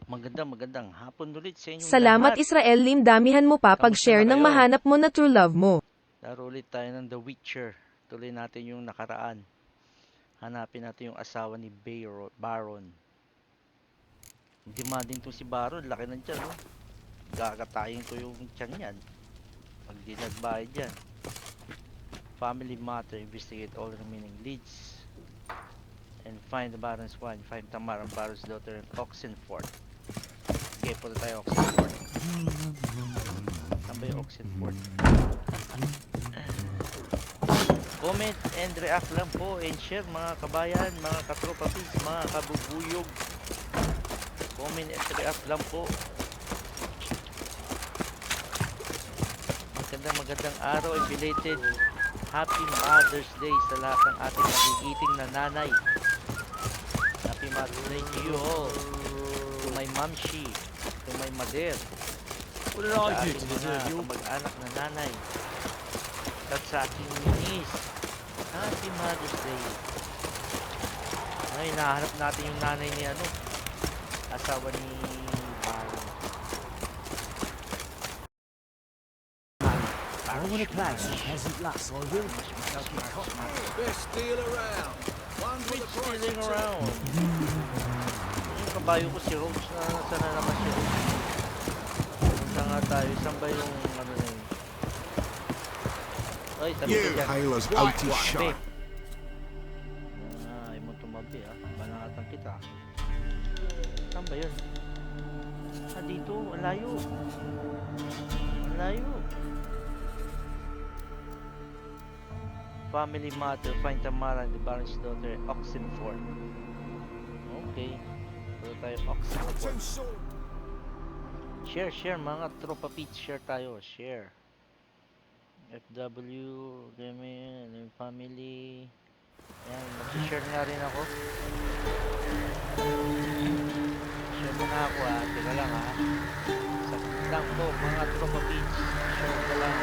Magandang hapon ulit sa inyong Salamat lahat. Israel Lim, damihan mo pa pag-share Kamusta na ng kayo? mahanap mo na true love mo. Laro ulit tayo ng The Witcher. Tuloy natin yung nakaraan. Hanapin natin yung asawa ni Baron. Demanding to si Baron. Laki ng tiyan, no? Gagatayin ko yung tiyan yan. Pag di nagbayad yan. Family matter. Investigate all remaining leads. And find the Baron's wife. Find Tamara, Baron's daughter in Oxenford. Okay, punta tayo Oxenford. Saan ba yung Oxenford? Comment and react lang po and share mga kabayan, mga katropa pigs, mga kabubuyog. Comment and react lang po. Magandang araw and belated Happy Mother's Day sa lahat ng ating nagigiting na nanay. Happy Mother's Day to you all. To my mamshi, to my mother. What did I do to deserve you? Mag-anak na nanay. At sa aking minis. Happy Mother's Day. Ay, nahanap natin yung nanay ni asawa ni Baron. I want to play some peasant lass, I will. Best deal around. One for the price Stealing of two. around. Yung kabayo ko si Roach na sana naman si Roach. Punta nga tayo. Saan ba yung ano na yun? Ay, tabi ka You dyan. Hailers out his Tabi. shot. Ay mo tumabi Banatan kita. Saan ba yun? Dito. Ang layo. Ang layo. Family matter. Find Tamara and the Baron's daughter Oxenford. Okay. Puro tayo Oxenford. Share mga tropa Pete. Share tayo. Share. FW, game, family. Ayan, mag-share nga rin ako. Share mo na ako Teka lang Sakit lang po mga tropa Pete. Share ka lang.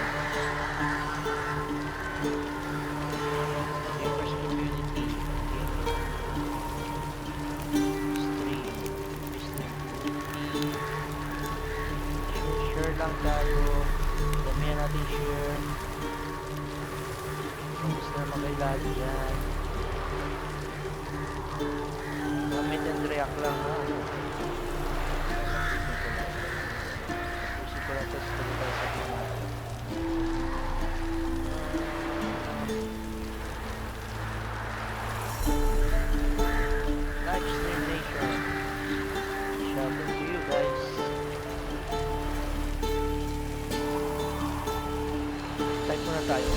Gamers community. Share lang tayo. Damihan natin share. Gusto na magkailali yan. Comment and react lang Pusin ko lang tapos tuloy tayo sa gina. Live stream nation. Shout out to you guys. Type muna tayo.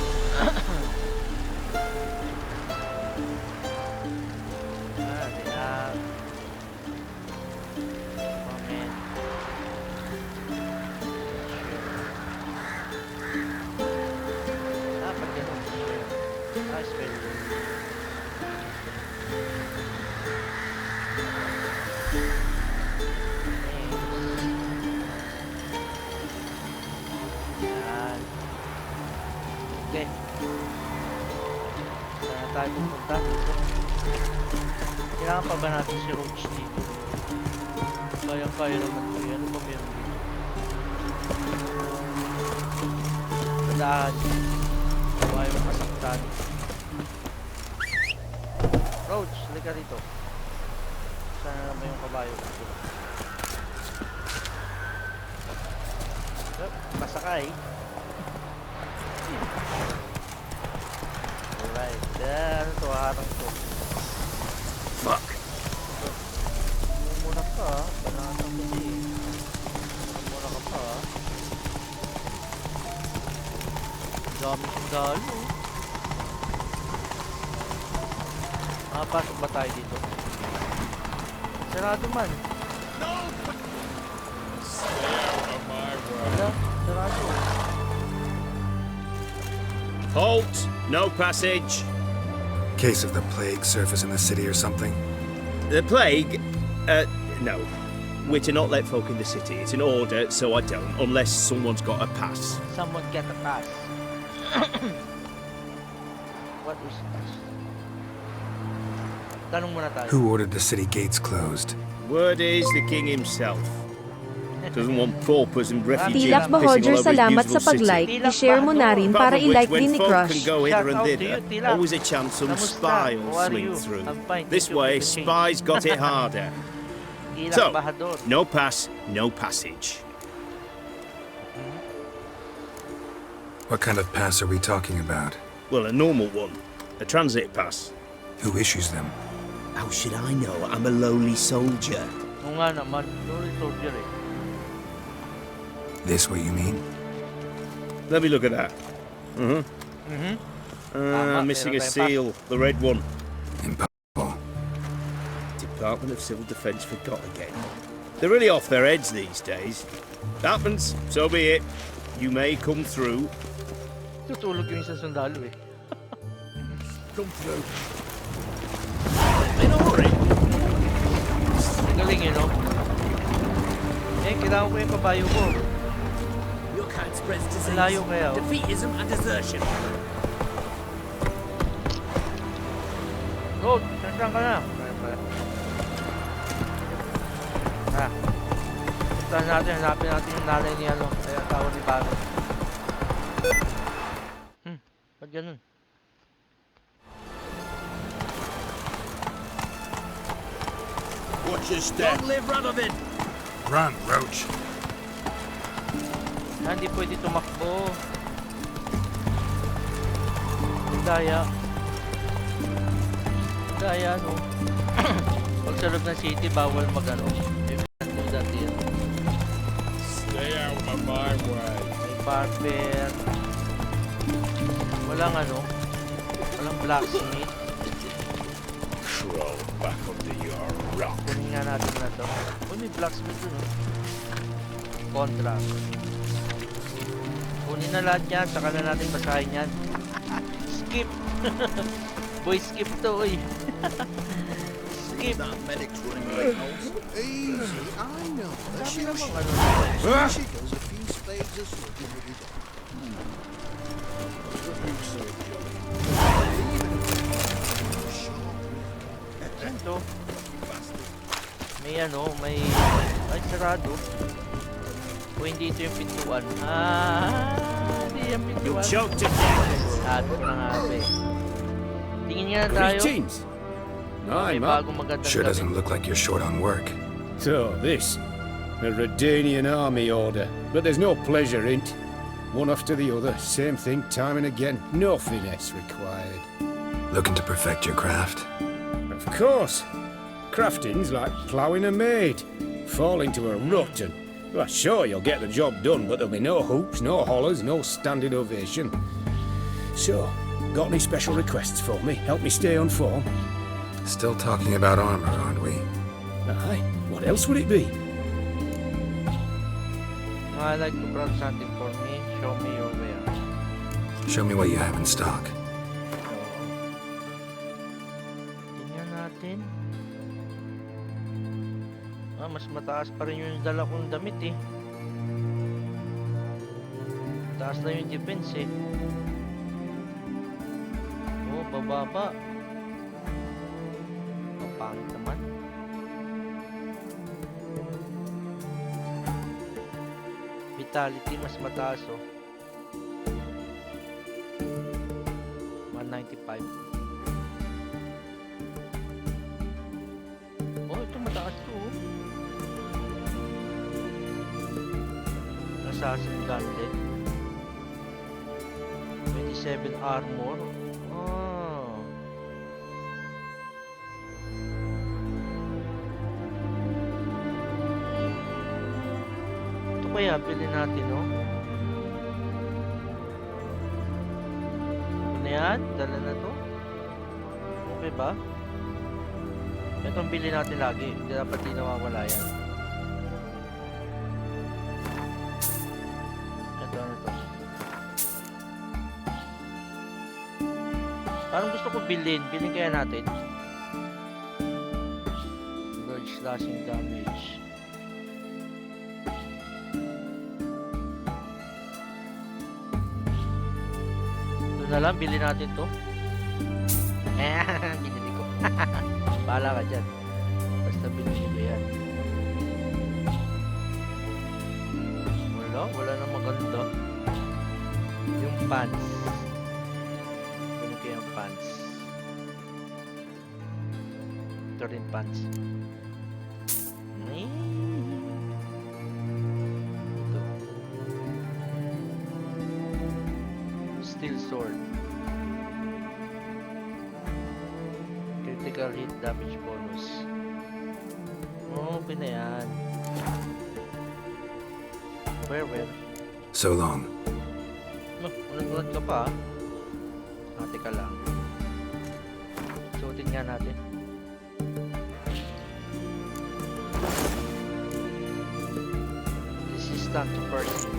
React. Comment. Share. Pag ganun. Share. Spell. Yan. Okay. Saan tayo pupunta dito? Kailangan pa ba natin si Roach dito? Kaya naman ko. Ano ba meron dito? Tandaan. Huwag yung masaktan. Roach, halika rito. Sana naman yung kabayo dito. Pasakay. Alright. Ano to? Harang to. Fuck. Muna ka banatang kasi. Muna ka pa dami siyang dalo. Pasok ba tayo dito? Sarado man. Wala, sarado. Halt! No passage. Case of the plague surface in the city or something? The plague? No. We're to not let folk in the city. It's an order, so I don't, unless someone's got a pass. Someone get a pass. What is this? Tanong muna tayo. Who ordered the city gates closed? Word is the king himself doesn't want paupers and refugees Tilak pissing all Bahodger, over his salamat sa beautiful pag-like. city. Tilak I-share mo na rin Apart para from which, i-like when din ni folk Crush. can go hither Shout and out to thither, you, Tilak. always a chance some Kamusta? spy will How are slink you? through. I'm fine, This thank you for way, the change. spies got it harder. Tilak So, Bahador. no pass, no passage. What kind of pass are we talking about? Well, a normal one. A transit pass. Who issues them? How should I know? I'm a lowly soldier. Oo nga naman. Sorry, soldier eh. This what you mean? Let me look at that. Tama, Missing a meron tayong seal. The red one. Impossible. Department of Civil Defence forgot again. They're really off their heads these days. Happens, so be it. You may come through. Tutulog yung isang sundalo eh. Come through. In a hurry. Galing no? Eh, kailangan ko yung kabayo ko. Your kind spreads disease, Malayo kaya oh. defeatism, and desertion. Road, saan ka na? Ha. Puntahan natin, hanapin natin yung nanay ni ano. Kaya tawag ni Bano. Ba't ganun? Watch your step. Long live Radovid! Run, Roach. Hindi pwede tumakbo. Daya. Daya, no? Pag sa loob ng city, bawal mag-ano. May do that here. Stay out of my way. May barber. Walang ano. Walang blacksmith. Crawl back under your rock. Kunin nga natin na to. Uy, may blacksmith dun, oh. Contract. Kunin na lahat yan. Saka na natin basahin yan. Skip. Boy, skip to, uy. Skip. That medic's running late, Knowles. Easy, I know. Sabi naman ano. She goes a few spades of smoke every day. What you say, Johnny? Ito. May ano, may... Ay, sarado. O hindi ito yung pintuan. Hindi yung pintuan. Choked to death. Sarado na nga, be. Tingin nga na tayo. Greetings. May Aye, Matt. bagong magandang Sure gabi. doesn't look like you're short on work. So, this. A Redanian army order. But there's no pleasure in it. One after the other, same thing time and again. No finesse required. Looking to perfect your craft? Of course. Crafting's like ploughing a maid. Fall into a rut and... Well, sure, you'll get the job done, but there'll be no hoops, no hollers, no standing ovation. So, got any special requests for me? Help me stay on form? Still talking about armor, aren't we? Aye. What else would it be? I'd like to grab something for me. Show me your way. Show me what you have in stock. Tingnan natin. Mas mataas pa rin yung dala kong damit eh. Taas na yung defense eh. Oh, bababa. Kapangit naman. Vitality mas mataas oh. 195. Oh, ito mataas to oh. Assassin Gauntlet. 27 armor. Oh. Ito kaya bilhin natin, no? Ano yan? Dala na to? Okay ba? Itong bilhin natin lagi. Hindi dapat di nawawala yan. Ito ano to? Parang gusto ko bilhin. Bilhin kaya natin. Dodge slashing damage. Ito na lang. Bilhin natin to. Binili ko. Bahala ka dyan. Basta na binili ko yan. Wala na maganda. Yung pants. Binili ko yung pants. Ito rin pants. Ito. Steel sword. Critical hit damage bonus. Okay na yan. Where? So long. No, ulat ka pa. Ate ka lang. Suotin nga natin. Resistant to person.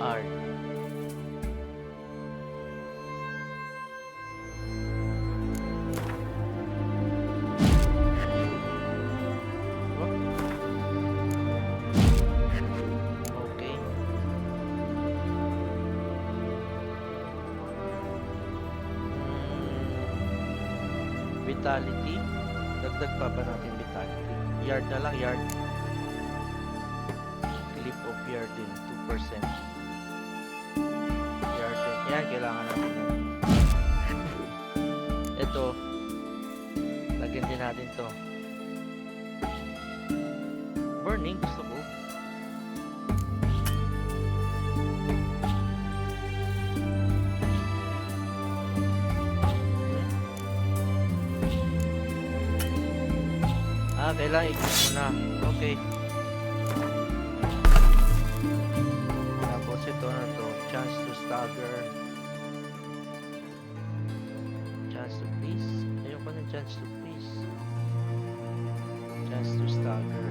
R. Okay. Vitality. Dagdag pa ba natin vitality? Yard na lang, yard. Clip of yard din, 2%. Yard din. Yan, kailangan natin yan. Ito. Lagyan din natin to. Burning, gusto ko. Kailangan i-click mo na. Okay. Tapos ito na to. Chance to stagger. Chance to freeze. Ayoko ng chance to freeze. Chance to stagger.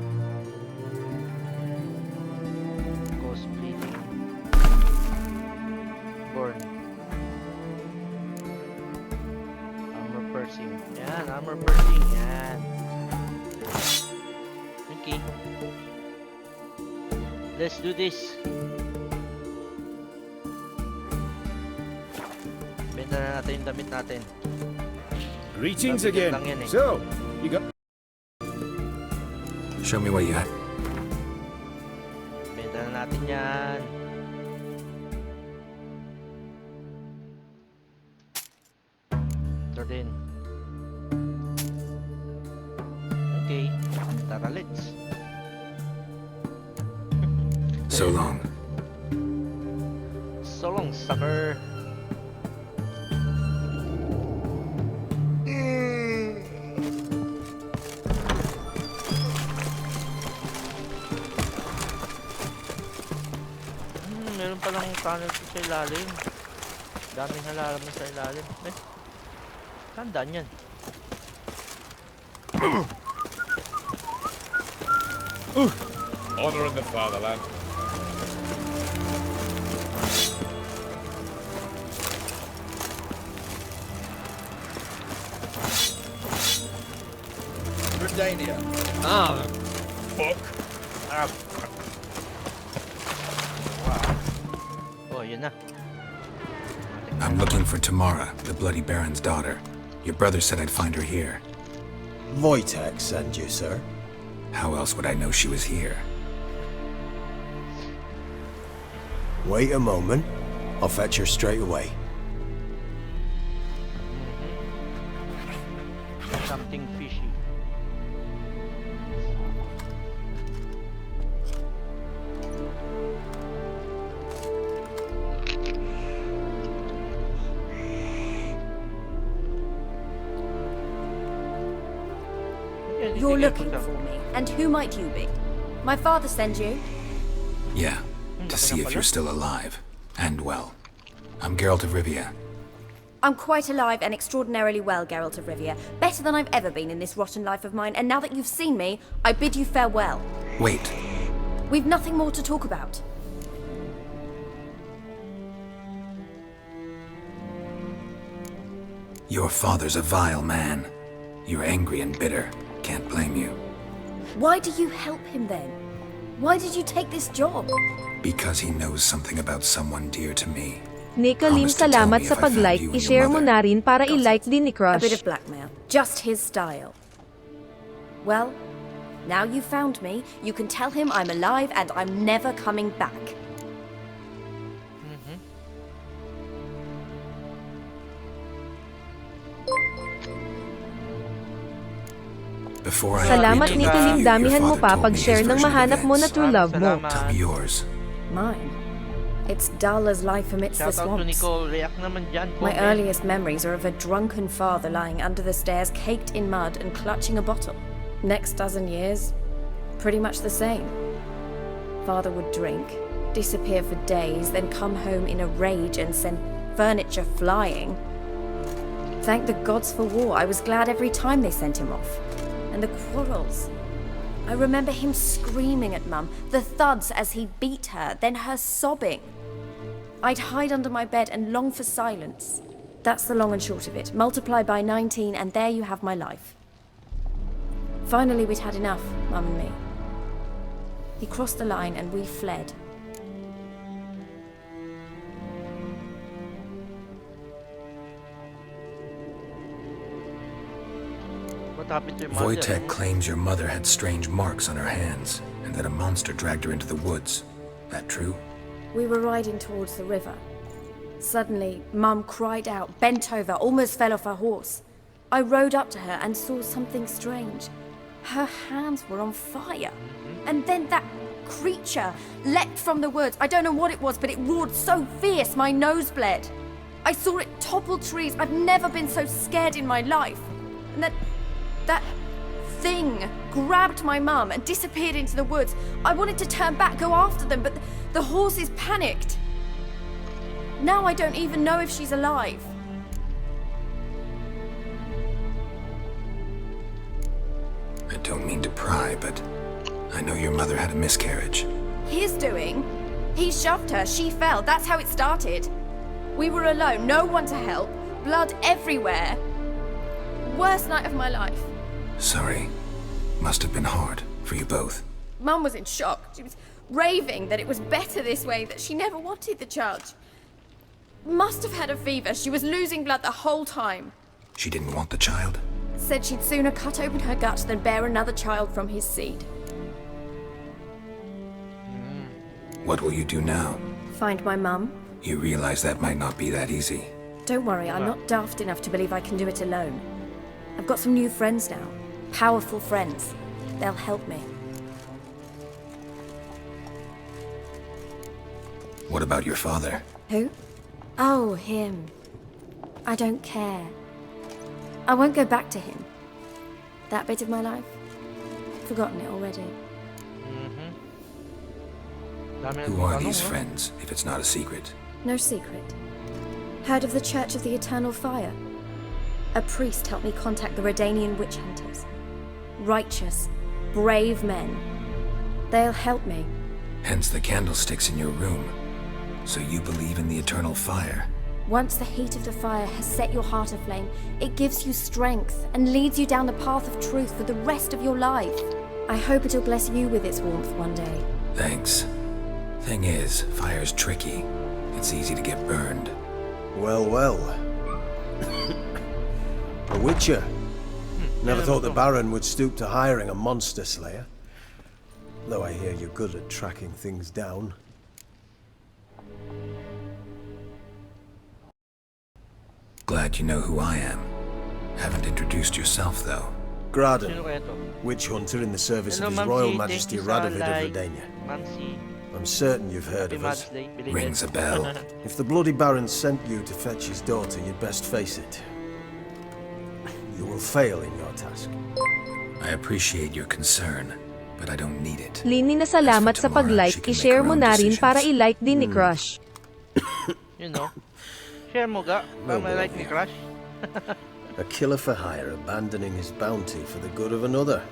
Cause bleeding. Burn. Armor piercing. Yan, armor piercing. Yan. Okay. Let's do this. Benta na natin yung damit natin. Greetings Damit again. lang yan eh. So, you got... Show me what you had. Benta na natin yan. Ito din. Okay. Tara, let's. So long. So long, sucker. Meron palang tunnel sa ilalim. Daming halalaman sa ilalim. Tandaan yan. Honor in the fatherland. Britannia. Ah, fuck. Oh, yun na. I'm looking for Tamara, the Bloody Baron's daughter. Your brother said I'd find her here. Wojtek sent you, sir. How else would I know she was here? Wait a moment. I'll fetch her straight away. Something fishy. You're looking for me, and who might you be? My father sent you? Yeah, to see if you're still alive. And well. I'm Geralt of Rivia. I'm quite alive and extraordinarily well, Geralt of Rivia. Better than I've ever been in this rotten life of mine, and now that you've seen me, I bid you farewell. Wait. We've nothing more to talk about. Your father's a vile man. You're angry and bitter. Can't blame you. Why do you help him then? Why did you take this job? Because he knows something about someone dear to me. Nicolene, salamat sa pag-like. I-share mo na rin para i-like din ni A bit Crush. of blackmail. Just his style. Well, now you've found me, you can tell him I'm alive and I'm never coming back. Before I Salamat agreed to Nico, leave you, your damihan mo father pa told me his pag-share ng version of mahanap mo na events. true love mo. Tell me yours. Mine. It's dull as life amidst the Shout out to swamps. Nicole. React naman dyan. My comment. earliest memories are of a drunken father lying under the stairs, caked in mud and clutching a bottle. Next dozen years, pretty much the same. Father would drink, disappear for days, then come home in a rage and send furniture flying. Thank the gods for war. I was glad every time they sent him off. And the quarrels. I remember him screaming at Mum, the thuds as he beat her, then her sobbing. I'd hide under my bed and long for silence. That's the long and short of it. Multiply by 19 and there you have my life. Finally we'd had enough, Mum and me. He crossed the line and we fled. What happened to your mother? Wojtek claims your mother had strange marks on her hands, and that a monster dragged her into the woods. That true? We were riding towards the river. Suddenly, Mum cried out, bent over, almost fell off her horse. I rode up to her and saw something strange. Her hands were on fire. And then that creature leapt from the woods. I don't know what it was, but it roared so fierce my nose bled. I saw it topple trees. I've never been so scared in my life. And that thing grabbed my mum and disappeared into the woods. I wanted to turn back, go after them, but the horses panicked. Now I don't even know if she's alive. I don't mean to pry, but I know your mother had a miscarriage. His doing? He shoved her, she fell, that's how it started. We were alone, no one to help, blood everywhere. Worst night of my life. Sorry. Must have been hard for you both. Mum was in shock. She was raving that it was better this way, that she never wanted the child. Must have had a fever. She was losing blood the whole time. She didn't want the child? Said she'd sooner cut open her gut than bear another child from his seed. What will you do now? Find my mum. You realize that might not be that easy. Don't worry, I'm not daft enough to believe I can do it alone. I've got some new friends now. Powerful friends. They'll help me. What about your father? Who? Oh, him. I don't care. I won't go back to him. That bit of my life? Forgotten it already. Who are these friends, if it's not a secret? No secret. Heard of the Church of the Eternal Fire? A priest helped me contact the Redanian witch hunters. Righteous, brave men. They'll help me. Hence the candlesticks in your room. So you believe in the eternal fire? Once the heat of the fire has set your heart aflame, it gives you strength and leads you down the path of truth for the rest of your life. I hope it'll bless you with its warmth one day. Thanks. Thing is, fire's tricky. It's easy to get burned. Well, well. A witcher. Never thought the Baron would stoop to hiring a monster slayer. Though I hear you're good at tracking things down. Glad you know who I am. Haven't introduced yourself, though. Graden, Sino kaya to? witch hunter in the service Hello, of His Ma'am Royal C. Majesty Thank you sa Radovid of like. Redania. Mansi. I'm certain you've heard Happy of us. Mother's Day. Believe Rings it. a bell. If the bloody Baron sent you to fetch his daughter, you'd best face it. You will fail in your task. I appreciate your concern, but I don't need it. Lini na salamat sa pag-like, i-share mo na rin para i-like din ni Crush. You know. Share mo ga. Para may like ni Crush. A killer for hire abandoning his bounty for the good of another.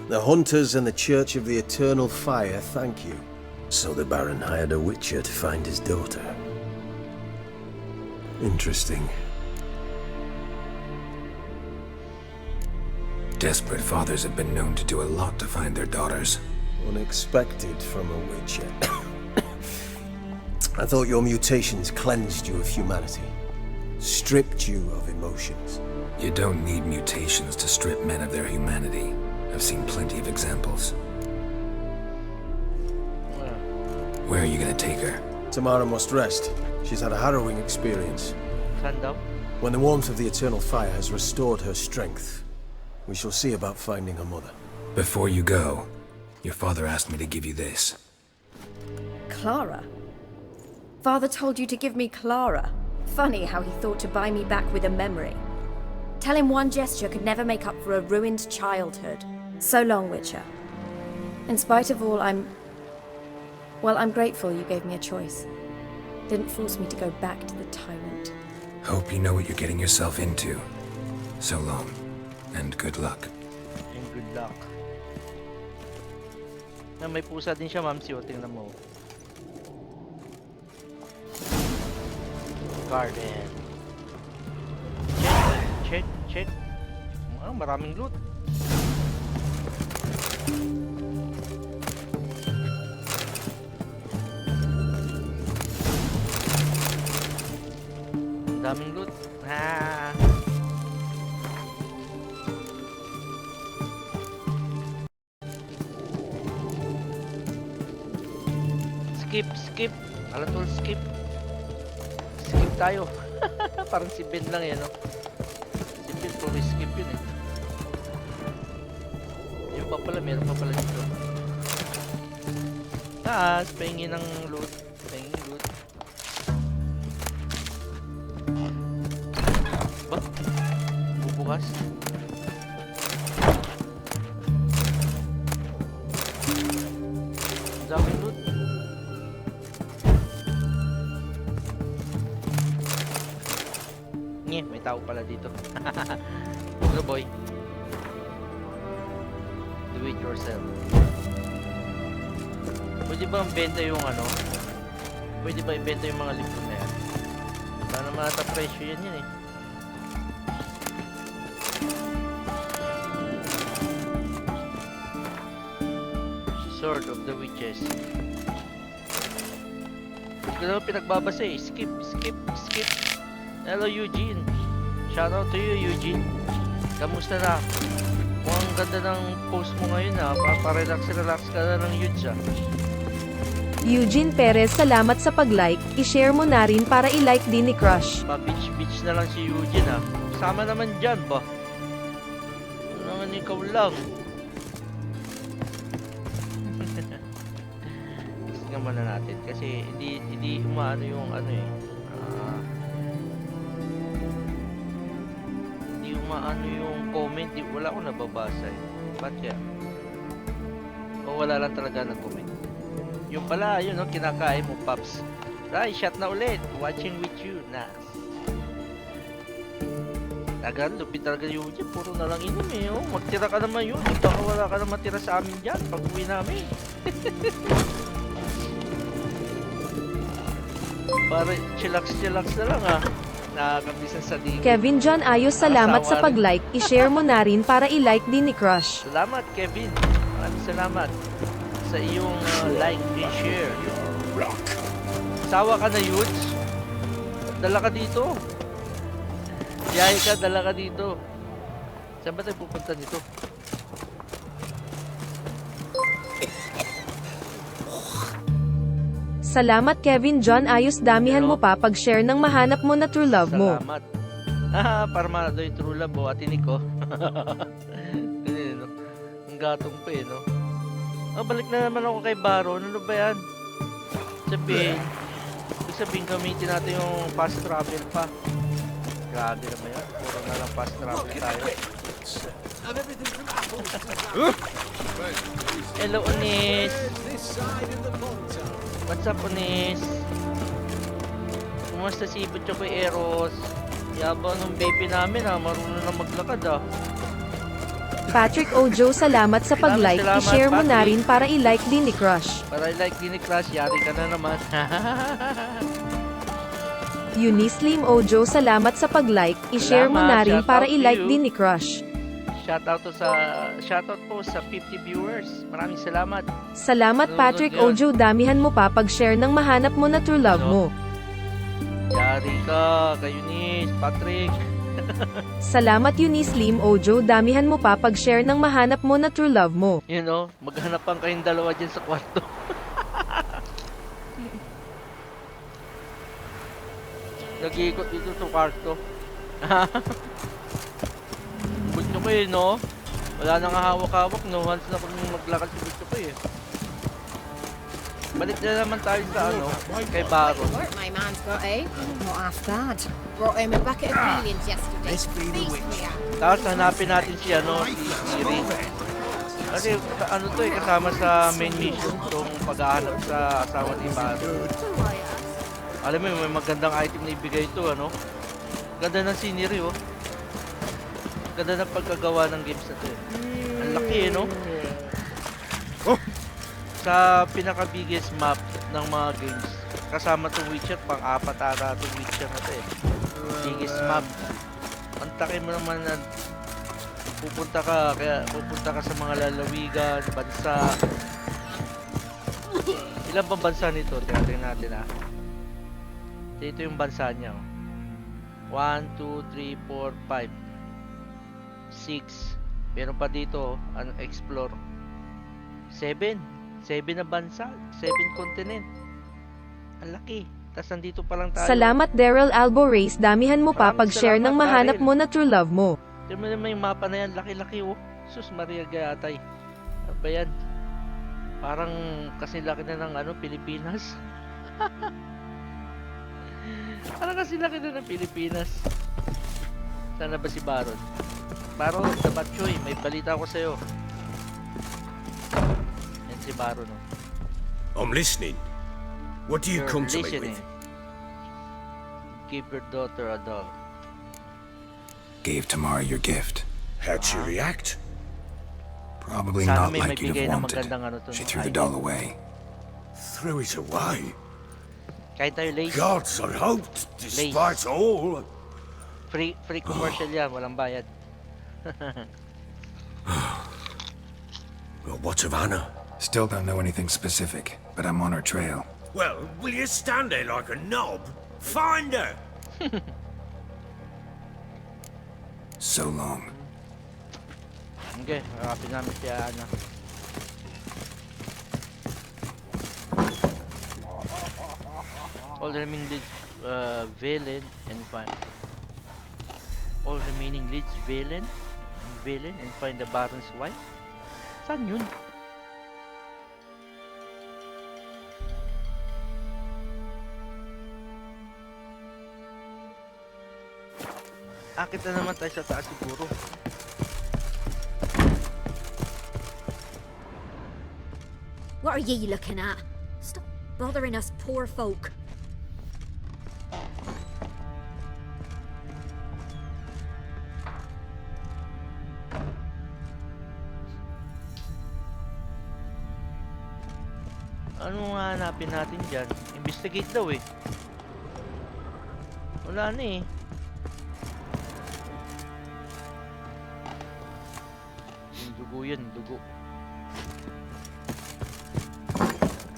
The hunters and the Church of the Eternal Fire thank you. So the Baron hired a witcher to find his daughter. Interesting. Desperate fathers have been known to do a lot to find their daughters. Unexpected from a witcher. I thought your mutations cleansed you of humanity. stripped you of emotions. You don't need mutations to strip men of their humanity. I've seen plenty of examples. Where are you gonna take her? Tamara must rest. She's had a harrowing experience. Saan daw? When the warmth of the eternal fire has restored her strength, we shall see about finding her mother. Before you go, your father asked me to give you this. Clara? Father told you to give me Clara. Funny how he thought to buy me back with a memory. Tell him one gesture could never make up for a ruined childhood. So long, Witcher. In spite of all, I'm grateful you gave me a choice. Didn't force me to go back to the tyrant. Hope you know what you're getting yourself into. So long, and good luck. And good luck. Na may pusa din siya, Mamsi. O, tingnan mo. Garden. Check. Maraming loot. Daming loot. Skip. Alam tol, skip. Skip tayo. Parang si Ben lang yan, no? Si Ben, puro skip yun eh. Yun pa pala, meron pa pala dito. Taas, pahingi ng loot. Ba? Bubukas? Ang daming loot. May tao pala dito. Hello boy. Do it yourself. Pwede ba benta yung ano? Pwede ba ibenta yung mga libro na yan? Sana matapresyo yan eh. Sword of the Witches. Huwag ko naman pinagbabasa eh. Skip. Hello Eugene. Shoutout to you Eugene. Kamusta na? Mukhang ganda ng post mo ngayon ha. Relax ka na ng Euge ah. Eugene Perez, salamat sa pag-like. I-share mo na rin para i-like din ni Crush. Beach na lang si Eugene ha. Sama naman dyan ba? Ano naman ikaw lang. Tingnan muna natin kasi hindi umaano yung ano eh. Maano yung comment, wala akong nababasa eh. Ba't kaya? O wala lang talaga nag-comment. Yung pala, yun no, kinakain mo, Pops. Right, shot na ulit. Watching with you. Nice. Tagal, lupit talaga yun dyan. Puro na lang inom eh. Oh. Magtira ka naman yun. Baka wala ka na matira sa amin dyan pag uwi namin. Para chillax na lang ah. Nakakabisan sa dito. Kevin John Ayos, salamat sa pag-like. I-share mo na rin para i-like din ni Crush. Salamat Kevin. Maraming salamat sa iyong like and share. Sawa ka na Yudes? Dala ka dito. Biyahe ka, dala ka dito. Saan ba tayo pupunta nito? Salamat Kevin John Ayos, damihan mo pa pag-share ng mahanap mo na true love mo. Salamat. Para manado yung true love mo, atinik ko. Ang gatong pa eh, no? Balik na naman ako kay Baron. Ano ba yan? Sabihin gamitin natin yung fast travel pa. Grabe naman yan. Puro na lang fast travel tayo. Hello, Onis. What's up, Onis? Kumusta si Butcho ko Eros? Yabang ng baby namin ha, marunong na maglakad ha. Patrick Ojo, salamat sa pag-like. I-share mo na rin para i-like din ni Crush. Para i-like din ni Crush, yari ka na naman. Eunice Lim Ojo, salamat sa pag-like. I-share mo na rin para i-like din ni Crush. Shoutout po sa 50 viewers. Maraming salamat. Salamat Patrick Ojo, damihan mo pa pag-share ng mahanap mo na true love mo. Yari Yari ka, kayo ni Patrick. Salamat Eunice Lim Ojo, damihan mo pa pag-share ng mahanap mo na true love mo. You know, maghanapan kayong dalawa dyan sa kwarto. Nag-iikot dito sa kwarto. Gusto ko eh, no? Wala nang hawak-hawak, no? Once na kung maglakad si gusto ko eh. Balik na naman tayo sa ano, kay Baron. Work my man's got, eh? Not half bad. Brought him a bucket of millions yesterday. Beast we are. Tapos hanapin natin si ano, si Rick. Kasi ano to eh, kasama sa main mission itong paghahanap sa asawa ni Baron. Alam mo, may magandang item na ibigay ito, ano? Ganda ng scenery, oh. Ganda ng pagkagawa ng games na to eh. Ang laki eh, no? Oh! Sa pinaka-biggest map ng mga games, kasama itong Witcher, pang-apat ata itong Witcher na to eh. Biggest map. Antakin mo naman na pupunta ka sa mga lalawigan, bansa. Ilan bang bansa nito? Tingnan natin ah. Dito yung bansa niya. 1, 2, 3, 4, 5 6. Meron pa dito explore 7 na bansa, 7 continent. Ang laki. Tapos nandito pa lang tayo. Salamat Daryl Albo Race, damihan mo pa pag-share ng mahanap mo na true love mo. Tignan mo naman yung mapa na yan, laki-laki oh. Sus Maria Gayatay. Ano ba yan? Parang kasi laki na ng ano, Pilipinas. Parang kasi laki na ng Pilipinas. Sana ba si Baron? Baron, dapat Choy, may balita ko sa'yo. Yan si Baron oh. I'm listening. What do you You're come to me listening. with? Give your daughter a doll. Gave Tamara your gift. How'd she react? Probably Sana not may like you'd magbigay have ng wanted. magandang ano to. She threw the doll away. Threw it away? Kahit tayo lace. Gods, I hoped, despite all. Free commercial yan, walang bayad. Well, what of Anna? Still don't know anything specific, but I'm on her trail. Well, will you stand there like a knob? Find her! So long. Okay, harapin namin si Ana. All remaining leads, villain and find. All remaining leads, villain and find the Baron's wife. Saan yun? Akit na naman tayo sa taas siguro. What are ye looking at? Stop bothering us poor folk. Ano nga hanapin natin dyan? Investigate daw eh. Wala na eh. Yung dugo yun, dugo.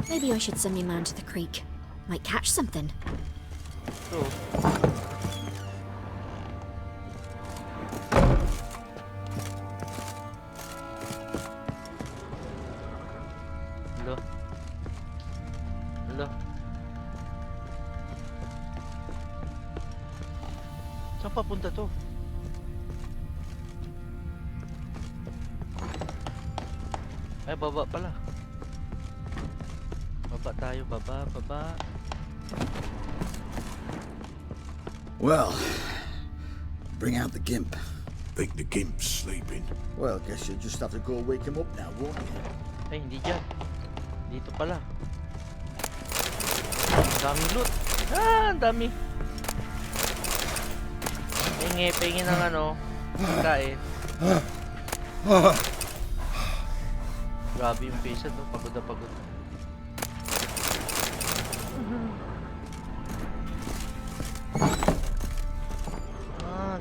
Maybe I should send my man to the creek. Might catch something. So, hello? Hello? Saan papunta to? Ay, baba pala. Baba tayo, baba. Well, bring out the gimp. Think the gimp's sleeping. Well, guess you'll just have to go wake him up now, won't you? Ay, hindi dyan. Dito pala. Ang daming loot. Ang dami. Pingin ng ano. Kain. Grabe yung pesa to. Pagod na pagod.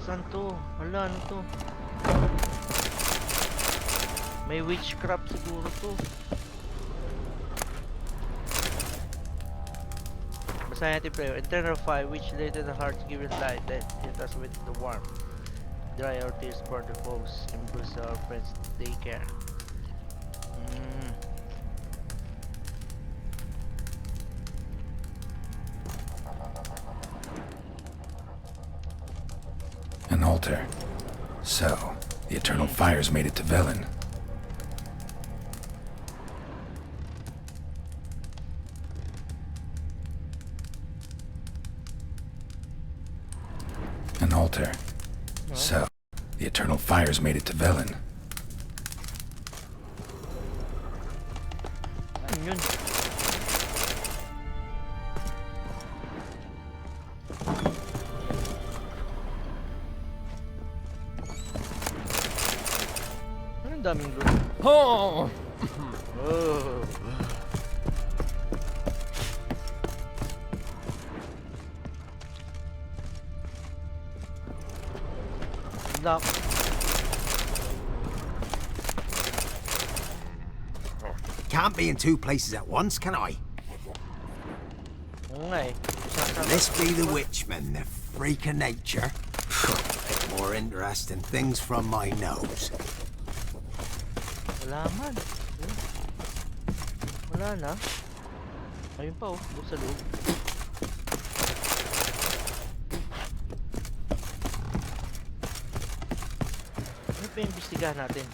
Saan to? Hala, ano to? May witchcraft siguro to. Society player. Internal fire which later the heart given light that hit us with the warmth. Dry our tears for the foes. Embrace our friends. Take care. An altar. So, the eternal fires made it to Velen. An altar. So, the eternal fires made it to Velen. Yun. Ang daming loot. Oh! Oh. Lock. Can't be in two places at once, can I? Oo nga eh. This be the witchman, the freak of nature. Take more interesting things from my nose. Wala man. Wala na. Ayun pa oh. Doon sa loob. Ano pa yung imbestigahan natin?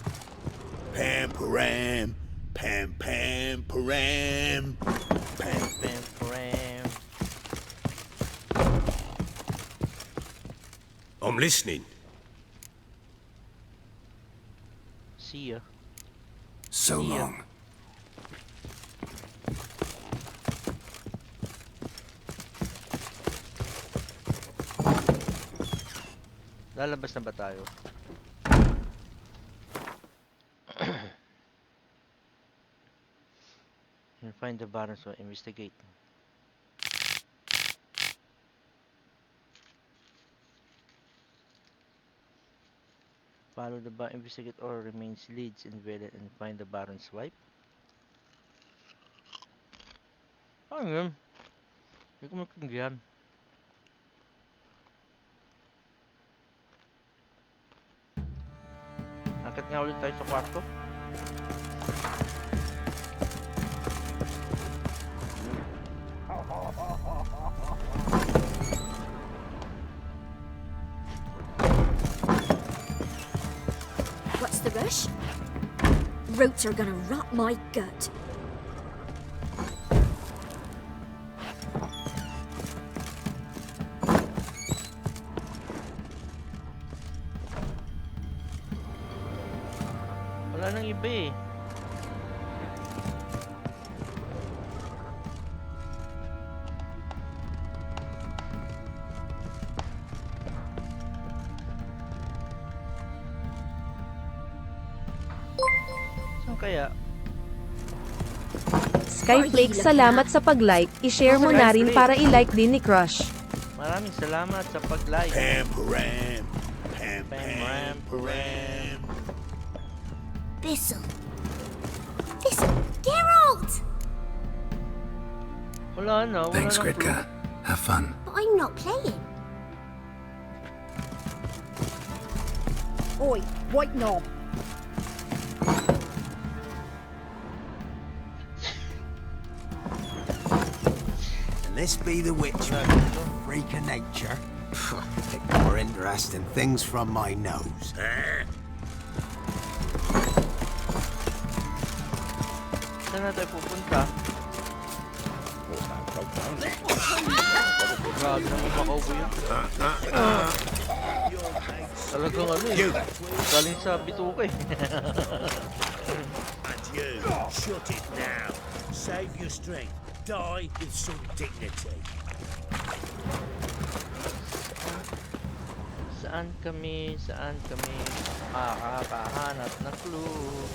Pam param, pam pam param, pam. Pam param. I'm listening. See ya. So Yeah. long. Lalabas na ba tayo? Find the barons or investigate. Follow the investigate or remains leads in Velen and find the baron's wife. Ano yun? Hindi ko makindihan. Akit nga ulit tayo sa kwarto. What's the rush? Roots are gonna rot my gut. Wala nang iba eh. Saan kaya? Skyflake, salamat sa pag-like. I-share mo na rin para i-like din ni Crush. Maraming salamat sa pag-like. Pam param, pam Pam param. This'll. Geralt! Wala na, wala Thanks, na. Gritka. Have fun. But I'm not playing. Oi, white knob. And this be the witchman, the freak of nature. Take more interesting things from my nose. Saan na tayo pupunta? Grabe naman makaupo yun. Talagang ano eh. Galing sa bituka eh. And you, shut it now. Save your strength. Die with some dignity. Saan kami makakahanap na clue?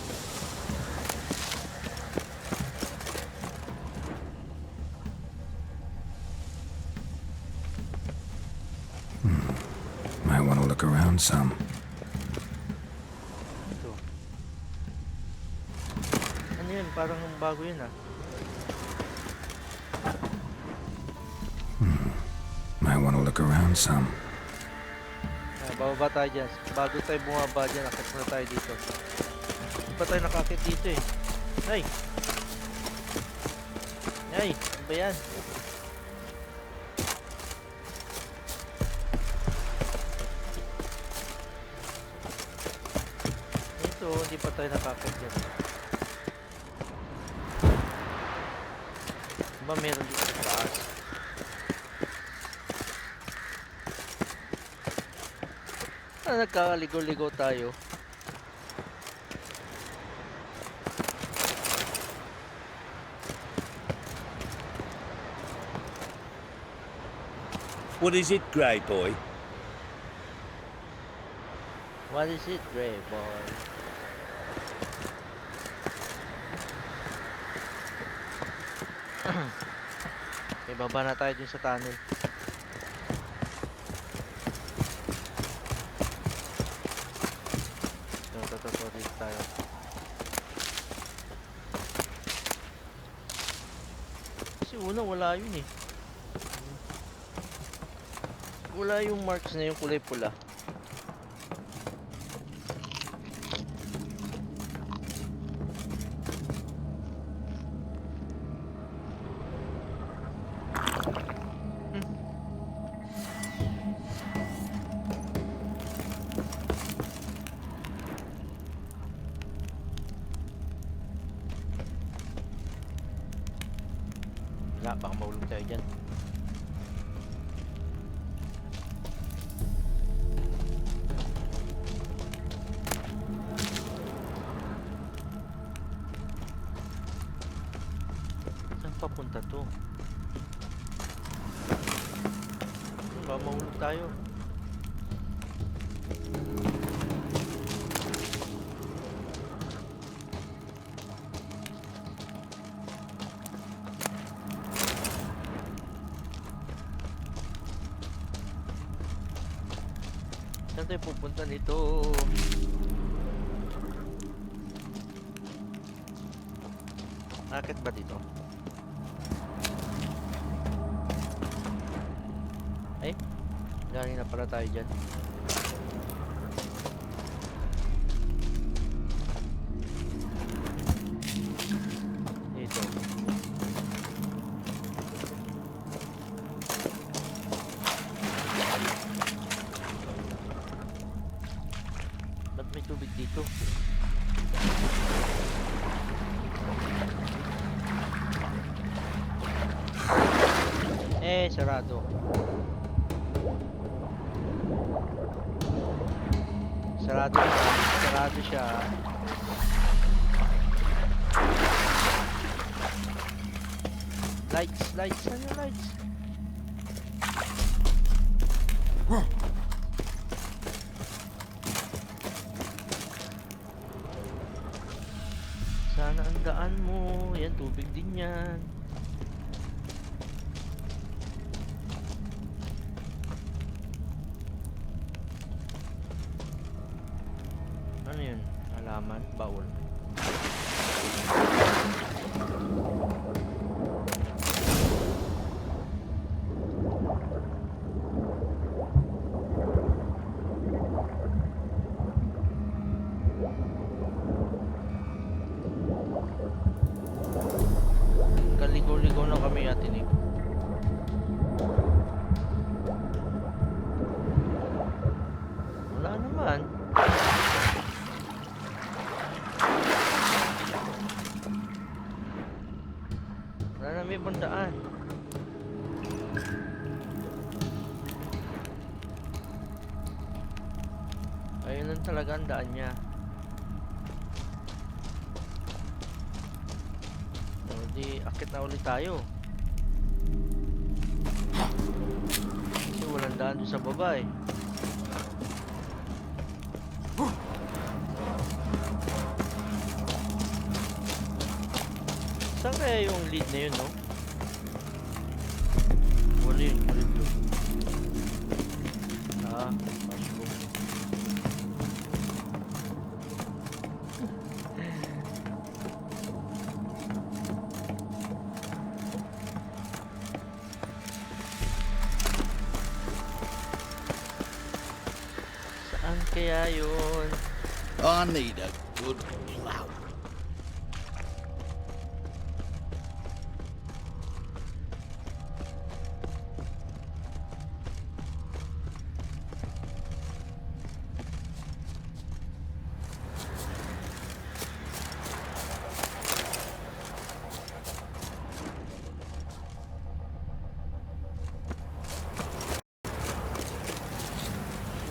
Might want to look around some. Ito. Ano yun? Parang bago yun ah. want to look around some. Bababa tayo dyan. Bago tayo bumaba dyan, akit muna tayo dito. Hindi pa tayo nakakit dito eh. Ay! Ay! Ano ba yan? Ito, hindi pa tayo nakakit dyan. Ba meron dito sa taas? Nagkakaligo-ligo tayo. What is it, Grey Boy? What is it, Grey Boy? Okay, baba na tayo dun sa tunnel. Dito tayo. Kasi una wala yun eh. Wala yung marks na yung kulay pula. Wala, baka maulog tayo dyan. Saan papunta to? Baka maulog tayo. Saan tayo pupunta nito? Akit ba dito? Ay, galing na pala tayo dyan. Dito. Ba't may tubig dito? Sarado. Sarado siya. Lights. Ano yung lights? Sana ang daan mo. Yan, tubig din yan. Ano yun? Halaman? Baul. Kaligaw-ligaw na kami atin eh. Wala naman. Wala na may bandaan. Ayun lang talaga ang daan niya. Di akit na ulit tayo. Kasi walang daan doon sa baba eh. Saan kaya yung lead na yun, no? Wala yun, wala yun. Mushroom. kaya yun? I need a good plow.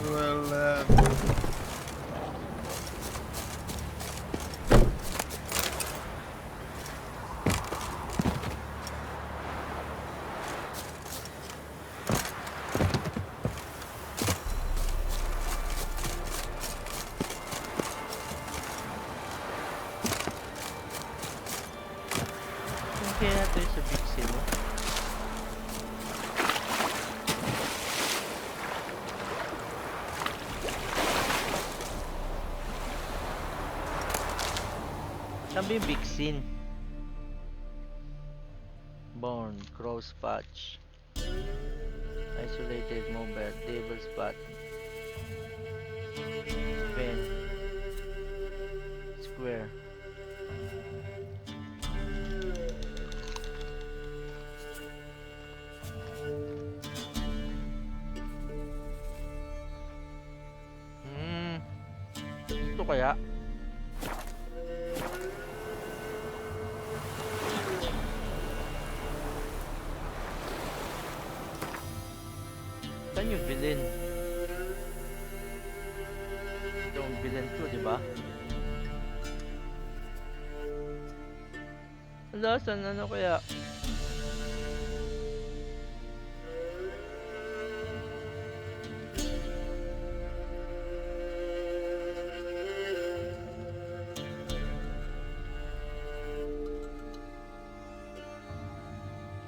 Well, Yung kaya tayo sa big sale, no? Saan ba yung big scene? Born, Crow's Patch, Isolated Mobile, Devil's Spot, Pen, Square. Ito kaya? Saan yung villain? Ito yung villain to, di ba? Wala, saan ano kaya?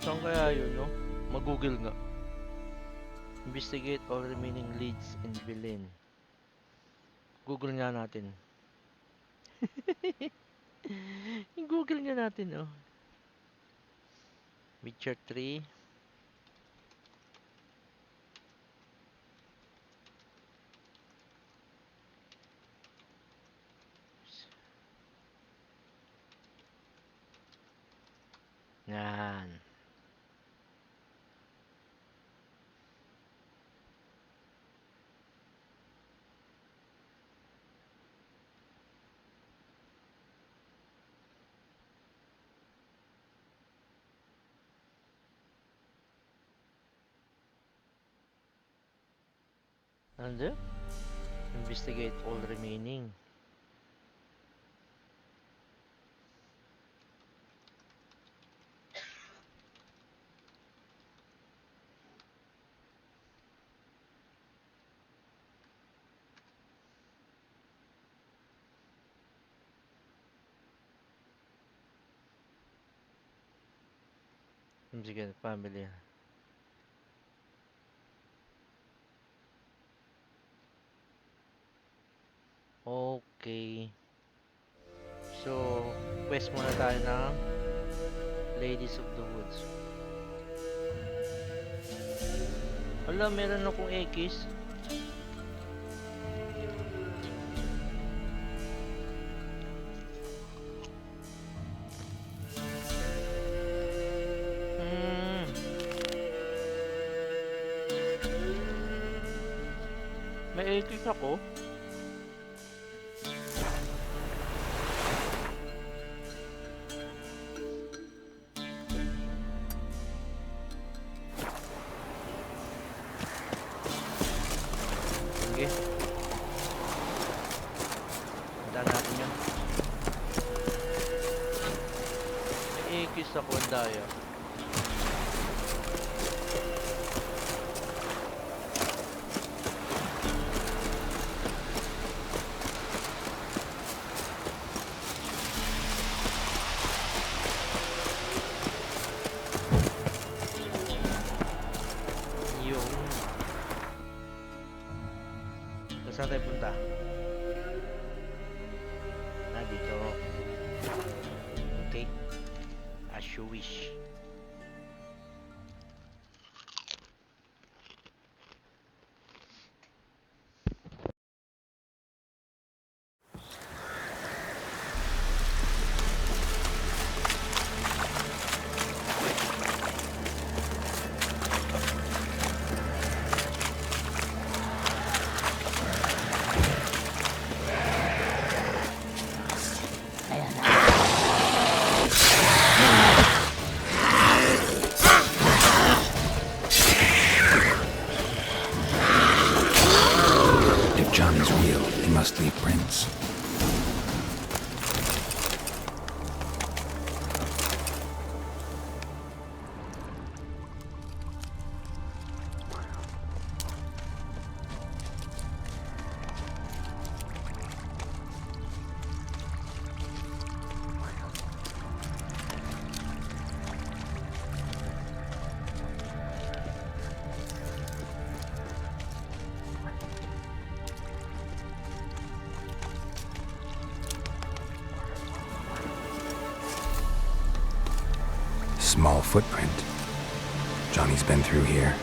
Saan kaya yun, no? Mag-google nga. Investigate all remaining leads in villain. Google nga natin. Google nga natin, oh. Witcher 3. Yan. Ano? Investigate all remaining. Investigate family. Okay. So, quest muna tayo ng Ladies of the Woods. Wala, meron akong X. May X ako. Sige. Tandaan natin yun. May X ako, ang daya. Saan tayo punta? Dito. Okay. As you wish. He must leave prints. Small footprint. Johnny's been through here.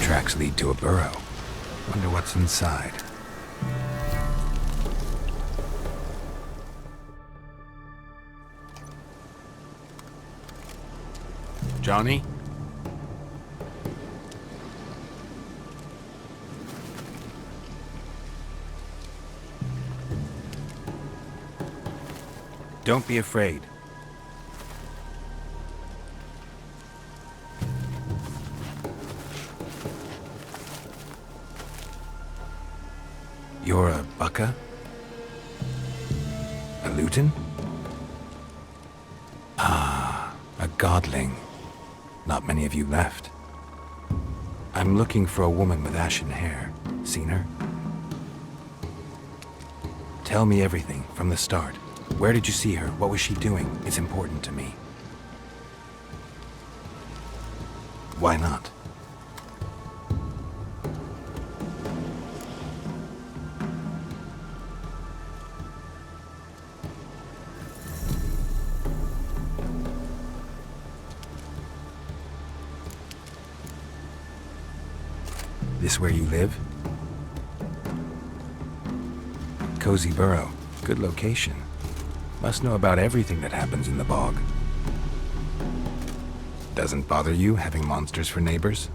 Tracks lead to a burrow. Wonder what's inside. Johnny? Don't be afraid. You're a Bucca? A Luton? Ah, a godling. Not many of you left. I'm looking for a woman with ashen hair. Seen her? Tell me everything from the start. Where did you see her? What was she doing? It's important to me. Why not? This where you live? Cozy burrow. Good location. Must know about everything that happens in the bog. Doesn't bother you having monsters for neighbors?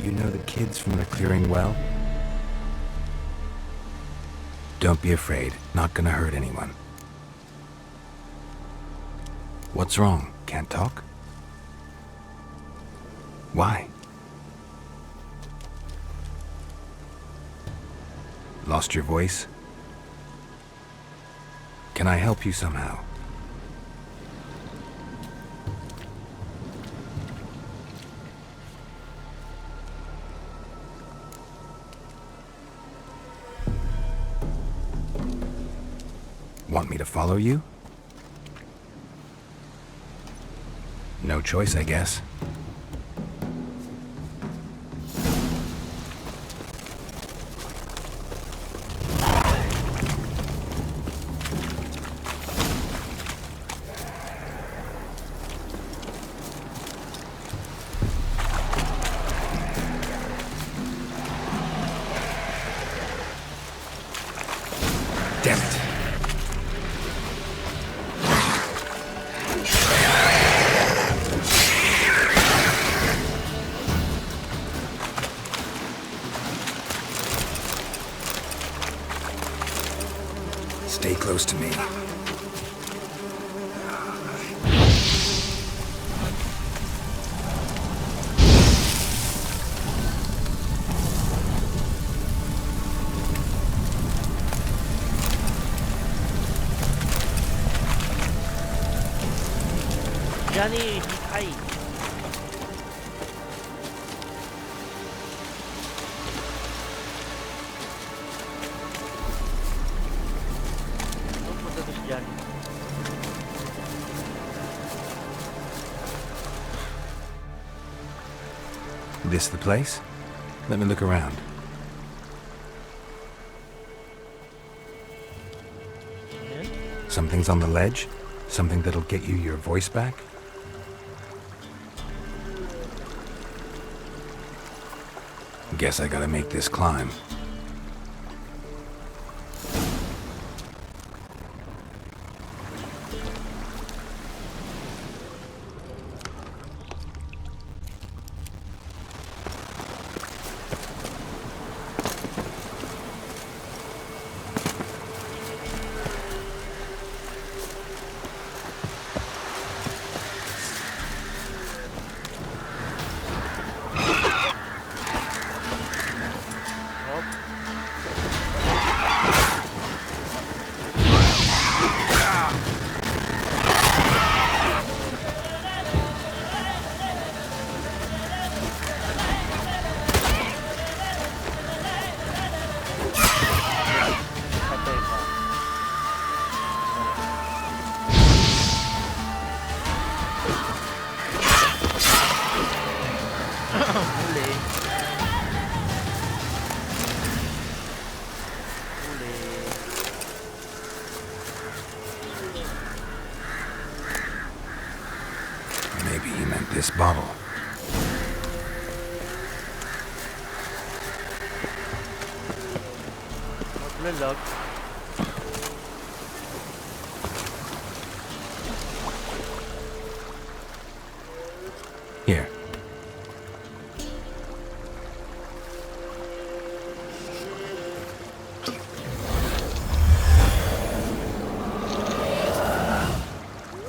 You know the kids from the clearing well? Don't be afraid. Not gonna hurt anyone. What's wrong? Can't talk? Why? Lost your voice? Can I help you somehow? Want me to follow you? No choice, I guess. Damn it. Stay close to me. Johnny, hi. This the place? Let me look around. Something's on the ledge? Something that'll get you your voice back? Guess I gotta make this climb. Maybe he meant this bottle. Maglalag. Here.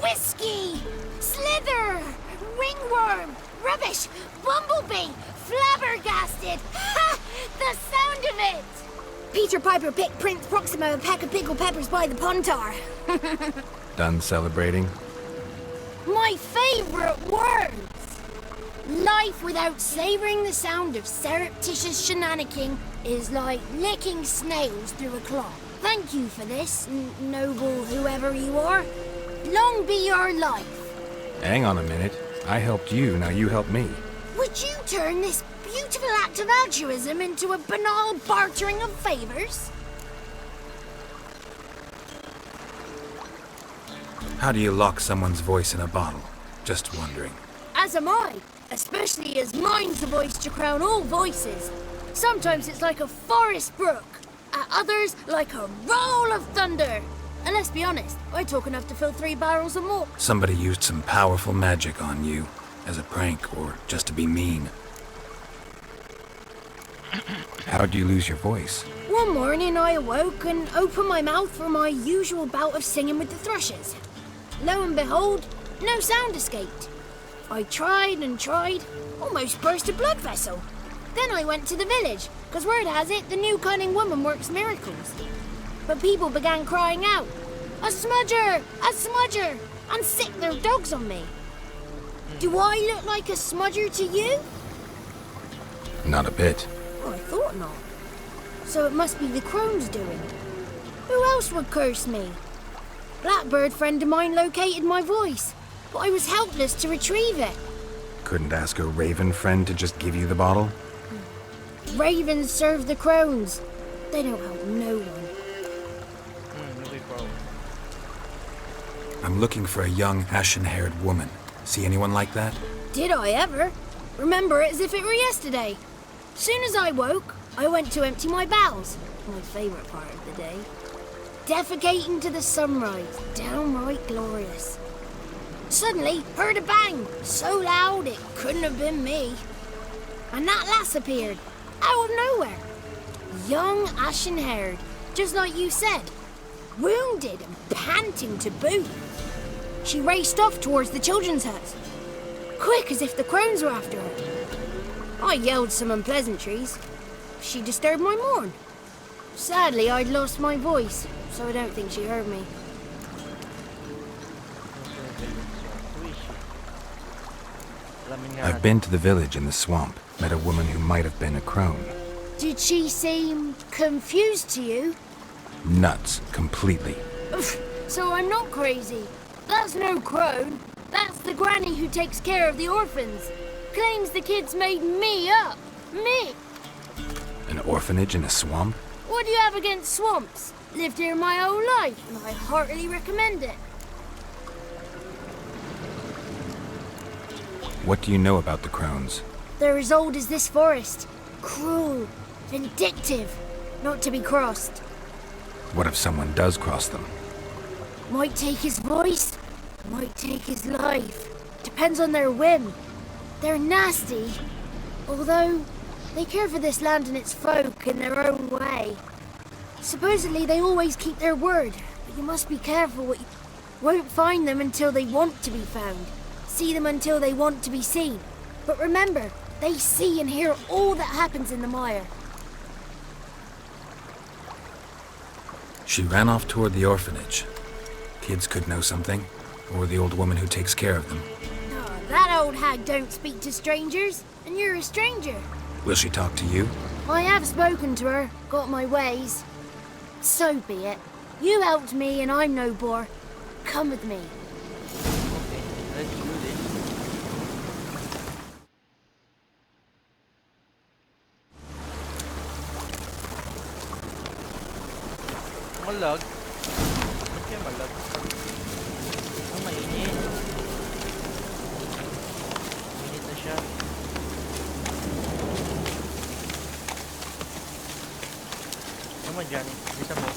Whiskey! Slither! Ringworm! Rubbish! Bumblebee! Flabbergasted! Ha! The sound of it! Peter Piper picked Prince Proximo a pack of pickled peppers by the pontar. Done celebrating? My favorite words! Life without savoring the sound of surreptitious shenanigans is like licking snails through a cloth. Thank you for this, noble whoever you are. Long be your life. Hang on a minute. I helped you, now you help me. Would you turn this beautiful act of altruism into a banal bartering of favors? How do you lock someone's voice in a bottle? Just wondering. As am I, especially as mine's the voice to crown all voices. Sometimes it's like a forest brook, at others like a roll of thunder. And let's be honest, I talk enough to fill 3 barrels or more. Somebody used some powerful magic on you, as a prank or just to be mean. How'd you lose your voice? One morning I awoke and opened my mouth for my usual bout of singing with the thrushes. Lo and behold, no sound escaped. I tried and tried, almost burst a blood vessel. Then I went to the village, because word has it the new cunning woman works miracles. But people began crying out, "A smudger! A smudger!" and sick their dogs on me. Do I look like a smudger to you? Not a bit. Oh, I thought not. So it must be the crone's doing. Who else would curse me? Blackbird friend of mine located my voice, but I was helpless to retrieve it. Couldn't ask a raven friend to just give you the bottle? Ravens serve the crones. They don't help no one. I'm looking for a young, ashen-haired woman. See anyone like that? Did I ever? Remember it as if it were yesterday. Soon as I woke, I went to empty my bowels. My favourite part of the day. Defecating to the sunrise. Downright glorious. Suddenly, heard a bang. So loud it couldn't have been me. And that lass appeared. Out of nowhere. Young, ashen-haired. Just like you said. Wounded and panting to boot. She raced off towards the children's hut. Quick as if the crones were after her. I yelled some unpleasantries. She disturbed my morn. Sadly, I'd lost my voice, so I don't think she heard me. I've been to the village in the swamp. Met a woman who might have been a crone. Did she seem confused to you? Nuts. Completely. So I'm not crazy. That's no crone. That's the granny who takes care of the orphans. Claims the kids made me up. Me! An orphanage in a swamp? What do you have against swamps? Lived here my whole life, and I heartily recommend it. What do you know about the crones? They're as old as this forest. Cruel, vindictive, not to be crossed. What if someone does cross them? Might take his voice, might take his life. Depends on their whim. They're nasty, although they care for this land and its folk in their own way. Supposedly they always keep their word, but you must be careful what you won't find them until they want to be found. See them until they want to be seen. But remember, they see and hear all that happens in the mire. She ran off toward the orphanage. Kids could know something, or the old woman who takes care of them. Oh, that old hag don't speak to strangers, and you're a stranger. Will she talk to you? I have spoken to her, got my ways. So be it. You helped me and I'm no bore. Come with me. Okay, let's do this. Malag? Ba't kaya malag? Ang mainit. Mainit na siya. Come on, Johnny. Bisa mo.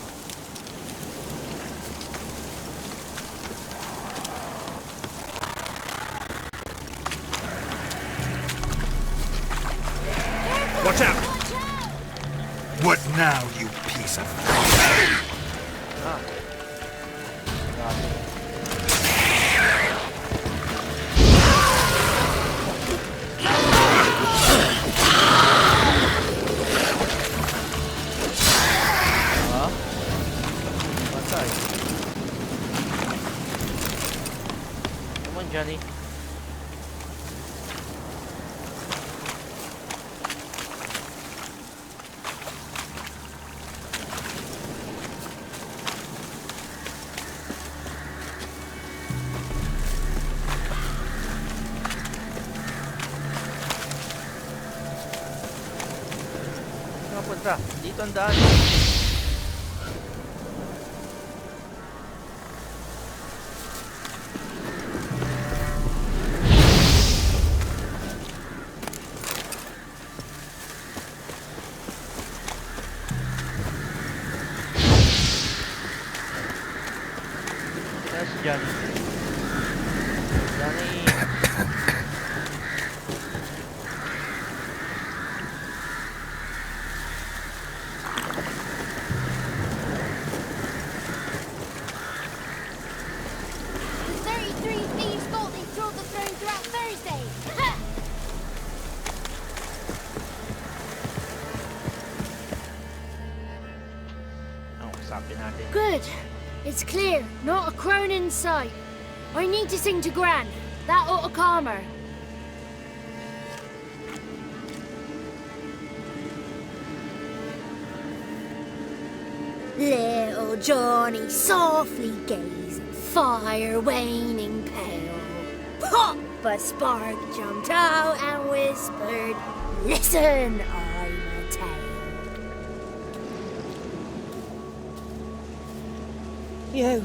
Watch out! What now, you piece of... Ah. Grabe. Ah? Patay. Come on, Johnny. Punta. Dito ang daan. Yes, Johnny. Johnny. Good. It's clear. Not a crone in sight. I need to sing to Gran. That ought to calm her. Little Johnny softly gazing, fire waning pale. Pop! A spark jumped out and whispered, "Listen, I'm a tale." You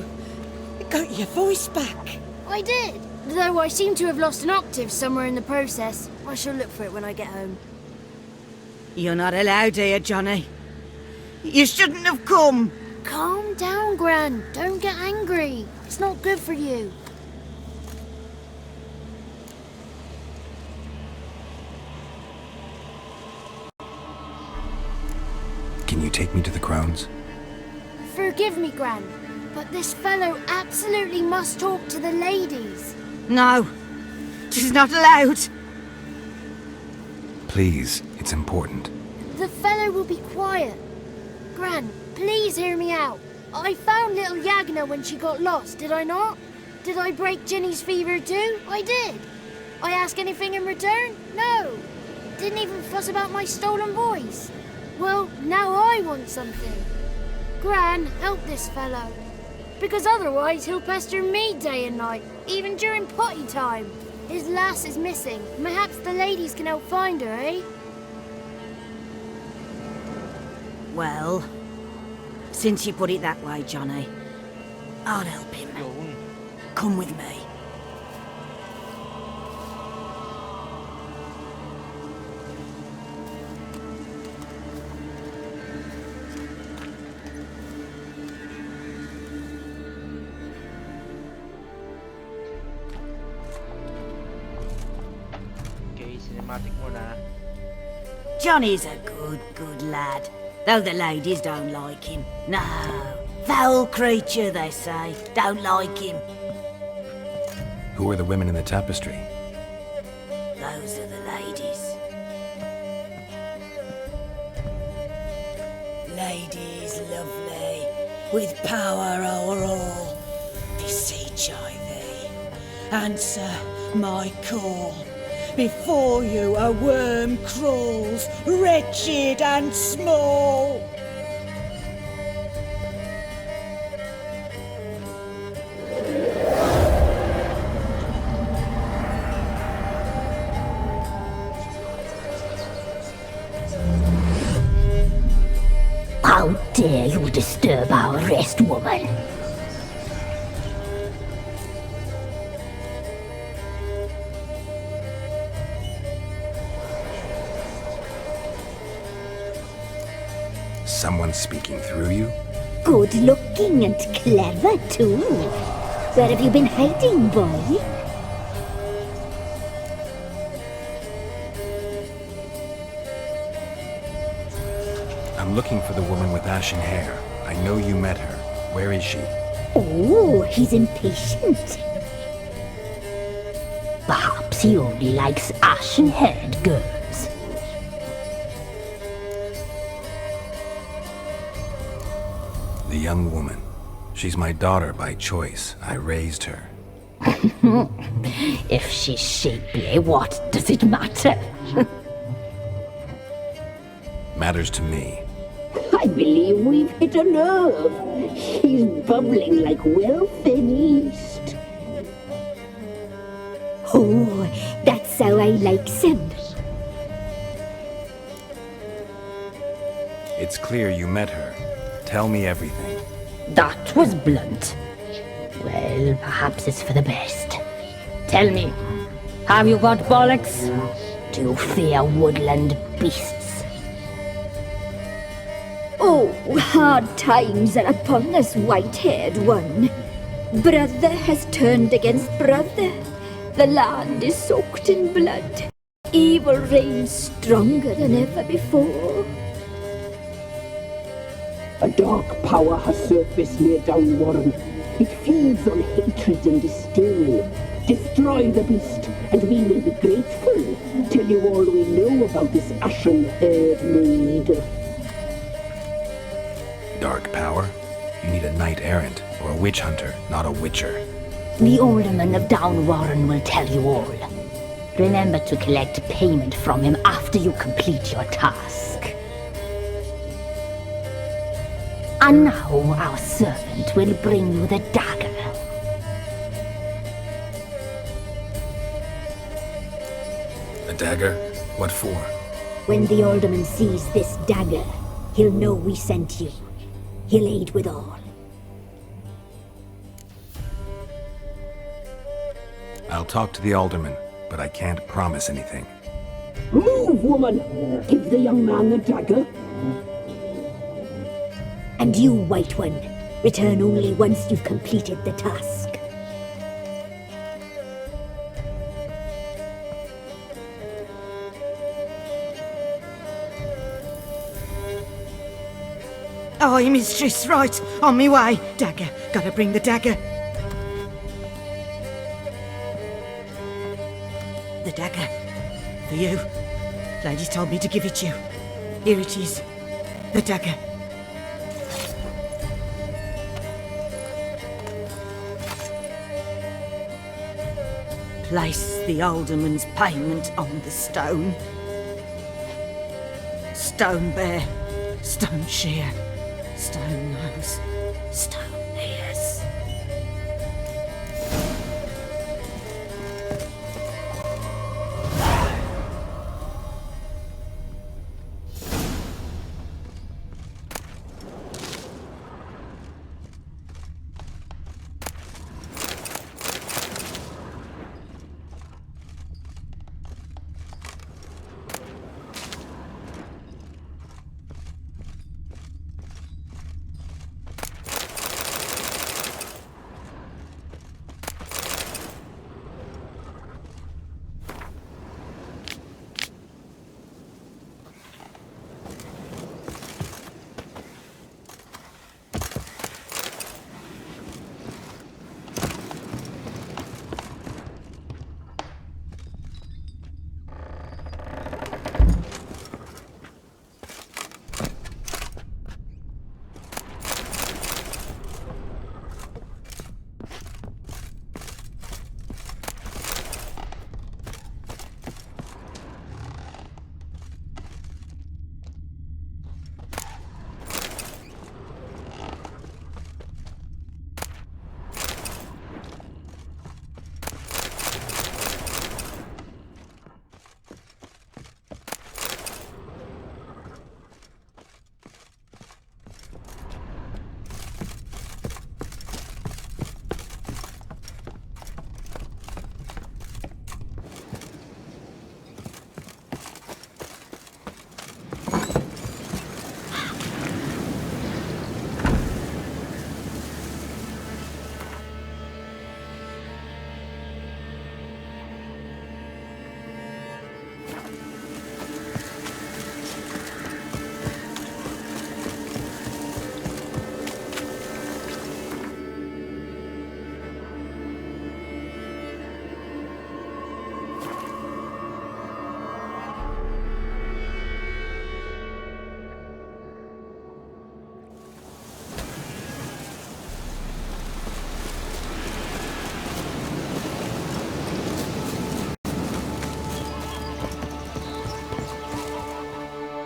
got your voice back. I did, though I seem to have lost an octave somewhere in the process. I shall look for it when I get home. You're not allowed here, Johnny. You shouldn't have come. Calm down, Gran. Don't get angry. It's not good for you. Can you take me to the Crones? Forgive me, Gran, but this fellow absolutely must talk to the ladies. No, she's not allowed. Please, it's important. The fellow will be quiet. Gran, please hear me out. I found little Yagna when she got lost, did I not? Did I break Ginny's fever too? I did. I ask anything in return? No. Didn't even fuss about my stolen voice. Well, now I want something. Gran, help this fellow. Because otherwise he'll pester me day and night, even during potty time. His lass is missing. Perhaps the ladies can help find her, eh? Well, since you put it that way, Johnny, I'll help him. Yun. Come with me. Okay, cinematic muna. Johnny's a good lad. Though the ladies don't like him. No. Foul creature, they say. Don't like him. Who are the women in the tapestry? Those are the ladies. Ladies lovely, with power o'er all. Beseech I thee, answer my call. Before you a worm crawls, wretched and small. How dare you disturb our rest, woman? Someone speaking through you? Good looking and clever, too. Where have you been hiding, boy? I'm looking for the woman with ashen hair. I know you met her. Where is she? Oh, he's impatient. Perhaps he only likes ashen-haired girls. The young woman. She's my daughter by choice. I raised her. If she's shapely, what does it matter? Matters to me. I believe we've hit a nerve. He's bubbling like well-fed yeast. Oh, that's how I likes him. It's clear you met her. Tell me everything. That was blunt. Well, perhaps it's for the best. Tell me, have you got bollocks? Do you fear woodland beasts? Oh, hard times are upon us, white-haired one. Brother has turned against brother. The land is soaked in blood. Evil reigns stronger than ever before. A dark power has surfaced near Downwarren. It feeds on hatred and disdain. Destroy the beast, and we will be grateful. Tell you all we know about this ashen-haired maid. Dark power? You need a knight-errant or a witch hunter, not a witcher. The alderman of Downwarren will tell you all. Remember to collect payment from him after you complete your task. And now our servant will bring you the dagger. A dagger? What for? When the alderman sees this dagger, he'll know we sent you. He'll aid with all. I'll talk to the alderman, but I can't promise anything. Move, woman! Give the young man the dagger. And you, White One, return only once you've completed the task. Aye, mistress, right. On me way. Dagger. Gotta bring the dagger. The dagger. For you. Ladies told me to give it you. Here it is. The dagger. Place the alderman's payment on the stone. Stone bear, stone shear, stone nose, stone ears.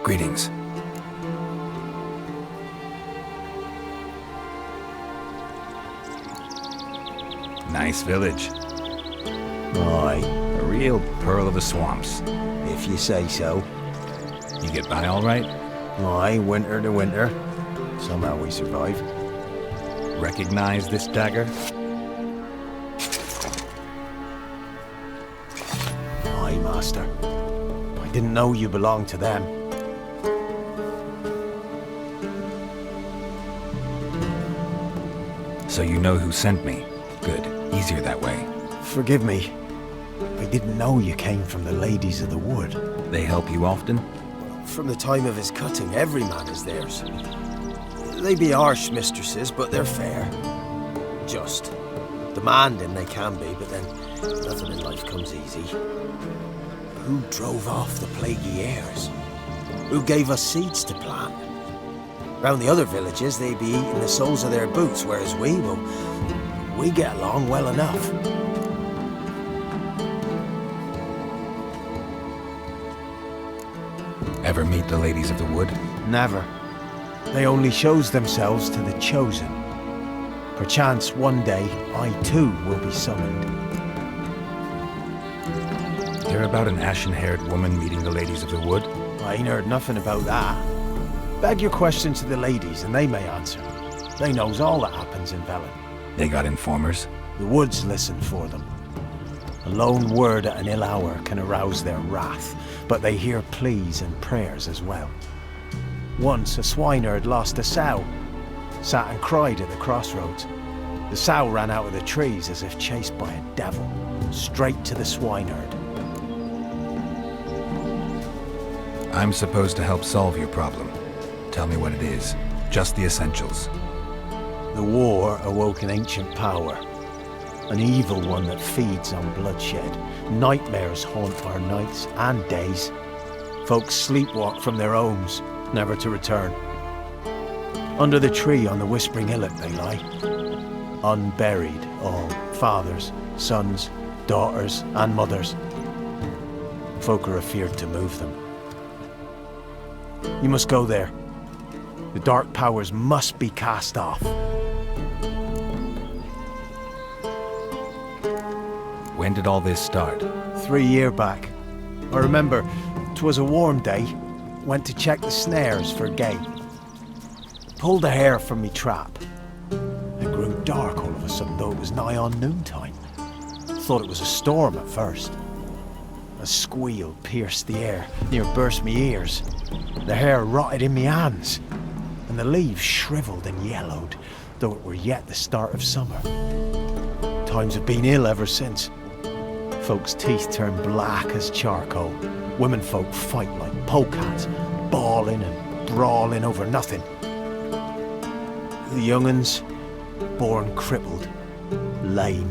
Greetings. Nice village. Aye. A real pearl of the swamps. If you say so. You get by all right? Aye, winter to winter. Somehow we survive. Recognize this dagger? Aye, master. I didn't know you belonged to them. So you know who sent me. Good. Easier that way. Forgive me. I didn't know you came from the Ladies of the Wood. They help you often? From the time of his cutting, every man is theirs. They be harsh mistresses, but they're fair. Just. Demanding they can be, but then nothing in life comes easy. Who drove off the plaguey airs? Who gave us seeds to plant? Round the other villages, they be eating the soles of their boots, whereas we get along well enough. Ever meet the Ladies of the Wood? Never. They only shows themselves to the chosen. Perchance one day, I too will be summoned. Hear about an ashen-haired woman meeting the Ladies of the Wood? I ain't heard nothing about that. Beg your questions to the ladies and they may answer. They knows all that happens in Velen. They got informers? The woods listen for them. A lone word at an ill hour can arouse their wrath, but they hear pleas and prayers as well. Once a swineherd lost a sow, sat and cried at the crossroads. The sow ran out of the trees as if chased by a devil, straight to the swineherd. I'm supposed to help solve your problem. Tell me what it is. Just the essentials. The war awoke an ancient power. An evil one that feeds on bloodshed. Nightmares haunt our nights and days. Folks sleepwalk from their homes, never to return. Under the tree on the Whispering Hillock they lie. Unburied, all fathers, sons, daughters and mothers. Folk are afeard to move them. You must go there. The dark powers must be cast off. When did all this start? 3 years back. I remember 'twas a warm day. Went to check the snares for game. Pulled a hare from me trap. It grew dark all of a sudden, though it was nigh on noontime. Thought it was a storm at first. A squeal pierced the air, near burst me ears. The hair rotted in me hands, and the leaves shriveled and yellowed, though it were yet the start of summer. Times have been ill ever since. Folks' teeth turn black as charcoal. Womenfolk fight like polecats, bawling and brawling over nothing. The young'uns, born crippled, lame,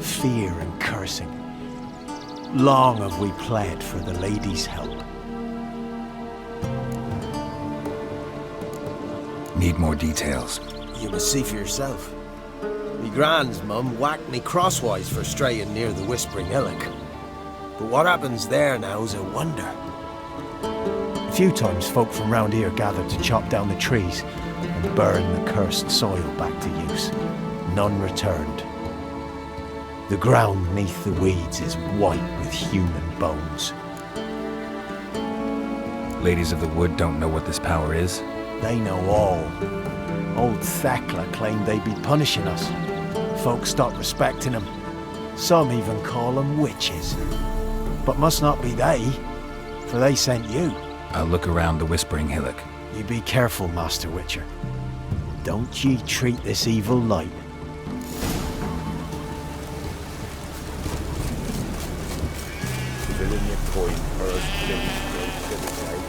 fear and cursing. Long have we pled for the ladies' help. Need more details. You must see for yourself. Me grand's mum whacked me crosswise for straying near the Whispering Hillock. But what happens there now's a wonder. A few times folk from round here gathered to chop down the trees and burn the cursed soil back to use. None returned. The ground neath the weeds is white with human bones. Ladies of the Wood don't know what this power is? They know all. Old Thekla claimed they'd be punishing us. Folk stopped respecting them. Some even call them witches. But must not be they, for they sent you. I'll look around the Whispering Hillock. You be careful, Master Witcher. Don't ye treat this evil light. Fill in your coin purse, please. Don't get it out.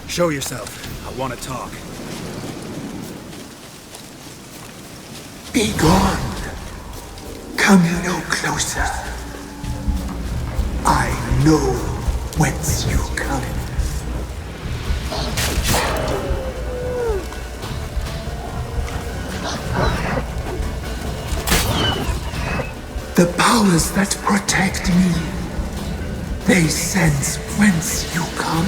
Show yourself. I want to talk. Be gone. Come no closer. I know whence you come. The powers that protect me, they sense whence you come.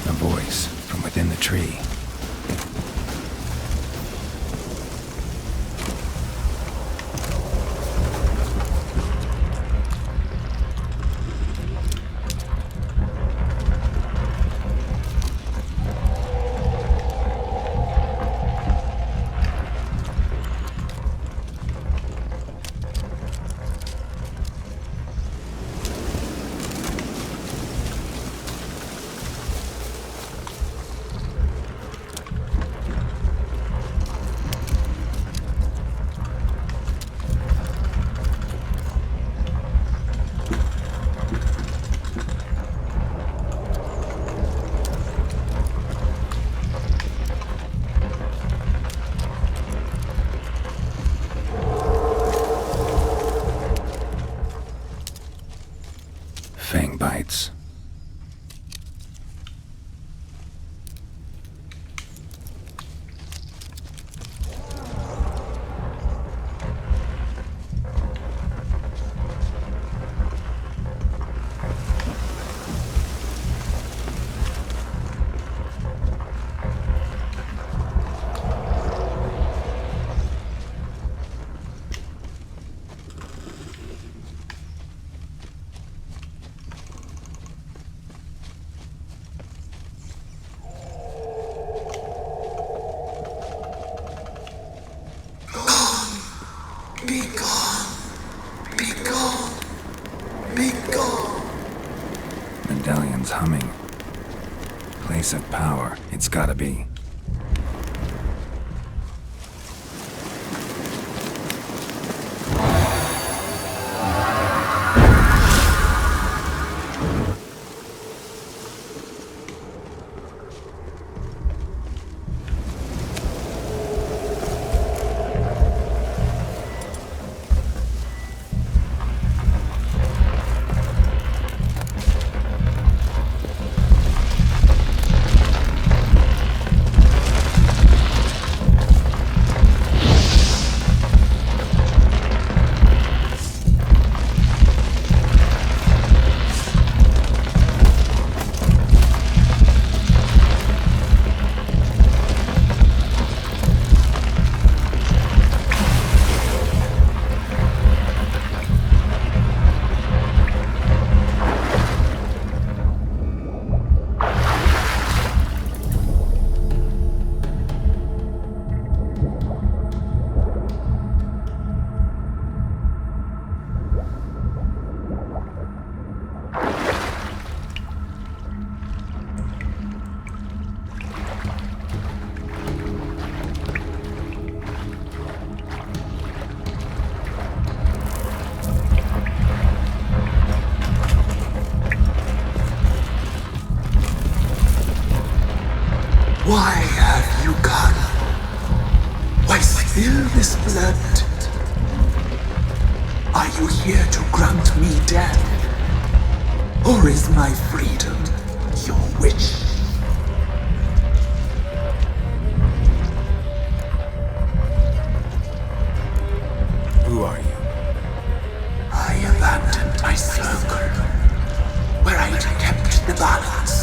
A voice from within the tree. Fang bites. Be gone. Be gone. Be gone. Medallion's humming. Place of power. It's gotta be. Why have you gone? Why spill this blood? Are you here to grant me death? Or is my freedom your wish? Who are you? I abandoned my circle, where I kept the balance.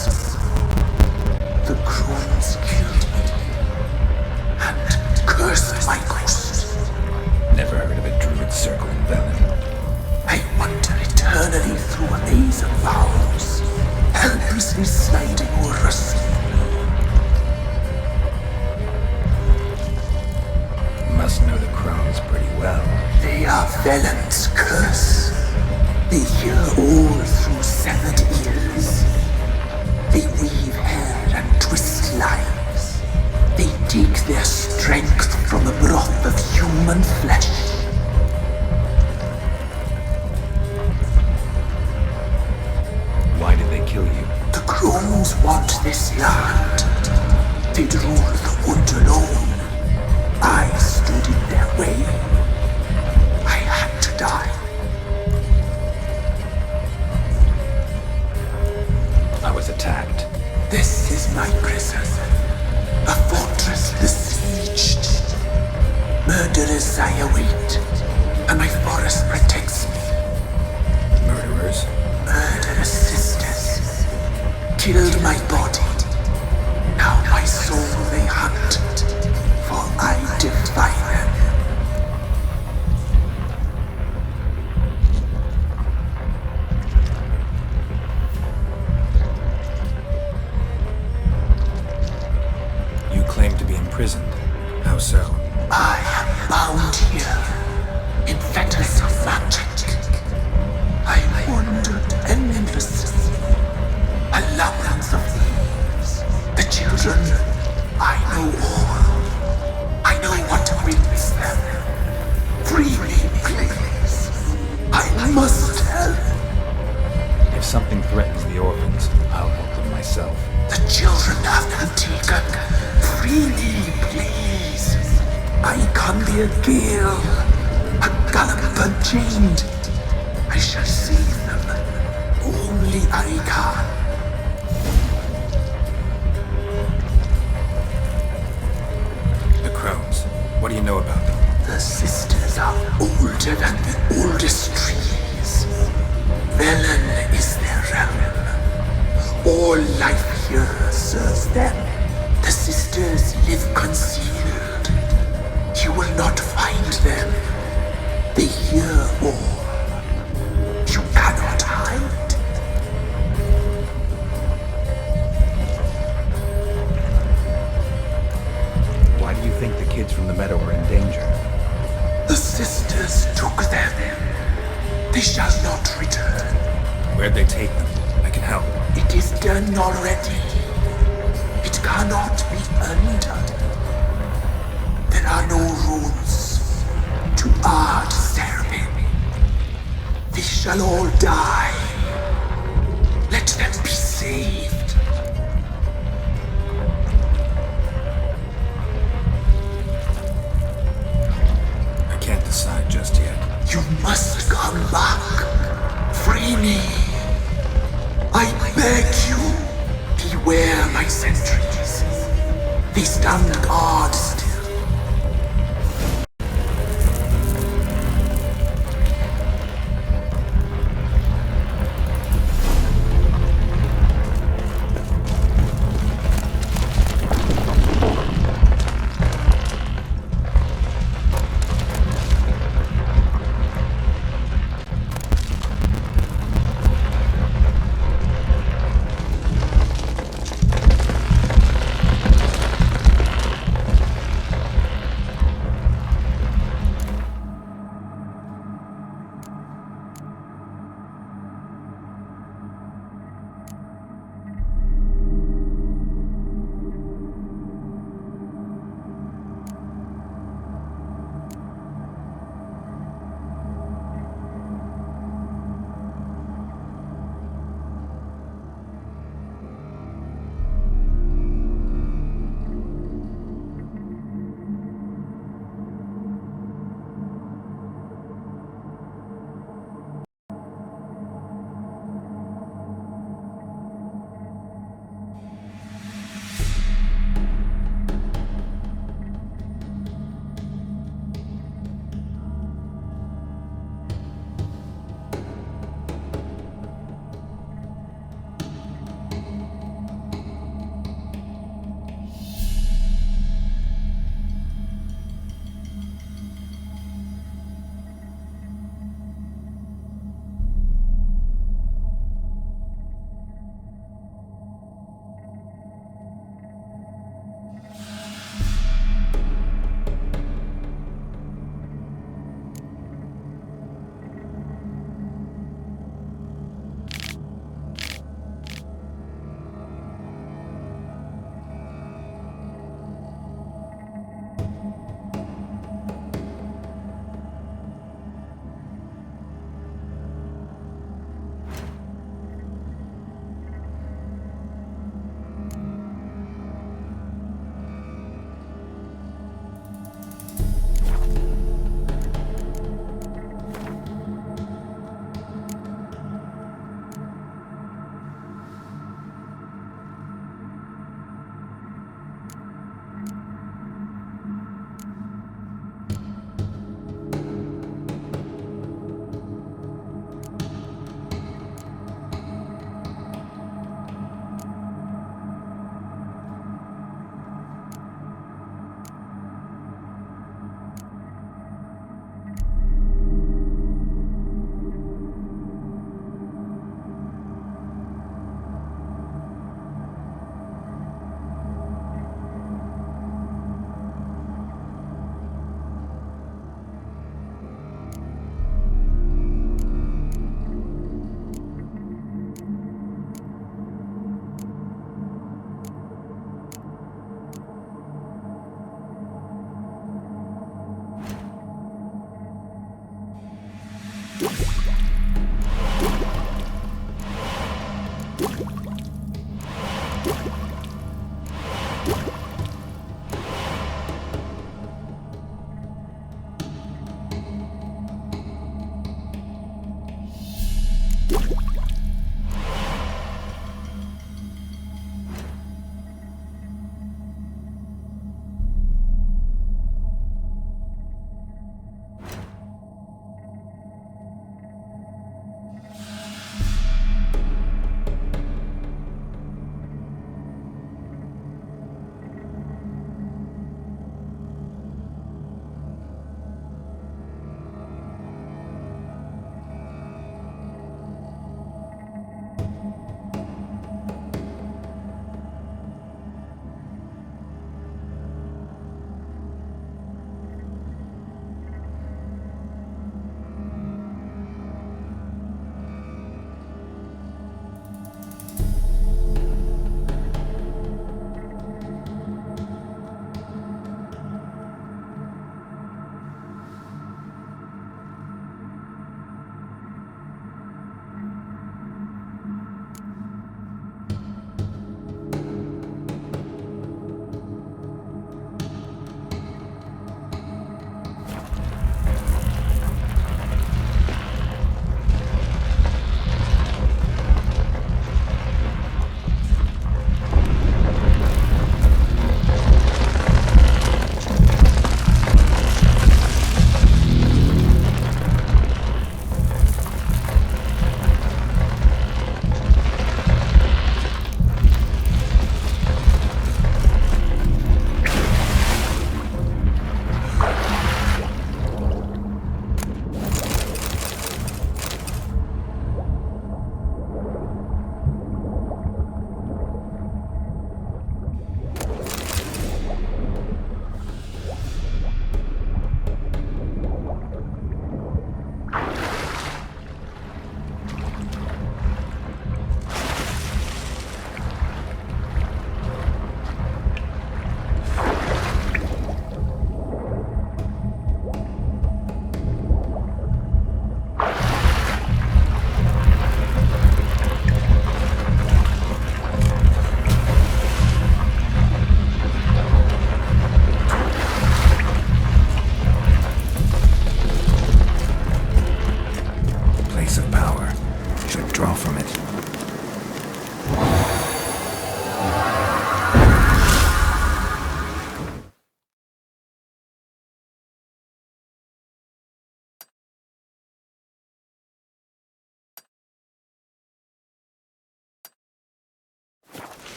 their strength from the broth of human flesh. Why did they kill you? The crones want this land. They'd rule the wood alone. I stood in their way. I had to die. I was attacked. This is my prison. A fortress besieged. Murderers I await, and my forest protects me. Murderers? Murderous sisters killed my body. Now my soul they hunt, for I defy them. You claim to be imprisoned. How so? I am bound here, in fetters of magic. I wandered endlessly, a labyrinth of leaves. The children, I know all. I know what awaits them. Free me, please. I must help. If something threatens the orphans, I'll help them myself. The children have been taken. Free me, please. I can be a gale, a gallop unchained. I shall save them. Only I can. The crones. What do you know about them? The sisters are older than the oldest trees. Velen is their realm. All life here serves them. The sisters live concealed. You will not find them. They hear all. You cannot hide. Why do you think the kids from the meadow are in danger? The sisters took them. They shall not return. Where'd they take them? I can help. It is done already. It cannot be undone. There are no rules to our ceremony. They shall all die. Let them be saved. I can't decide just yet. You must come back. Free me. I beg you. Beware my sentries. They stand guard still.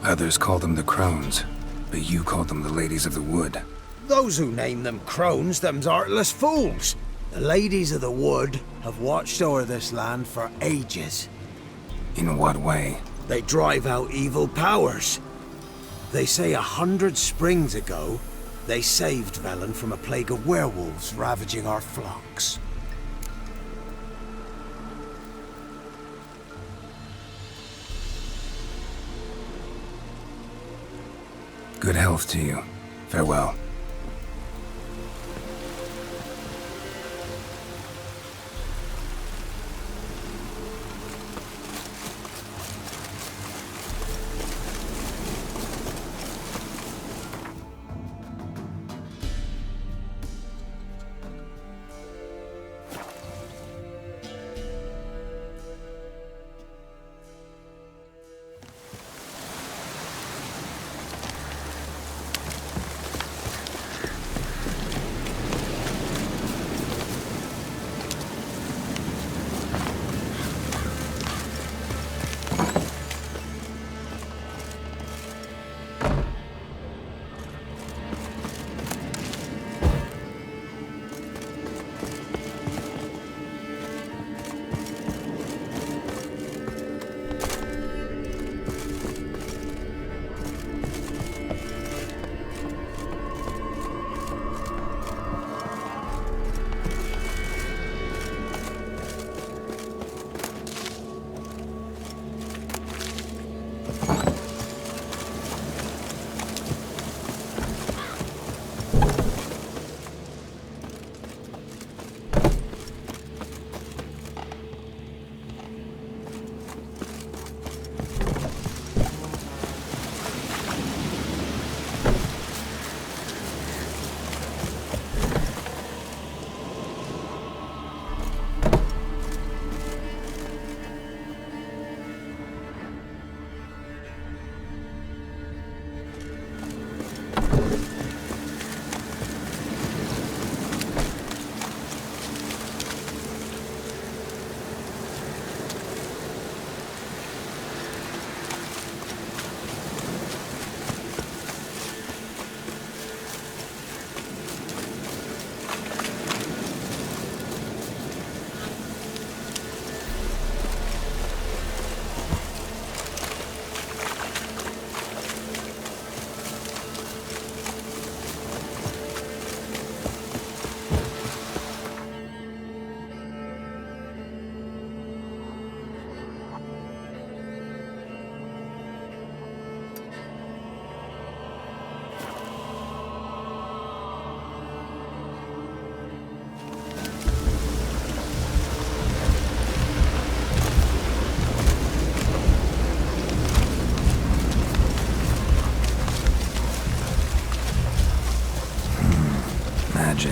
Others call them the Crones, but you called them the Ladies of the Wood. Those who name them crones, them's artless fools. The Ladies of the Wood have watched over this land for ages. In what way? They drive out evil powers. They say 100 springs ago, they saved Velen from a plague of werewolves ravaging our flocks. Good health to you. Farewell.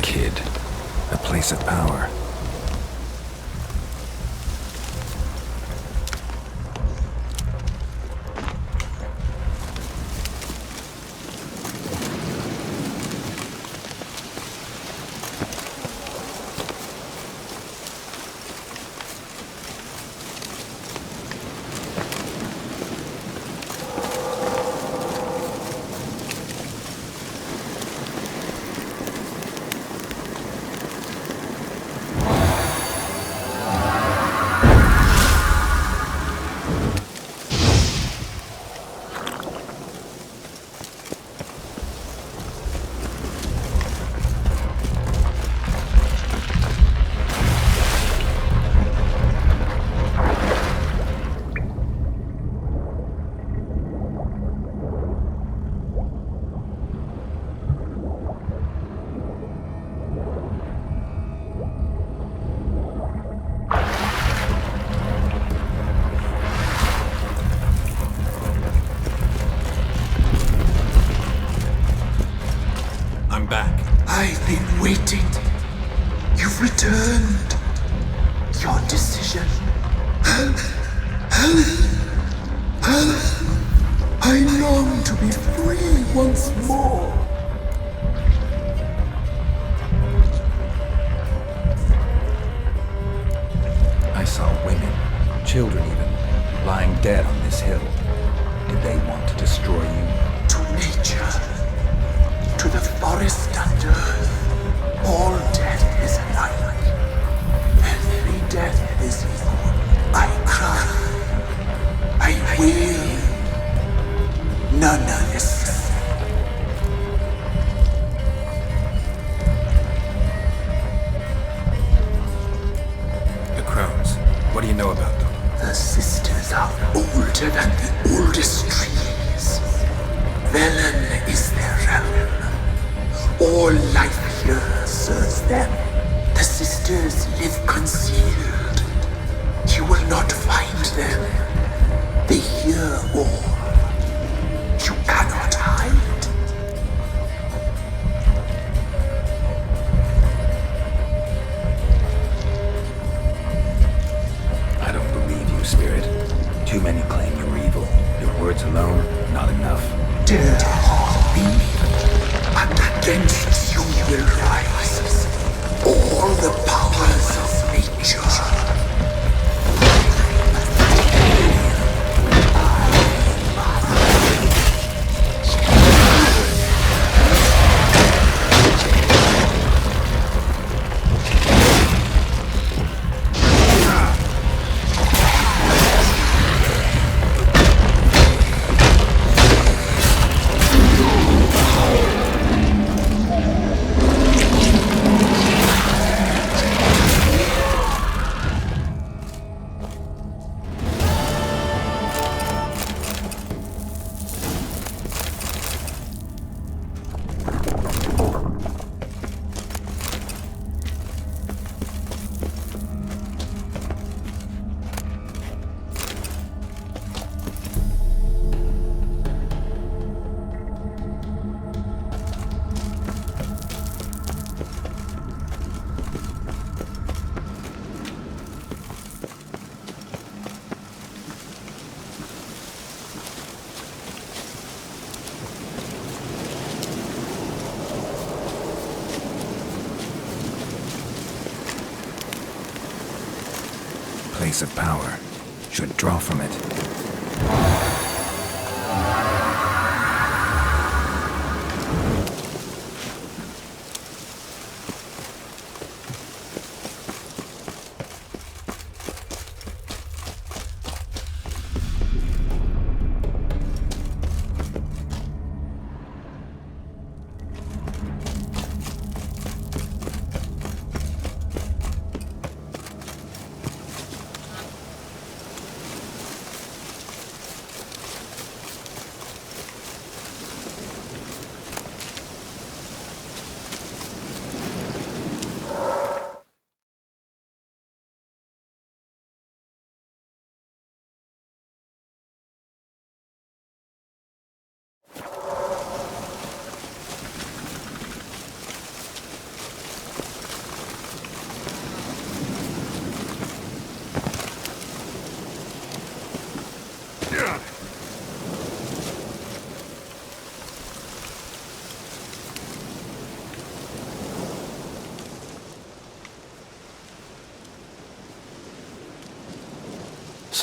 Kid. A place of power. I've been waiting. You've returned. Your decision. I long to be free once more. I saw women, children even, lying dead on this hill. Did they want to destroy forest and earth, all death is alike. Every death is equal. I cry. I will. None listen. The crones. What do you know about them? The sisters are older than the oldest trees. Velen is their realm. All life here serves them. The sisters live concealed. You will not find them. They hear all. You cannot hide. I don't believe you, Spirit. Too many claim you're evil. Your words alone, not enough. Dare harm me, and against you will rise all the powers of nature. Place of power. Should draw from it.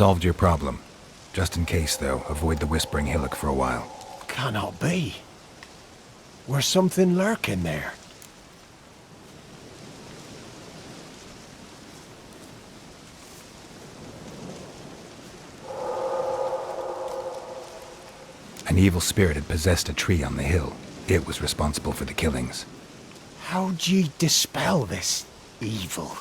Solved your problem. Just in case, though, avoid the Whispering Hillock for a while. Cannot be. Where's something lurking there? An evil spirit had possessed a tree on the hill. It was responsible for the killings. How'd ye dispel this evil?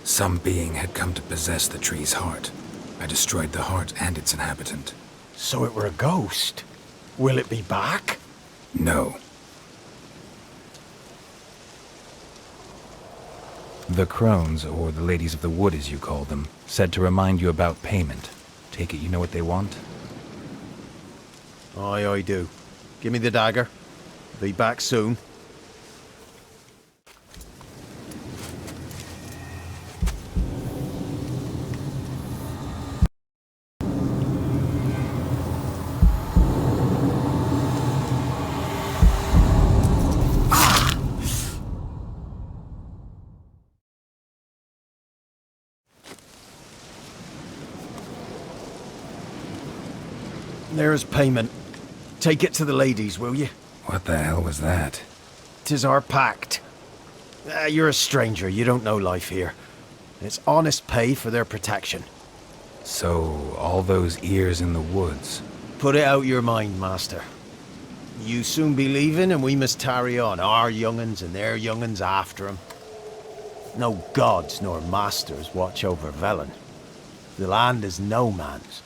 Some being had come to possess the tree's heart. I destroyed the heart and its inhabitant. So it were a ghost. Will it be back? No. The crones, or the ladies of the wood as you call them, said to remind you about payment. Take it you know what they want? Aye, I do. Give me the dagger. Be back soon. There's payment. Take it to the ladies, will you? What the hell was that? 'Tis our pact. You're a stranger, you don't know life here. It's honest pay for their protection. So, all those ears in the woods. Put it out your mind, master. You soon be leaving and we must tarry on, our young'uns and their young'uns after 'em. No gods nor masters watch over Velen. The land is no man's.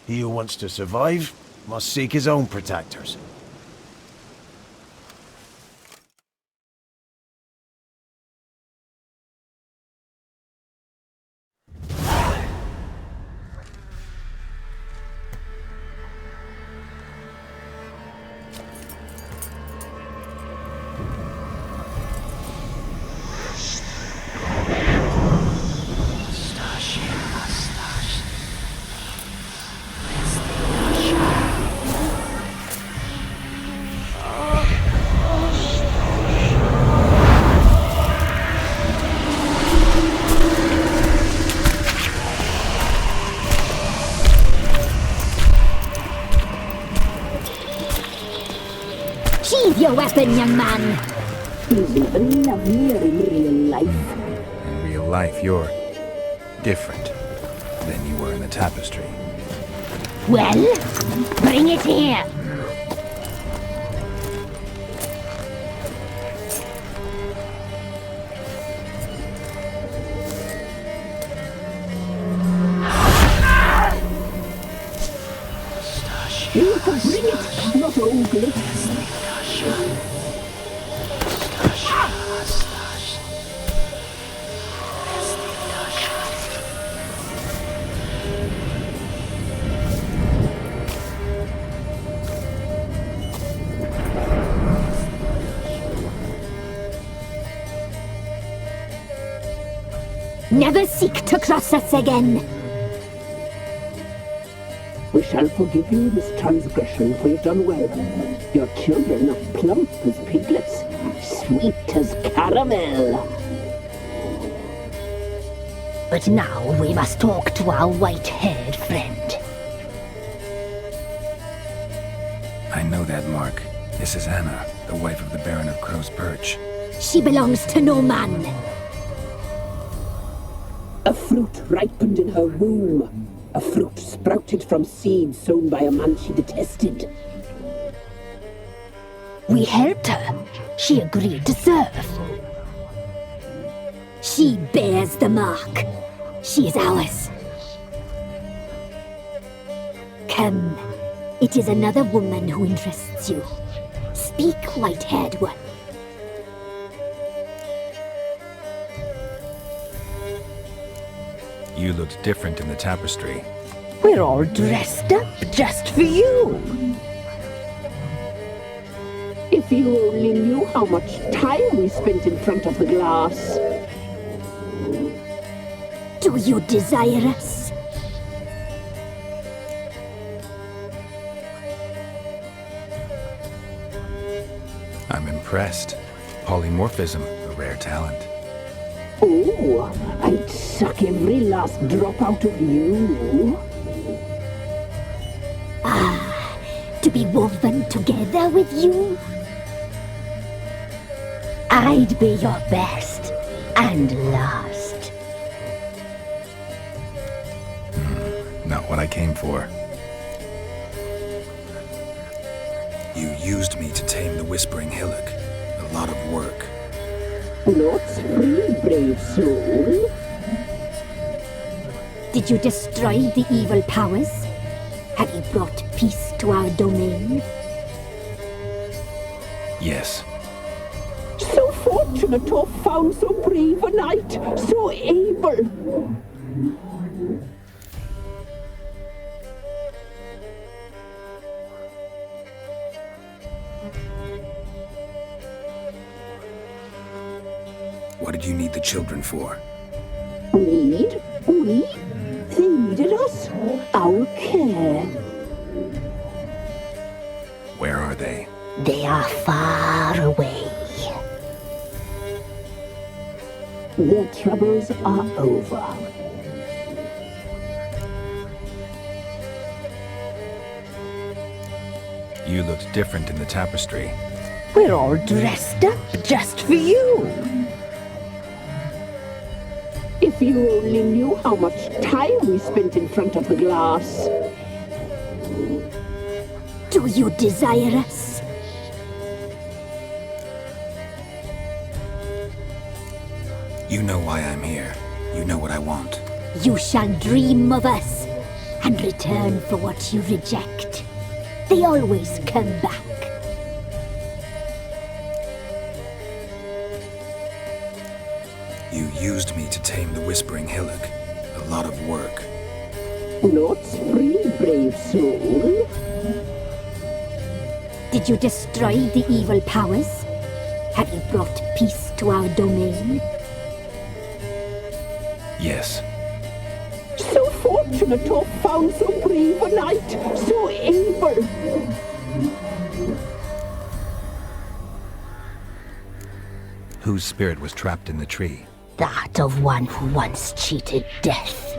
He who wants to survive must seek his own protectors. Sheathe your weapon, young man. He's even lovelier in real life. In real life, you're different than you were in the tapestry. Well, bring it here. You can bring it, not ogre. Never seek to cross us again. We shall forgive you this transgression, for you've done well. Your children are plump as piglets, sweet as caramel. But now we must talk to our white-haired friend. I know that mark. This is Anna, the wife of the Baron of Crow's Perch. She belongs to no man. A fruit ripened in her womb. A fruit sprouted from seeds sown by a man she detested. We helped her. She agreed to serve. She bears the mark. She is ours. Come. It is another woman who interests you. Speak, white-haired one. You looked different in the tapestry. We're all dressed up just for you. If you only knew how much time we spent in front of the glass. Do you desire us? I'm impressed. Polymorphism, a rare talent. Oh, I'd suck every last drop out of you. Ah, to be woven together with you? I'd be your best and last. Not what I came for. You used me to tame the Whispering Hillock. A lot of work. Not free, brave soul. Did you destroy the evil powers? Have you brought peace to our domain? Yes. So fortunate to have found so brave a knight, so able. What did you need the children for? Need? We? They needed us. Our care. Where are they? They are far away. Their troubles are over. You looked different in the tapestry. We're all dressed up just for you. If you only knew how much time we spent in front of the glass. Do you desire us? You know why I'm here. You know what I want. You shall dream of us and return for what you reject. They always come back. You used me to tame the Whispering Hillock. A lot of work. Not free, brave soul. Did you destroy the evil powers? Have you brought peace to our domain? Yes. So fortunate to have found so brave a knight, so able. Whose spirit was trapped in the tree? That of one who once cheated death.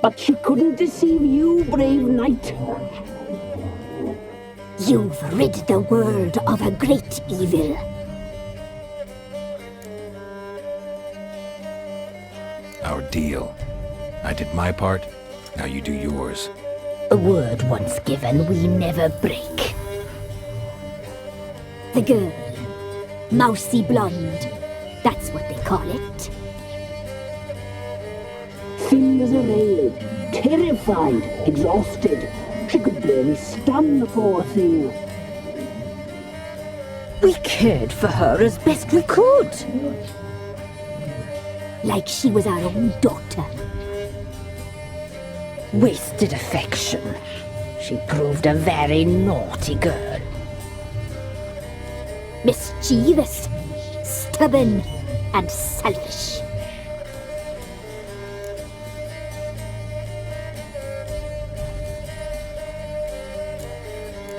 But she couldn't deceive you, brave knight. You've rid the world of a great evil. Our deal. I did my part, now you do yours. A word once given, we never break. The girl. Mousy blonde. That's what they call it. Thin as a rail, terrified, exhausted. She could barely stand, the poor thing. We cared for her as best we could. Like she was our own daughter. Wasted affection. She proved a very naughty girl. Mischievous, stubborn, and selfish.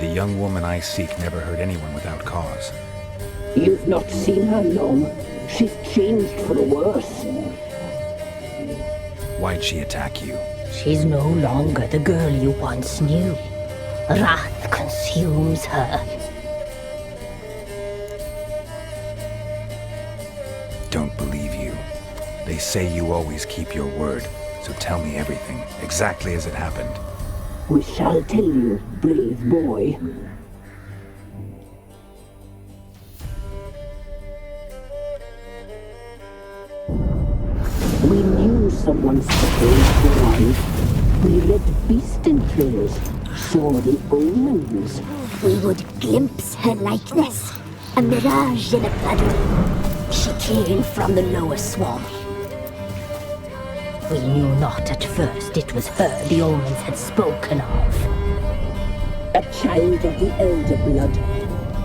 The young woman I seek never hurt anyone without cause. You've not seen her long. She's changed for the worse. Why'd she attack you? She's no longer the girl you once knew. Wrath consumes her. Don't believe you. They say you always keep your word, so tell me everything, exactly as it happened. We shall tell you, brave boy. We knew someone's supposed to arrive. We read beast entrails, saw the omens. We would glimpse her likeness, a mirage in a puddle. She came from the lower swamp. We knew not at first it was her the omens had spoken of. A child of the elder blood,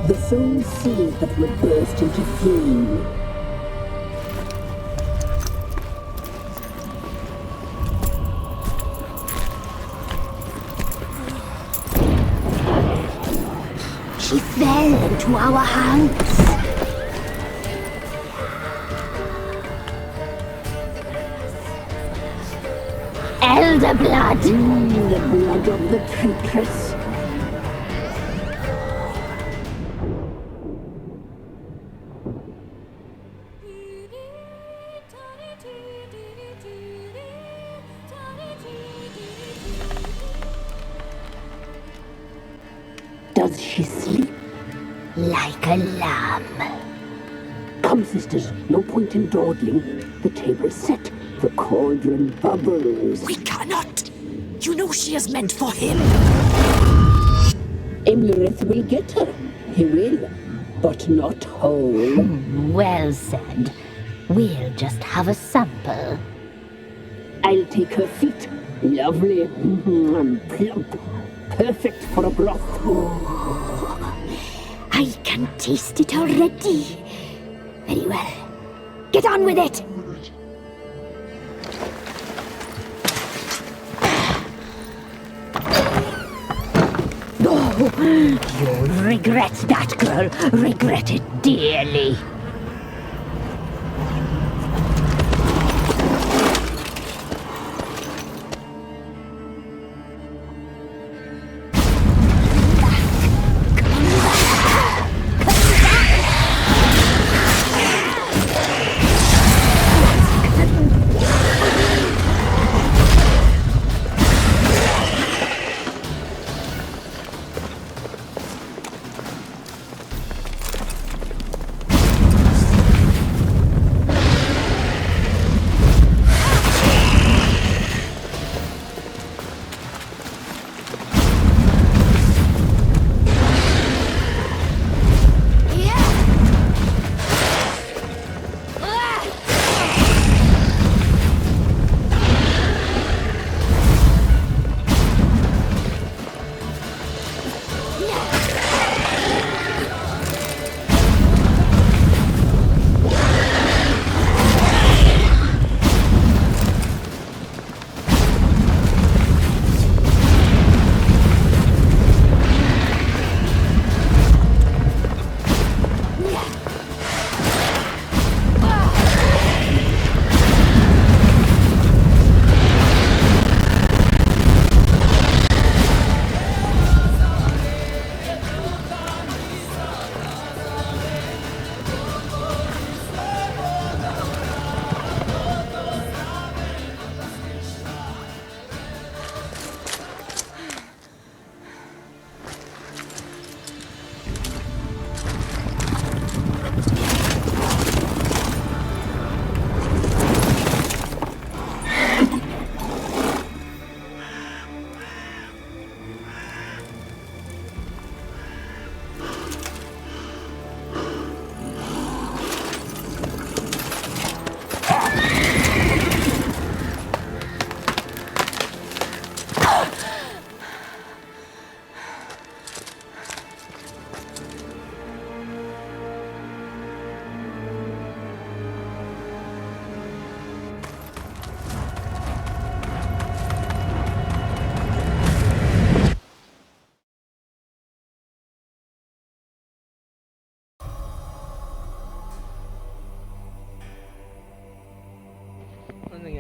the soul seed that would burst into flame. She fell into our hands. Elder blood! The blood of the traitress. Does she sleep? Like a lamb. Come, sisters, no point in dawdling. The table's set. The cauldron bubbles. We cannot! You know she is meant for him! Imlerith will get her. He will, but not whole. Well said. We'll just have a sample. I'll take her feet. Lovely. Plump. Perfect for a broth. I can taste it already. Very well. Get on with it! You'll regret that, girl. Regret it dearly.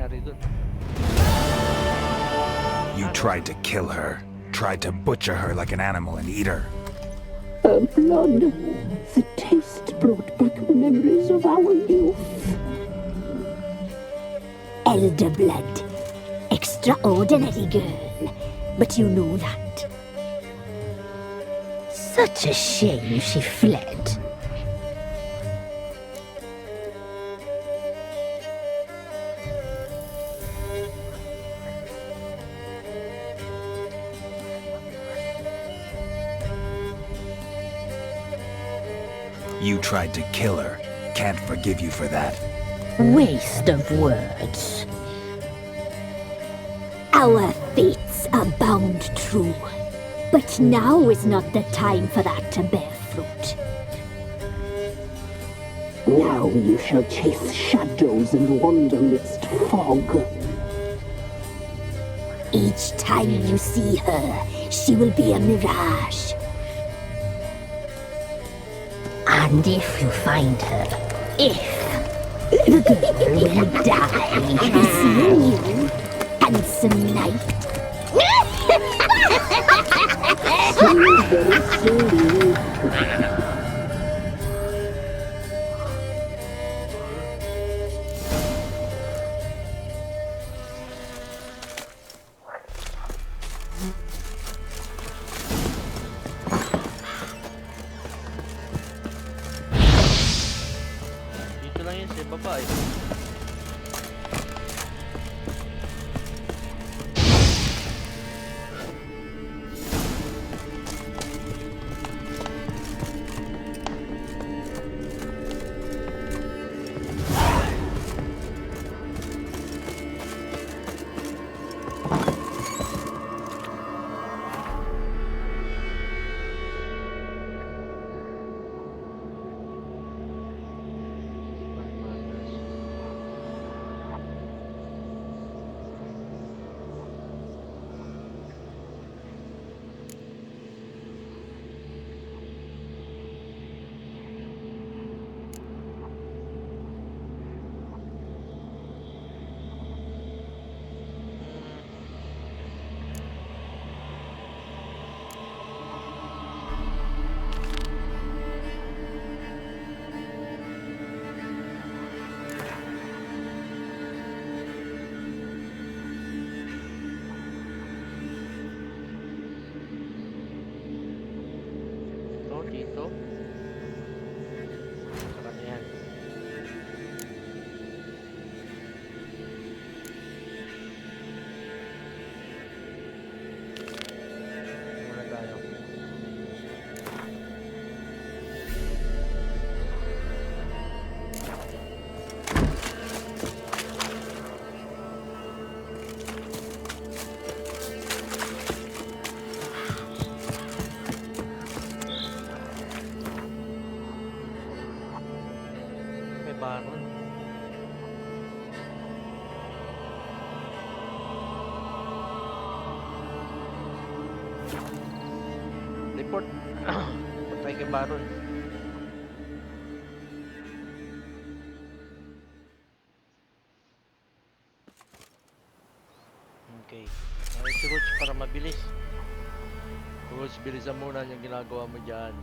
nangyari dun. You tried to kill her. Tried to butcher her like an animal and eat her. Her blood. The taste brought back memories of our youth. Elder blood. Extraordinary girl. But you know that. Such a shame she fled. You tried to kill her. Can't forgive you for that. Waste of words. Our fates are bound true. But now is not the time for that to bear fruit. Now you shall chase shadows and wander midst fog. Each time you see her, she will be a mirage. And if you find her, the girl will die. Be seeing you, handsome knight. Dito lang yun sa baba eh. Dito. Sa kanya yan. Muna tayo. Baron. Report. Patay kay Baron. Okay. Ay, si Roach para mabilis. Roach, bilisan muna yung ginagawa mo dyan.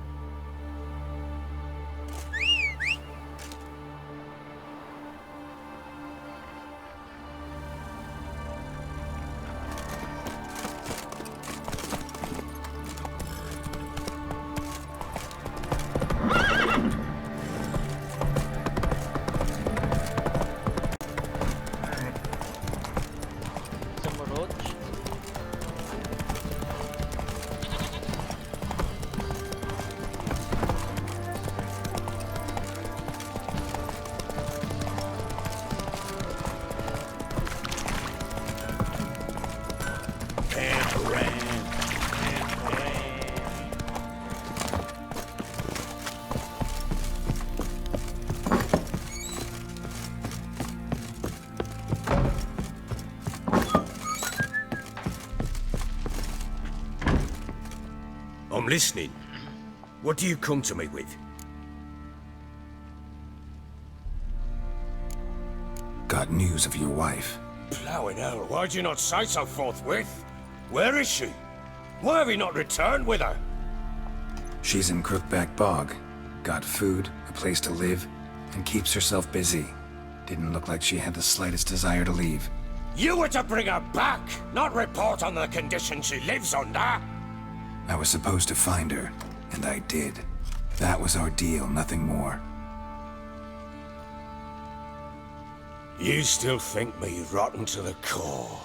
I'm listening. What do you come to me with? Got news of your wife. Plowing hell, why'd you not say so forthwith? Where is she? Why have you not returned with her? She's in Crookback Bog. Got food, a place to live, and keeps herself busy. Didn't look like she had the slightest desire to leave. You were to bring her back, not report on the conditions she lives under. I was supposed to find her, and I did. That was our deal, nothing more. You still think me rotten to the core.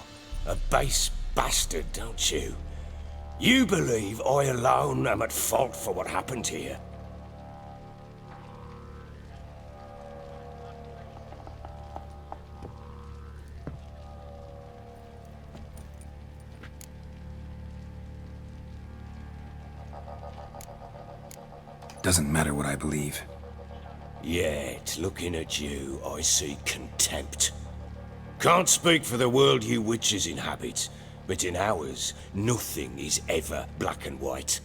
A base bastard, don't you? You believe I alone am at fault for what happened here? Doesn't matter what I believe. Yet, looking at you, I see contempt. Can't speak for the world you witches inhabit, but in ours, nothing is ever black and white.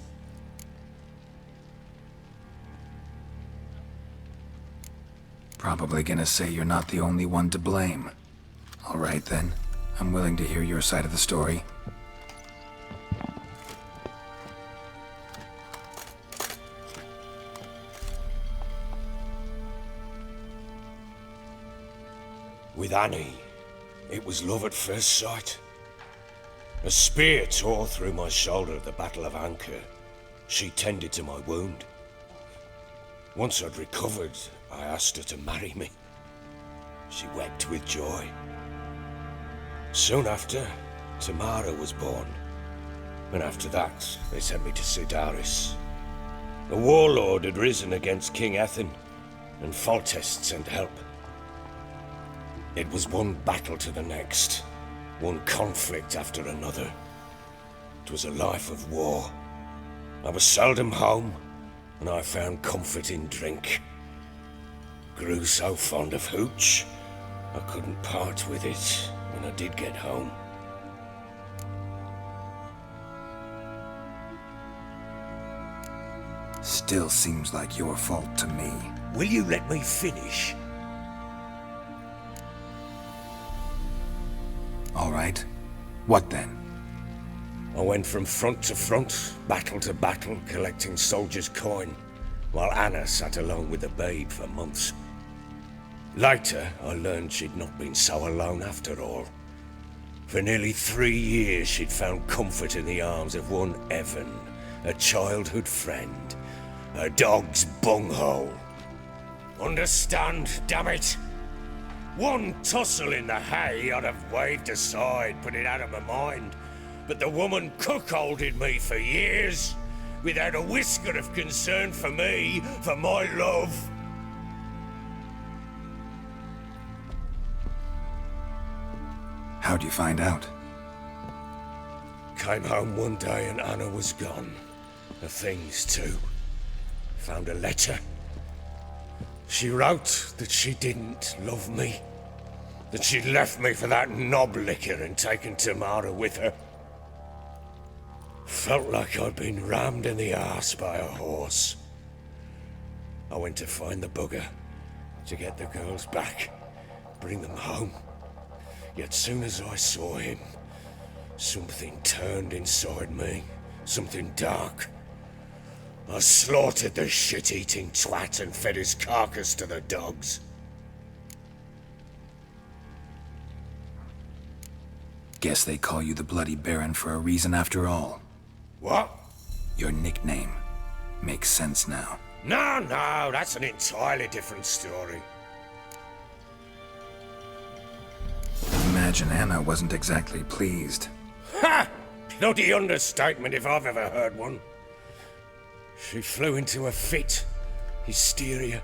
Probably gonna say you're not the only one to blame. All right then, I'm willing to hear your side of the story. With Annie, it was love at first sight. A spear tore through my shoulder at the Battle of Anchor. She tended to my wound. Once I'd recovered, I asked her to marry me. She wept with joy. Soon after, Tamara was born. And after that, they sent me to Sidaris. A warlord had risen against King Ethan, and Foltest sent help. It was one battle to the next, one conflict after another. It was a life of war. I was seldom home, and I found comfort in drink. Grew so fond of hooch, I couldn't part with it when I did get home. Still seems like your fault to me. Will you let me finish? All right. What then? I went from front to front, battle to battle, collecting soldiers' coin, while Anna sat alone with the babe for months. Later, I learned she'd not been so alone after all. For nearly 3 years, she'd found comfort in the arms of one Evan, a childhood friend, a dog's bunghole. Understand, damn it? One tussle in the hay I'd have waved aside, put it out of my mind. But the woman cuckolded me for years, without a whisker of concern for me, for my love. How'd you find out? Came home one day and Anna was gone. Her things too. Found a letter. She wrote that she didn't love me. That she'd left me for that knob licker and taken Tamara with her. Felt like I'd been rammed in the arse by a horse. I went to find the bugger, to get the girls back, bring them home. Yet soon as I saw him, something turned inside me, something dark. I slaughtered the shit-eating twat and fed his carcass to the dogs. Guess they call you the Bloody Baron for a reason after all. What? Your nickname. Makes sense now. No, that's an entirely different story. Imagine Anna wasn't exactly pleased. Ha! Bloody understatement if I've ever heard one. She flew into a fit, hysteria,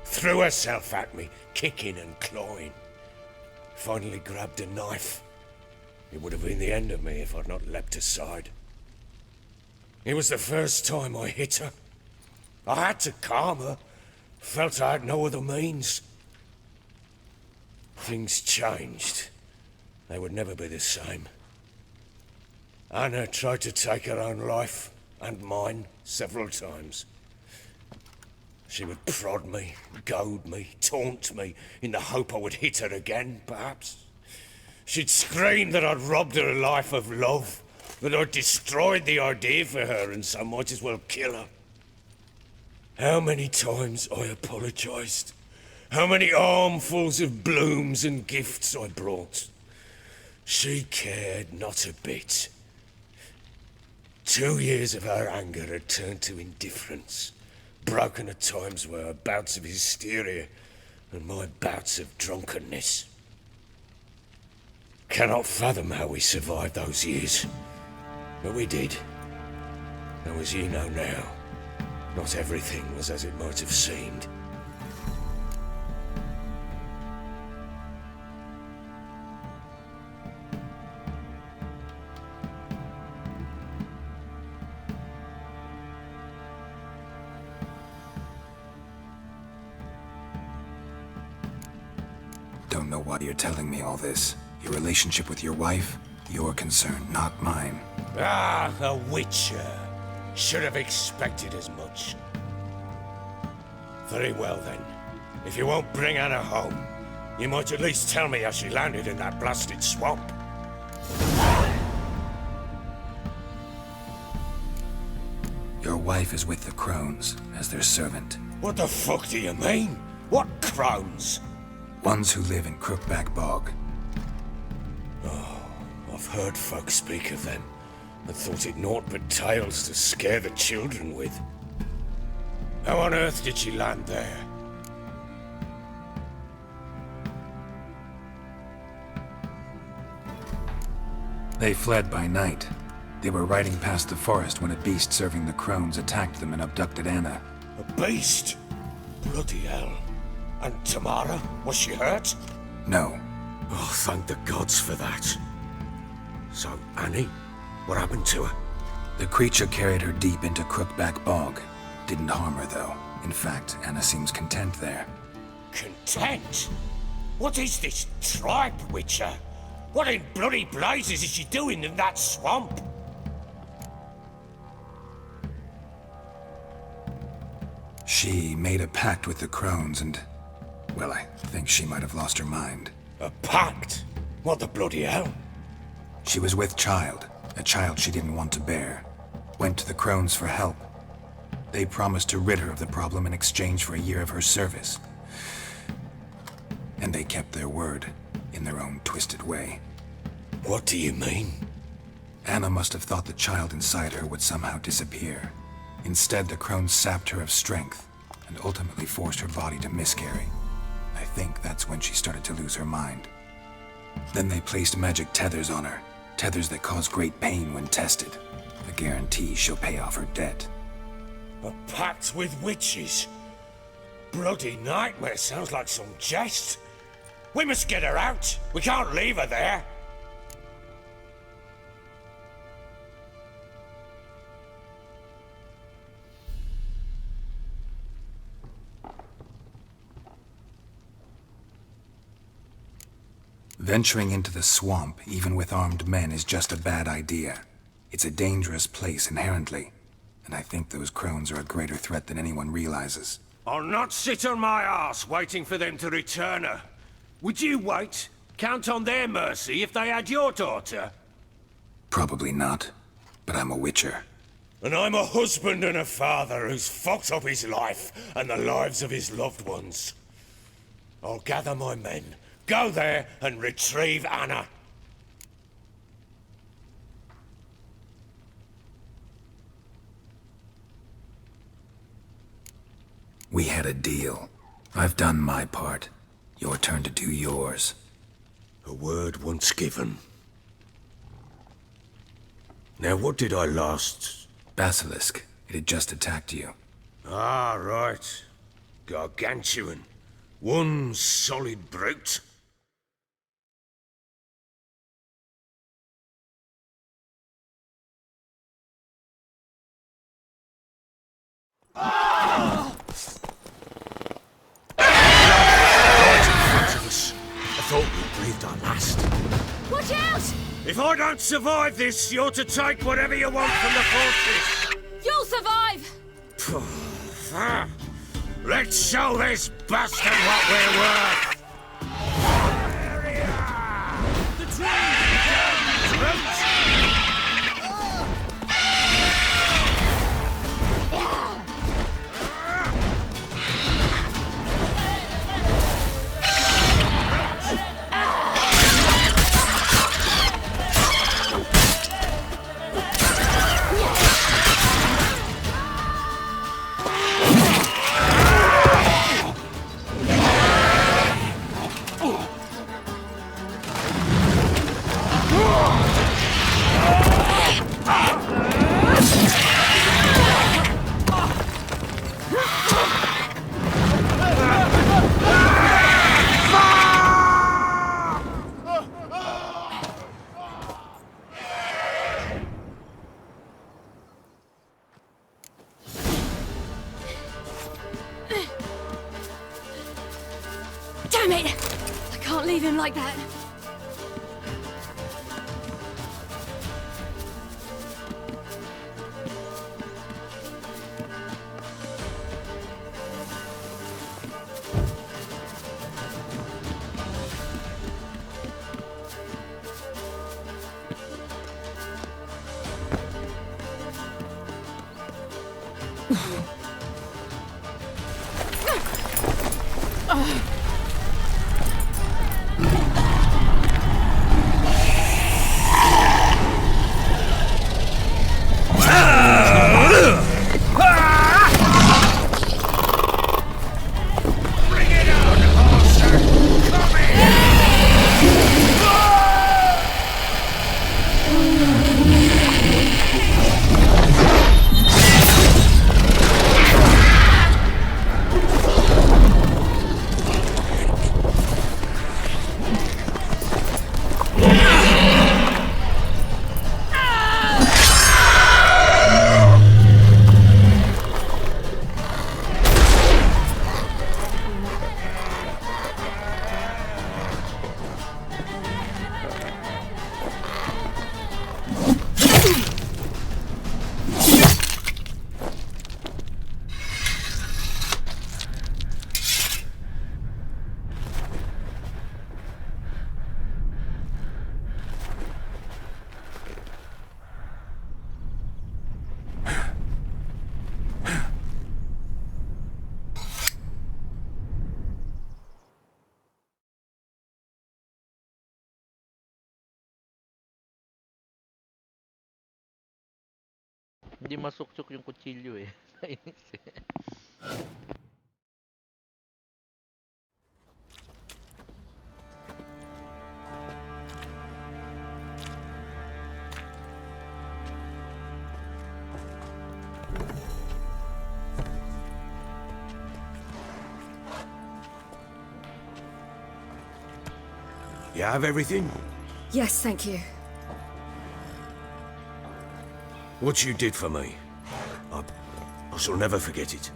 threw herself at me, kicking and clawing. Finally grabbed a knife. It would have been the end of me if I'd not leapt aside. It was the first time I hit her. I had to calm her. Felt I had no other means. Things changed. They would never be the same. Anna tried to take her own life, and mine, several times. She would prod me, goad me, taunt me, in the hope I would hit her again, perhaps. She'd scream that I'd robbed her life of love, that I'd destroyed the idea for her and so might as well kill her. How many times I apologised. How many armfuls of blooms and gifts I brought. She cared not a bit. 2 years of her anger had turned to indifference, broken at times by her bouts of hysteria and my bouts of drunkenness. Cannot fathom how we survived those years, but we did. Though as you know now, not everything was as it might have seemed. Don't know why you're telling me all this. Your relationship with your wife? Your concern, not mine. Ah, the Witcher. Should have expected as much. Very well then. If you won't bring Anna home, you might at least tell me how she landed in that blasted swamp. Your wife is with the Crones, as their servant. What the fuck do you mean? What Crones? Ones who live in Crookback Bog. Oh, I've heard folk speak of them, and thought it naught but tales to scare the children with. How on earth did she land there? They fled by night. They were riding past the forest when a beast serving the Crones attacked them and abducted Anna. A beast? Bloody hell. And Tamara? Was she hurt? No. Oh, thank the gods for that. So, Annie? What happened to her? The creature carried her deep into Crookback Bog. Didn't harm her, though. In fact, Anna seems content there. Content? What is this tripe, Witcher? What in bloody blazes is she doing in that swamp? She made a pact with the Crones and... well, I think she might have lost her mind. A pact? What the bloody hell? She was with child, a child she didn't want to bear. Went to the Crones for help. They promised to rid her of the problem in exchange for a year of her service. And they kept their word, in their own twisted way. What do you mean? Anna must have thought the child inside her would somehow disappear. Instead, the Crones sapped her of strength, and ultimately forced her body to miscarry. I think that's when she started to lose her mind. Then they placed magic tethers on her, tethers that cause great pain when tested. A guarantee she'll pay off her debt. A pact with witches? Bloody nightmare, sounds like some jest. We must get her out. We can't leave her there. Venturing into the swamp, even with armed men, is just a bad idea. It's a dangerous place inherently, and I think those Crones are a greater threat than anyone realizes. I'll not sit on my arse waiting for them to return her. Would you wait? Count on their mercy if they had your daughter? Probably not, but I'm a Witcher. And I'm a husband and a father who's fucked up his life and the lives of his loved ones. I'll gather my men, go there and retrieve Anna. We had a deal. I've done my part. Your turn to do yours. A word once given. Now what did I last... Basilisk. It had just attacked you. Ah, right. Gargantuan. One solid brute. I thought we breathed our last. Watch out! If I don't survive this, you're to take whatever you want from the fortress. You'll survive! Let's show this bastard what we're worth! The leave him like that. Hindi masuksok yung kutsilyo eh. Nainis eh. You have everything? Yes, thank you. What you did for me, I shall never forget it.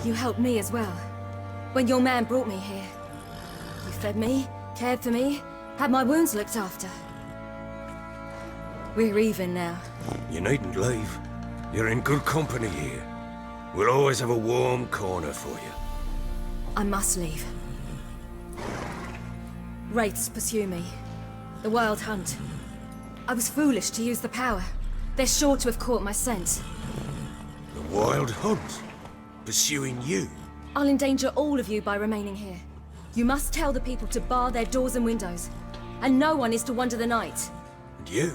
You helped me as well. When your man brought me here. You fed me, cared for me, had my wounds looked after. We're even now. You needn't leave. You're in good company here. We'll always have a warm corner for you. I must leave. Wraiths pursue me. The Wild Hunt. I was foolish to use the power. They're sure to have caught my scent. The Wild Hunt? Pursuing you? I'll endanger all of you by remaining here. You must tell the people to bar their doors and windows. And no one is to wander the night. And you?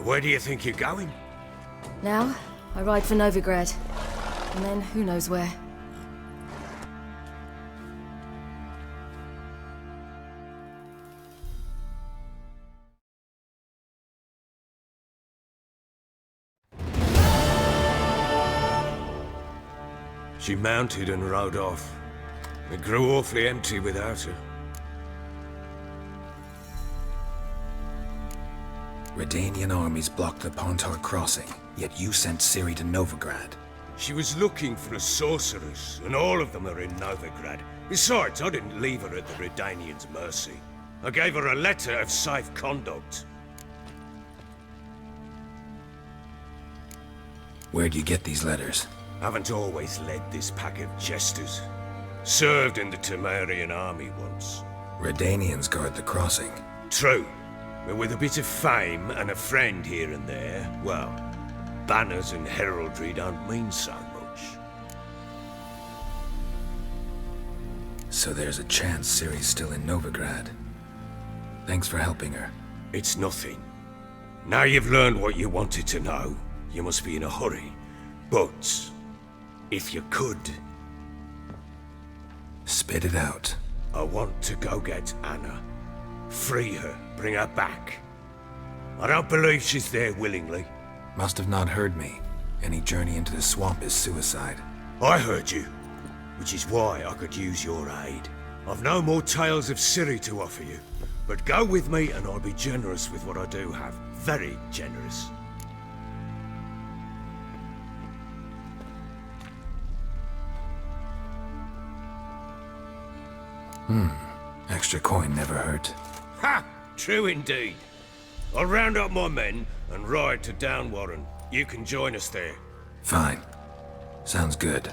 Where do you think you're going? Now, I ride for Novigrad. And then, who knows where. She mounted and rode off. It grew awfully empty without her. Redanian armies blocked the Pontar crossing, yet you sent Ciri to Novigrad. She was looking for a sorceress, and all of them are in Novigrad. Besides, I didn't leave her at the Redanians' mercy. I gave her a letter of safe conduct. Where'd you get these letters? Haven't always led this pack of jesters. Served in the Temerian army once. Redanians guard the crossing. True. But with a bit of fame and a friend here and there, well, banners and heraldry don't mean so much. So there's a chance Ciri's still in Novigrad. Thanks for helping her. It's nothing. Now you've learned what you wanted to know, you must be in a hurry. But, if you could... Spit it out. I want to go get Anna. Free her, bring her back. I don't believe she's there willingly. Must have not heard me. Any journey into the swamp is suicide. I heard you, which is why I could use your aid. I've no more tales of Ciri to offer you, but go with me and I'll be generous with what I do have. Very generous. Extra coin never hurt. Ha! True indeed. I'll round up my men and ride to Downwarren. You can join us there. Fine. Sounds good.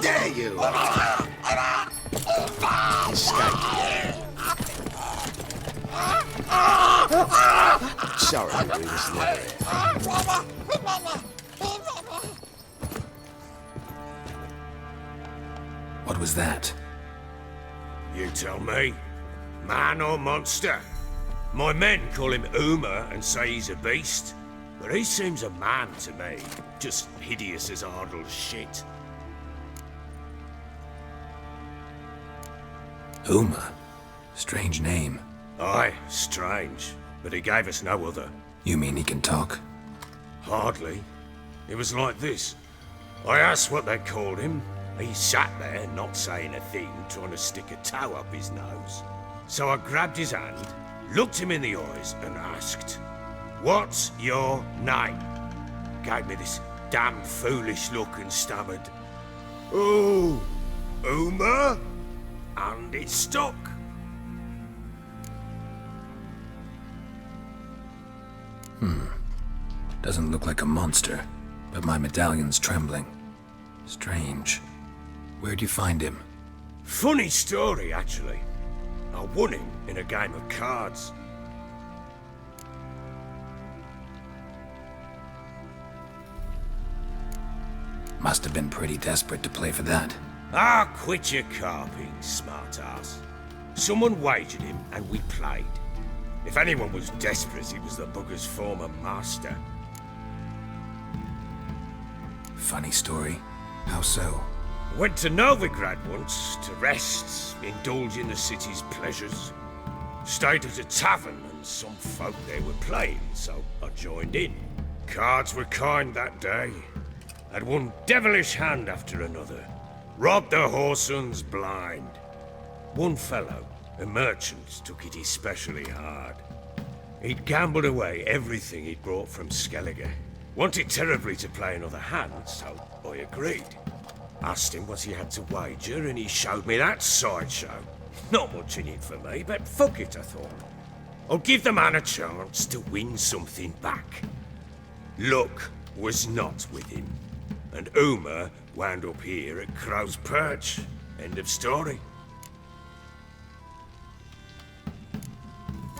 There you are. Sorry, we was never here. What was that? You tell me. Man or monster? My men call him Uma and say he's a beast. But he seems a man to me. Just hideous as Ardle's shit. Uma? Strange name. Aye, strange. But he gave us no other. You mean he can talk? Hardly. It was like this. I asked what they called him. He sat there, not saying a thing, trying to stick a toe up his nose. So I grabbed his hand, looked him in the eyes, and asked, "What's your name?" Gave me this damn foolish look and stammered, "Oh, Uma?" And it stuck. Doesn't look like a monster, but my medallion's trembling. Strange. Where'd you find him? Funny story, actually. I won him in a game of cards. Must have been pretty desperate to play for that. Ah, quit your carping, smartass. Someone wagered him, and we played. If anyone was desperate, it was the bugger's former master. Funny story. How so? Went to Novigrad once, to rest, indulge in the city's pleasures. Stayed at a tavern, and some folk there were playing, so I joined in. Cards were kind that day. Had one devilish hand after another. Robbed the whoresun's blind. One fellow, a merchant, took it especially hard. He'd gambled away everything he'd brought from Skellige. Wanted terribly to play another hand, so I agreed. Asked him what he had to wager, and he showed me that sideshow. Not much in it for me, but fuck it, I thought. I'll give the man a chance to win something back. Luck was not with him, and Uma wound up here at Crow's Perch. End of story.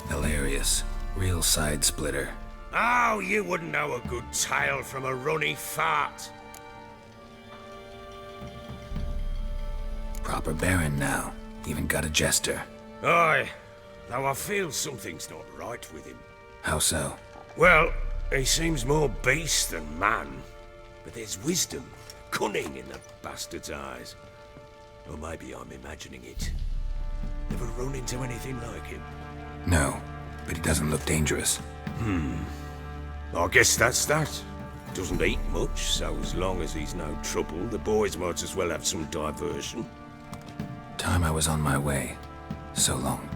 Hilarious. Real side splitter. Oh, you wouldn't know a good tale from a runny fart. Proper baron now. Even got a jester. Aye, though I feel something's not right with him. How so? Well, he seems more beast than man. But there's wisdom, cunning in the bastard's eyes. Or maybe I'm imagining it. Ever run into anything like him? No, but he doesn't look dangerous. I guess that's that. Doesn't eat much, so as long as he's no trouble, the boys might as well have some diversion. Time I was on my way. So long.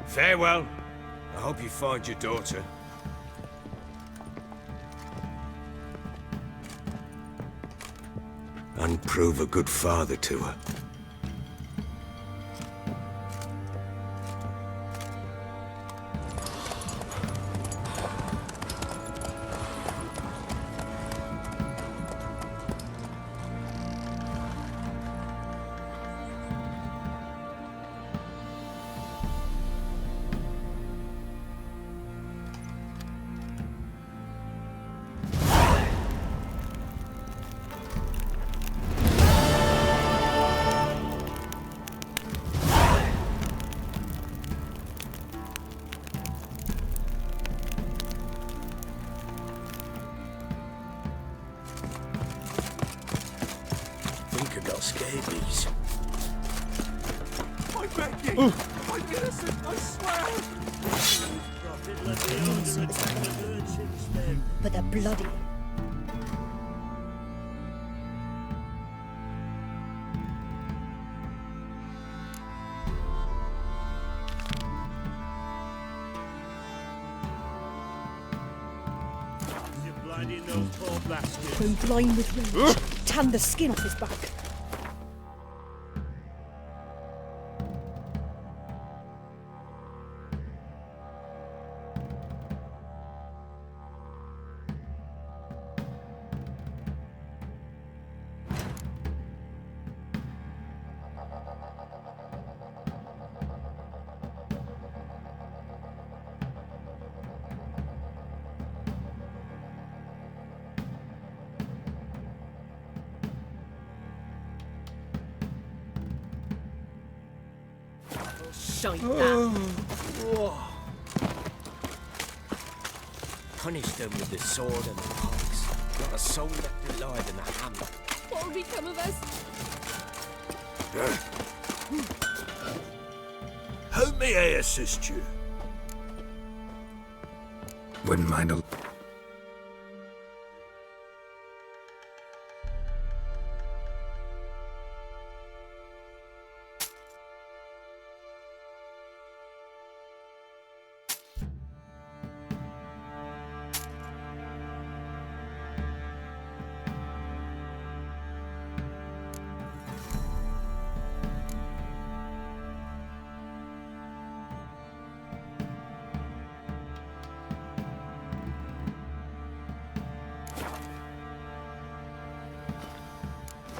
Farewell. I hope you find your daughter. And prove a good father to her. Scabies. I beg you! I'm innocent, I swear! But the bloody... I'm blind with rage. Tan the skin off his back. Shite that. Punish them with the sword and the axe. Not a soul left alive in the hamlet. What will become of us? How may I assist you? Wouldn't mind a...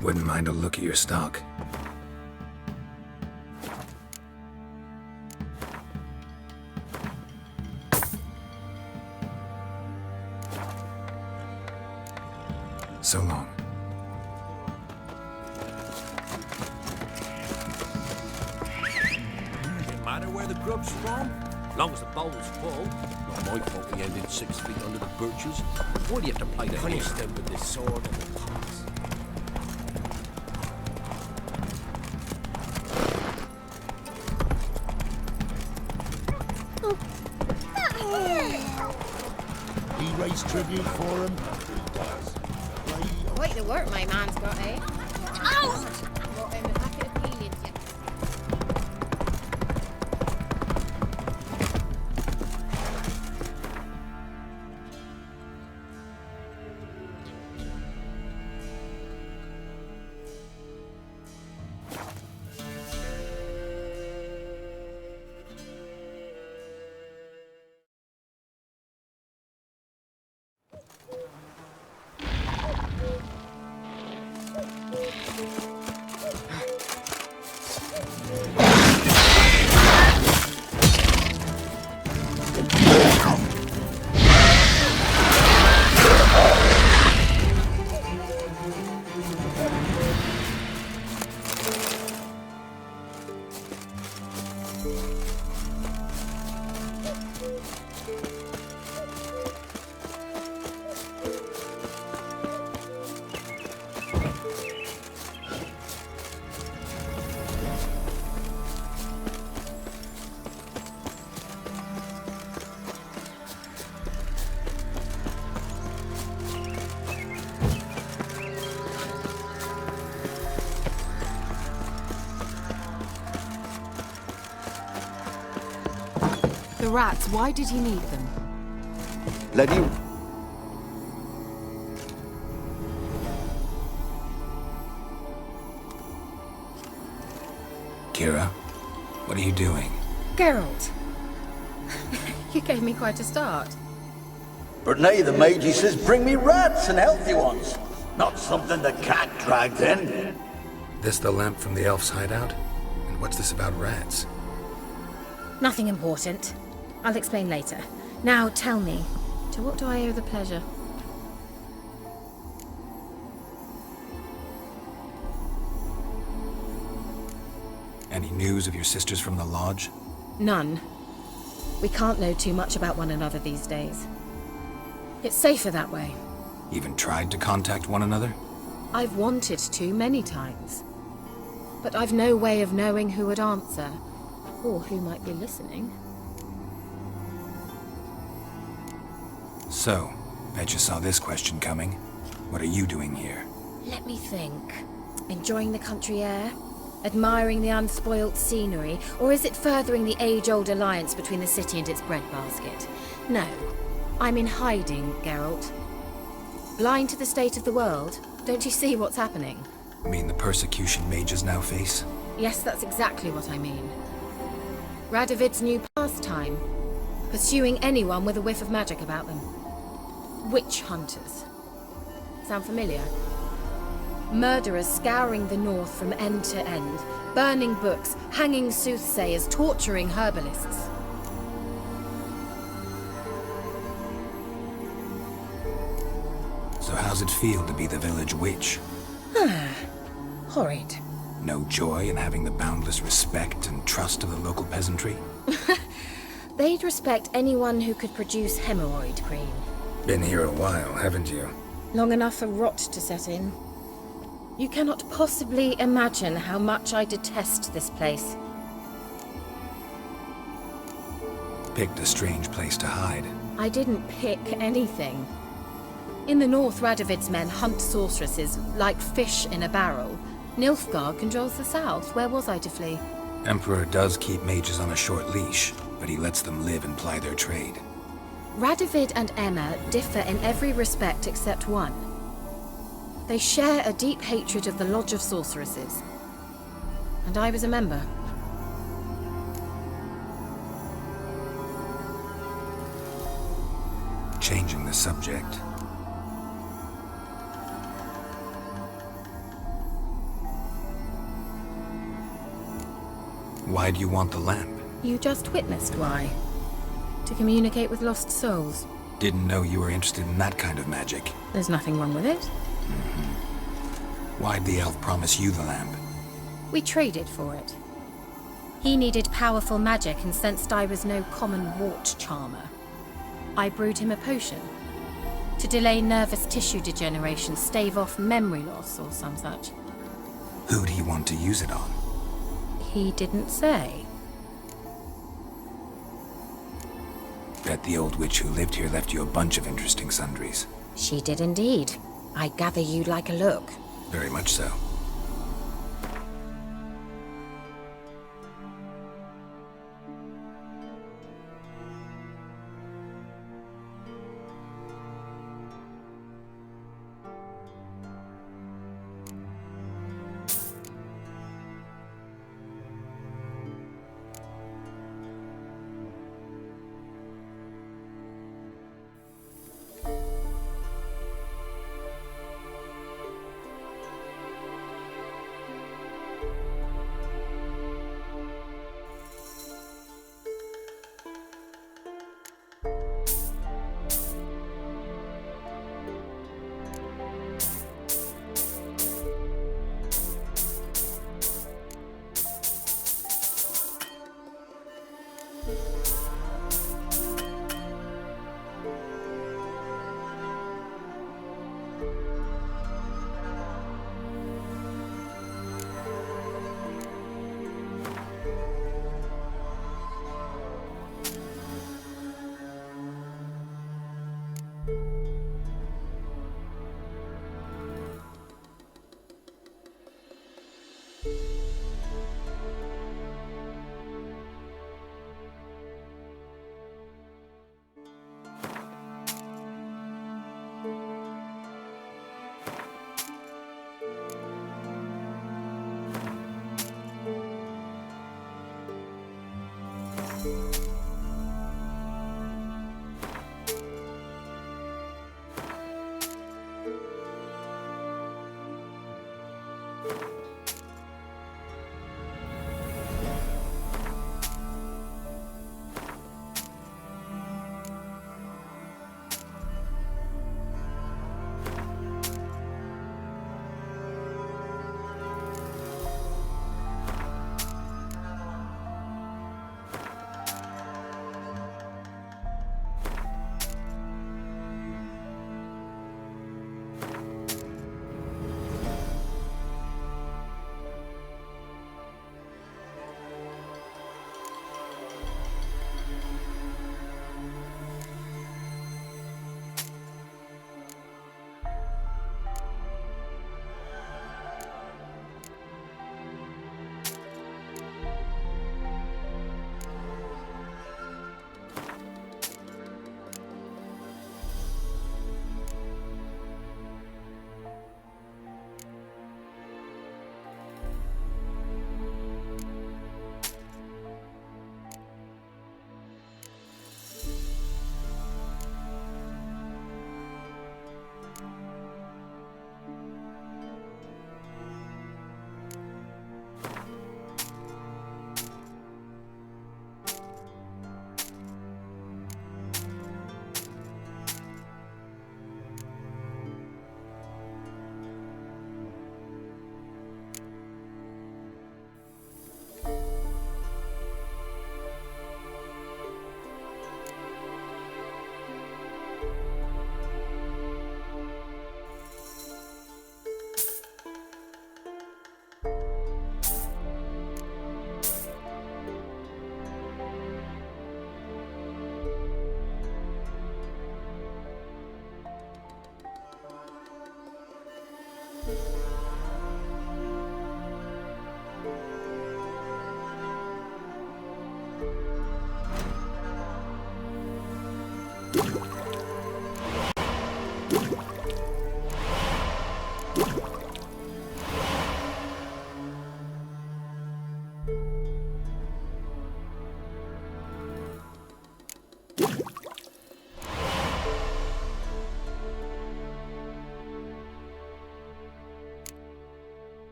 Wouldn't mind a look at your stock. So long. Doesn't matter where the grub's from, as long as the bowl's full. Not my fault we ended 6 feet under the birches. Why do you have to play the punish them with the sword and the axe? He raised tribute for him. Quite the work my man's got, eh? Out! Brought him a packet of peelings yet. The rats, why did he need them? Let you... Kira, what are you doing? Geralt. You gave me quite a start. But now the mage says bring me rats and healthy ones. Not something the cat dragged in. This the lamp from the elf's hideout? And what's this about rats? Nothing important. I'll explain later. Now tell me, to what do I owe the pleasure? Any news of your sisters from the lodge? None. We can't know too much about one another these days. It's safer that way. Even tried to contact one another? I've wanted to many times. But I've no way of knowing who would answer, or who might be listening. So, bet you saw this question coming. What are you doing here? Let me think. Enjoying the country air? Admiring the unspoilt scenery? Or is it furthering the age-old alliance between the city and its breadbasket? No. I'm in hiding, Geralt. Blind to the state of the world? Don't you see what's happening? You mean the persecution mages now face? Yes, that's exactly what I mean. Radovid's new pastime. Pursuing anyone with a whiff of magic about them. Witch hunters. Sound familiar? Murderers scouring the north from end to end, burning books, hanging soothsayers, torturing herbalists. So how's it feel to be the village witch? Horrid. No joy in having the boundless respect and trust of the local peasantry? They'd respect anyone who could produce hemorrhoid cream. Been here a while, haven't you? Long enough for rot to set in. You cannot possibly imagine how much I detest this place. Picked a strange place to hide. I didn't pick anything. In the north, Radovid's men hunt sorceresses like fish in a barrel. Nilfgaard controls the south. Where was I to flee? Emperor does keep mages on a short leash, but he lets them live and ply their trade. Radovid and Emma differ in every respect except one. They share a deep hatred of the Lodge of Sorceresses. And I was a member. Changing the subject. Why do you want the lamp? You just witnessed why. To communicate with lost souls. Didn't know you were interested in that kind of magic. There's nothing wrong with it. Why'd the elf promise you the lamp? We traded for it. He needed powerful magic and sensed I was no common wart charmer. I brewed him a potion. To delay nervous tissue degeneration, stave off memory loss or some such. Who'd he want to use it on? He didn't say. Bet the old witch who lived here left you a bunch of interesting sundries. She did indeed. I gather you'd like a look. Very much so.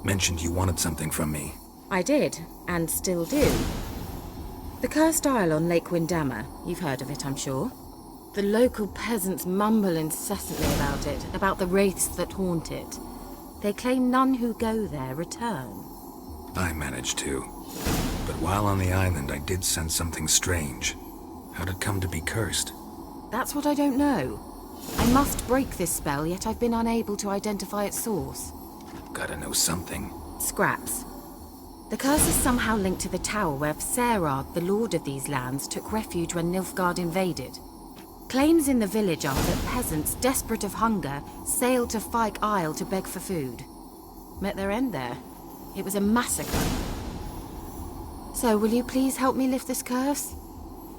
Mentioned you wanted something from me. I did, and still do. The cursed isle on Lake Windammer. You've heard of it, I'm sure. The local peasants mumble incessantly about it, about the wraiths that haunt it. They claim none who go there return. I managed to. But while on the island, I did sense something strange. How'd it come to be cursed? That's what I don't know. I must break this spell, yet I've been unable to identify its source. Gotta know something. Scraps. The curse is somehow linked to the tower where Serard, the lord of these lands, took refuge when Nilfgaard invaded. Claims in the village are that peasants, desperate of hunger, sailed to Fyke Isle to beg for food. Met their end there. It was a massacre. So, will you please help me lift this curse?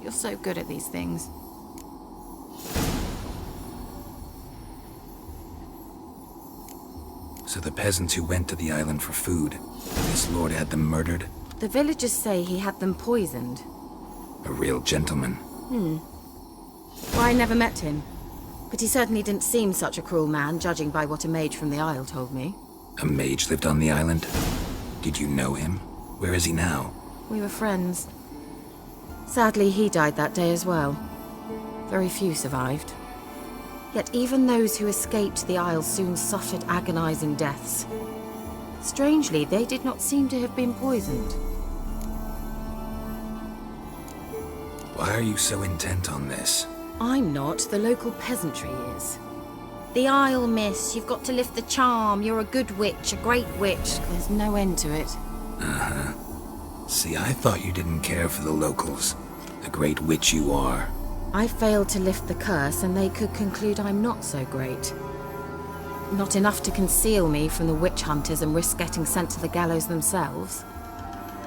You're so good at these things. So the peasants who went to the island for food, this lord had them murdered? The villagers say he had them poisoned. A real gentleman. Well, I never met him. But he certainly didn't seem such a cruel man, judging by what a mage from the Isle told me. A mage lived on the island? Did you know him? Where is he now? We were friends. Sadly, he died that day as well. Very few survived. Yet even those who escaped the Isle soon suffered agonizing deaths. Strangely, they did not seem to have been poisoned. Why are you so intent on this? I'm not, the local peasantry is. The Isle, miss, you've got to lift the charm. You're a good witch, a great witch. There's no end to it. Uh-huh. See, I thought you didn't care for the locals. The great witch you are. I failed to lift the curse, and they could conclude I'm not so great. Not enough to conceal me from the witch hunters and risk getting sent to the gallows themselves.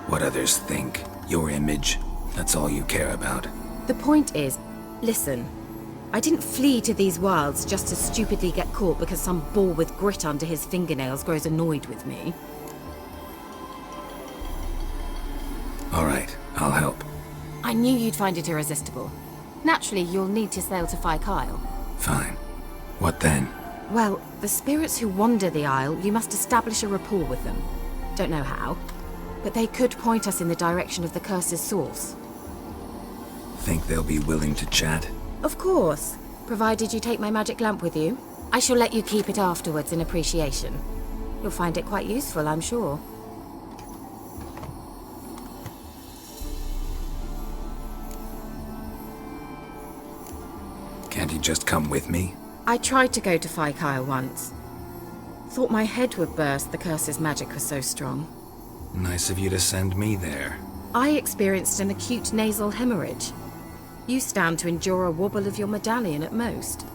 What others think, your image, that's all you care about. The point is, listen, I didn't flee to these wilds just to stupidly get caught because some boar with grit under his fingernails grows annoyed with me. All right, I'll help. I knew you'd find it irresistible. Naturally, you'll need to sail to Fyke Isle. Fine. What then? Well, the spirits who wander the Isle, you must establish a rapport with them. Don't know how, but they could point us in the direction of the curse's source. Think they'll be willing to chat? Of course, provided you take my magic lamp with you. I shall let you keep it afterwards in appreciation. You'll find it quite useful, I'm sure. Can't you just come with me? I tried to go to Fyke Isle once. Thought my head would burst, the curse's magic was so strong. Nice of you to send me there. I experienced an acute nasal hemorrhage. You stand to endure a wobble of your medallion at most.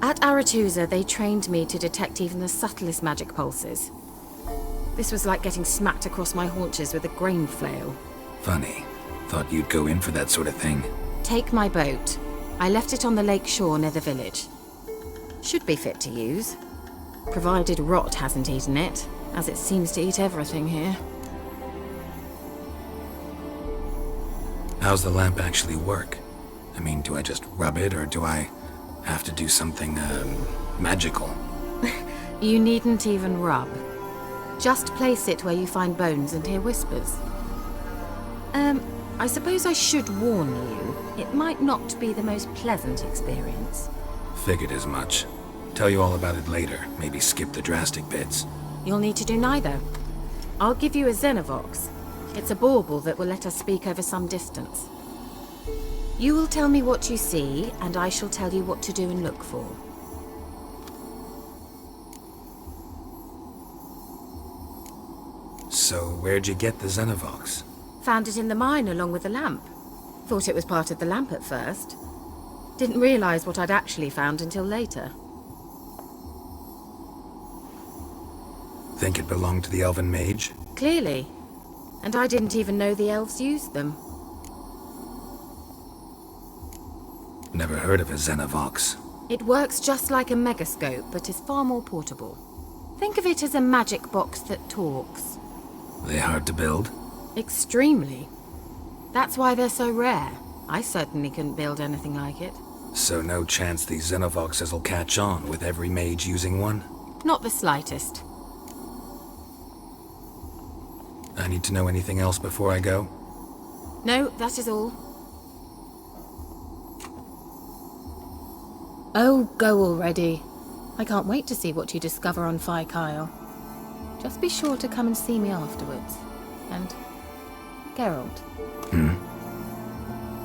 At Aretusa, they trained me to detect even the subtlest magic pulses. This was like getting smacked across my haunches with a grain flail. Funny. Thought you'd go in for that sort of thing. Take my boat. I left it on the lake shore near the village. Should be fit to use. Provided rot hasn't eaten it, as it seems to eat everything here. How's the lamp actually work? I mean, do I just rub it, or do I have to do something, magical? You needn't even rub. Just place it where you find bones and hear whispers. I suppose I should warn you, it might not be the most pleasant experience. Figured as much. Tell you all about it later, maybe skip the drastic bits. You'll need to do neither. I'll give you a Xenovox. It's a bauble that will let us speak over some distance. You will tell me what you see, and I shall tell you what to do and look for. So, where'd you get the Xenovox? Found it in the mine along with the lamp. Thought it was part of the lamp at first. Didn't realize what I'd actually found until later. think it belonged to the elven mage? Clearly. And I didn't even know the elves used them. Never heard of a Xenovox. It works just like a megascope, but is far more portable. Think of it as a magic box that talks. They hard to build? Extremely. That's why they're so rare. I certainly couldn't build anything like it. So no chance these Xenovoxes will catch on with every mage using one? Not the slightest. I need to know anything else before I go? No, that is all. Oh, go already. I can't wait to see what you discover on Phi Kyle. Just be sure to come and see me afterwards. And Geralt.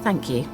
Thank you.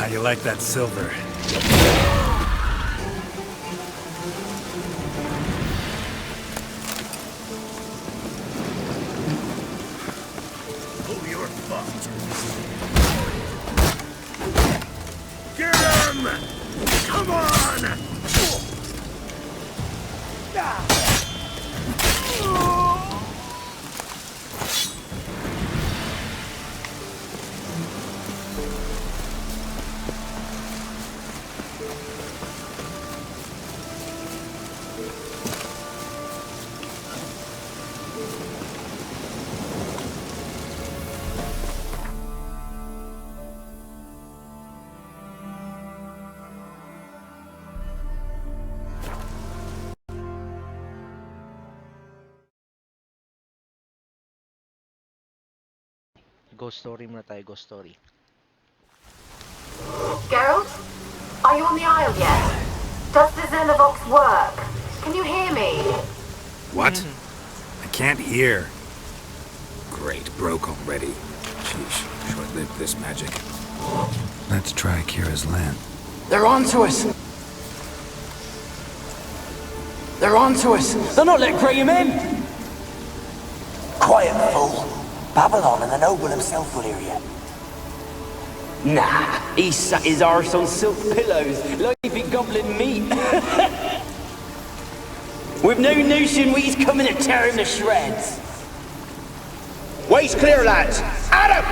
How you like that silver? Oh, you're fucked. Get him! Come on! Ghost story muna tayo, ghost story. Geralt? Are you on the Isle yet? Does the Xenovox work? Can you hear me? What? I can't hear. Great, broke already. Sheesh, short-lived this magic. Let's try Kira's land. They're onto us! They're onto us! They're not letting Graham in! Quiet, fool. Babylon and the noble himself will hear you. Nah, he sat his arse on silk pillows like he'd be gobbling meat. With no notion we's coming to tear him to shreds. Way's clear, lads! Adam!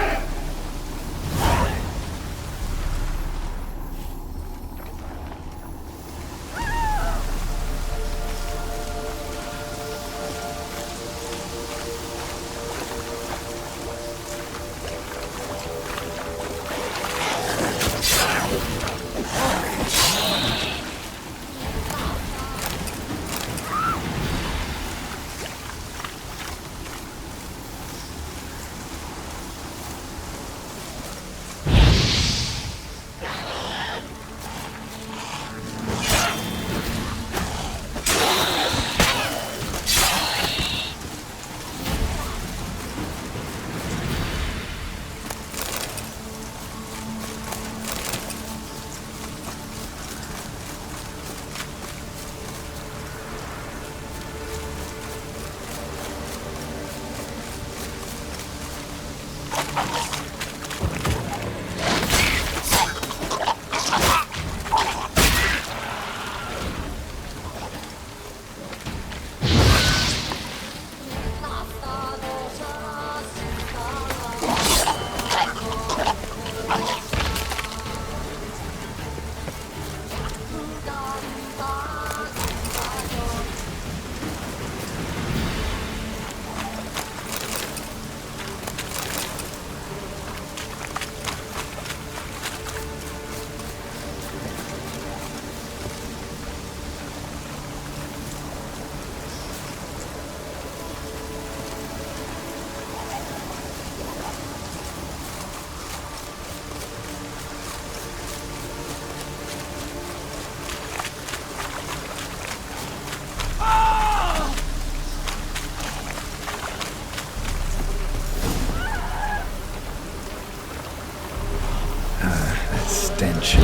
Stench.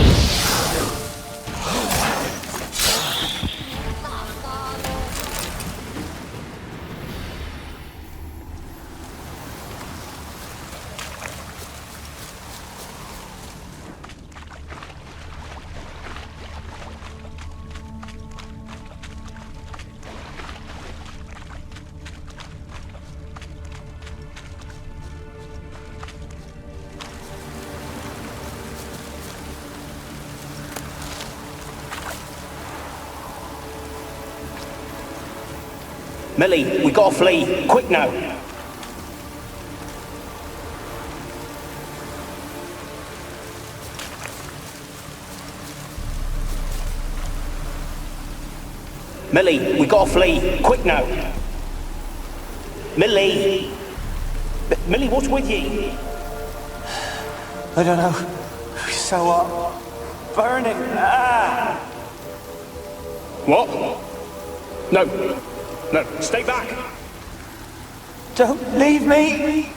Millie, we gotta flee. Quick now. Millie, we gotta flee. Quick now. Millie. Millie, what's with you? I don't know. So hot. Burning. Ah! What? No. No, stay back. Don't leave me!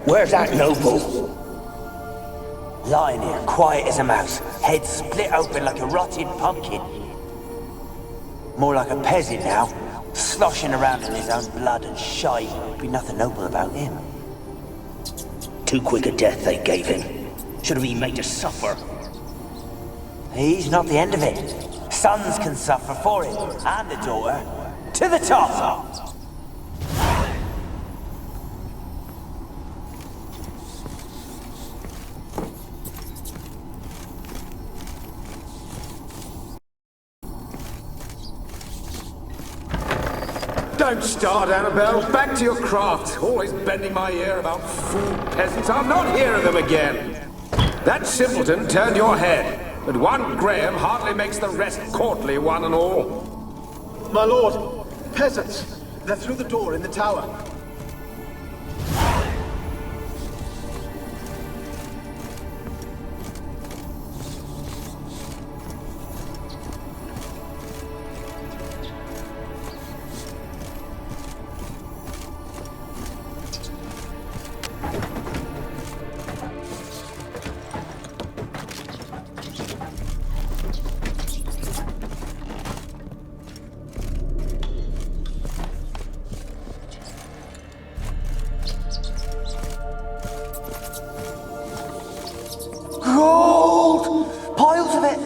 Where's that noble? Lying here, quiet as a mouse, head split open like a rotted pumpkin. More like a peasant now, sloshing around in his own blood and shite. Be nothing noble about him. Too quick a death they gave him. Should have been made to suffer. He's not the end of it. Sons can suffer for it, and the daughter. To the top! Don't start, Annabelle. Back to your craft. Always bending my ear about fool peasants. I'll not hear of them again. That simpleton turned your head, but one Graham hardly makes the rest courtly, one and all. My lord, peasants. They're through the door in the tower. Gold! Piles of it!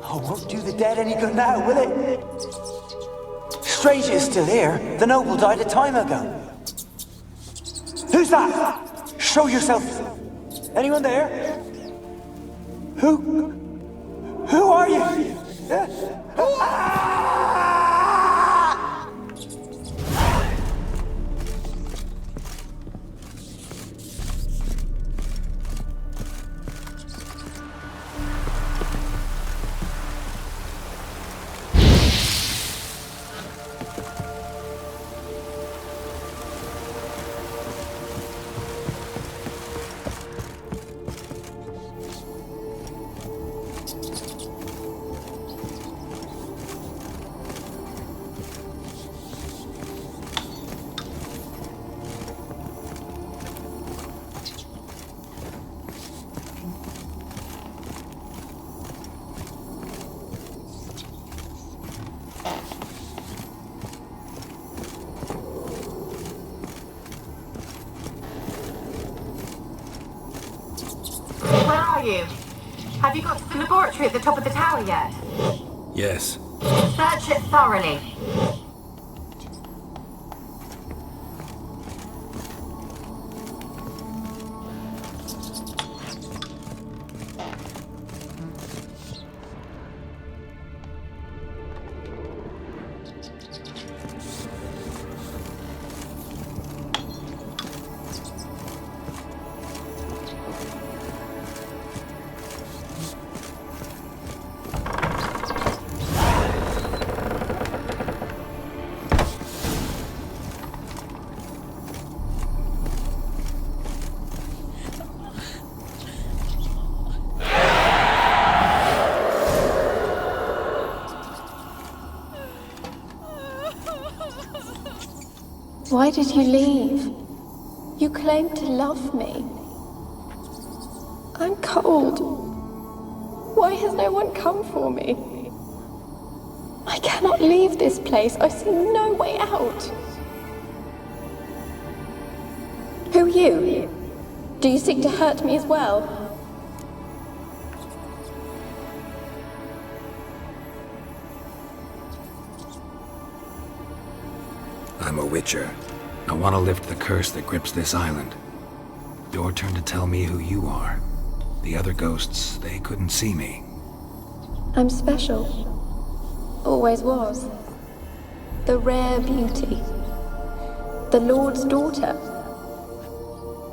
Oh, won't do the dead any good now, will it? Strange it's still here. The noble died a time ago. Who's that? Show yourself. Anyone there? Who are you? Where are you? Have you got to the laboratory at the top of the tower yet? Yes. Search it thoroughly. Why did you leave? You claimed to love me. I'm cold. Why has no one come for me? I cannot leave this place. I see no way out. Who are you? Do you seek to hurt me as well? I'm a witcher. I want to lift the curse that grips this island. Your turn to tell me who you are. The other ghosts, they couldn't see me. I'm special. Always was. The rare beauty. The Lord's daughter.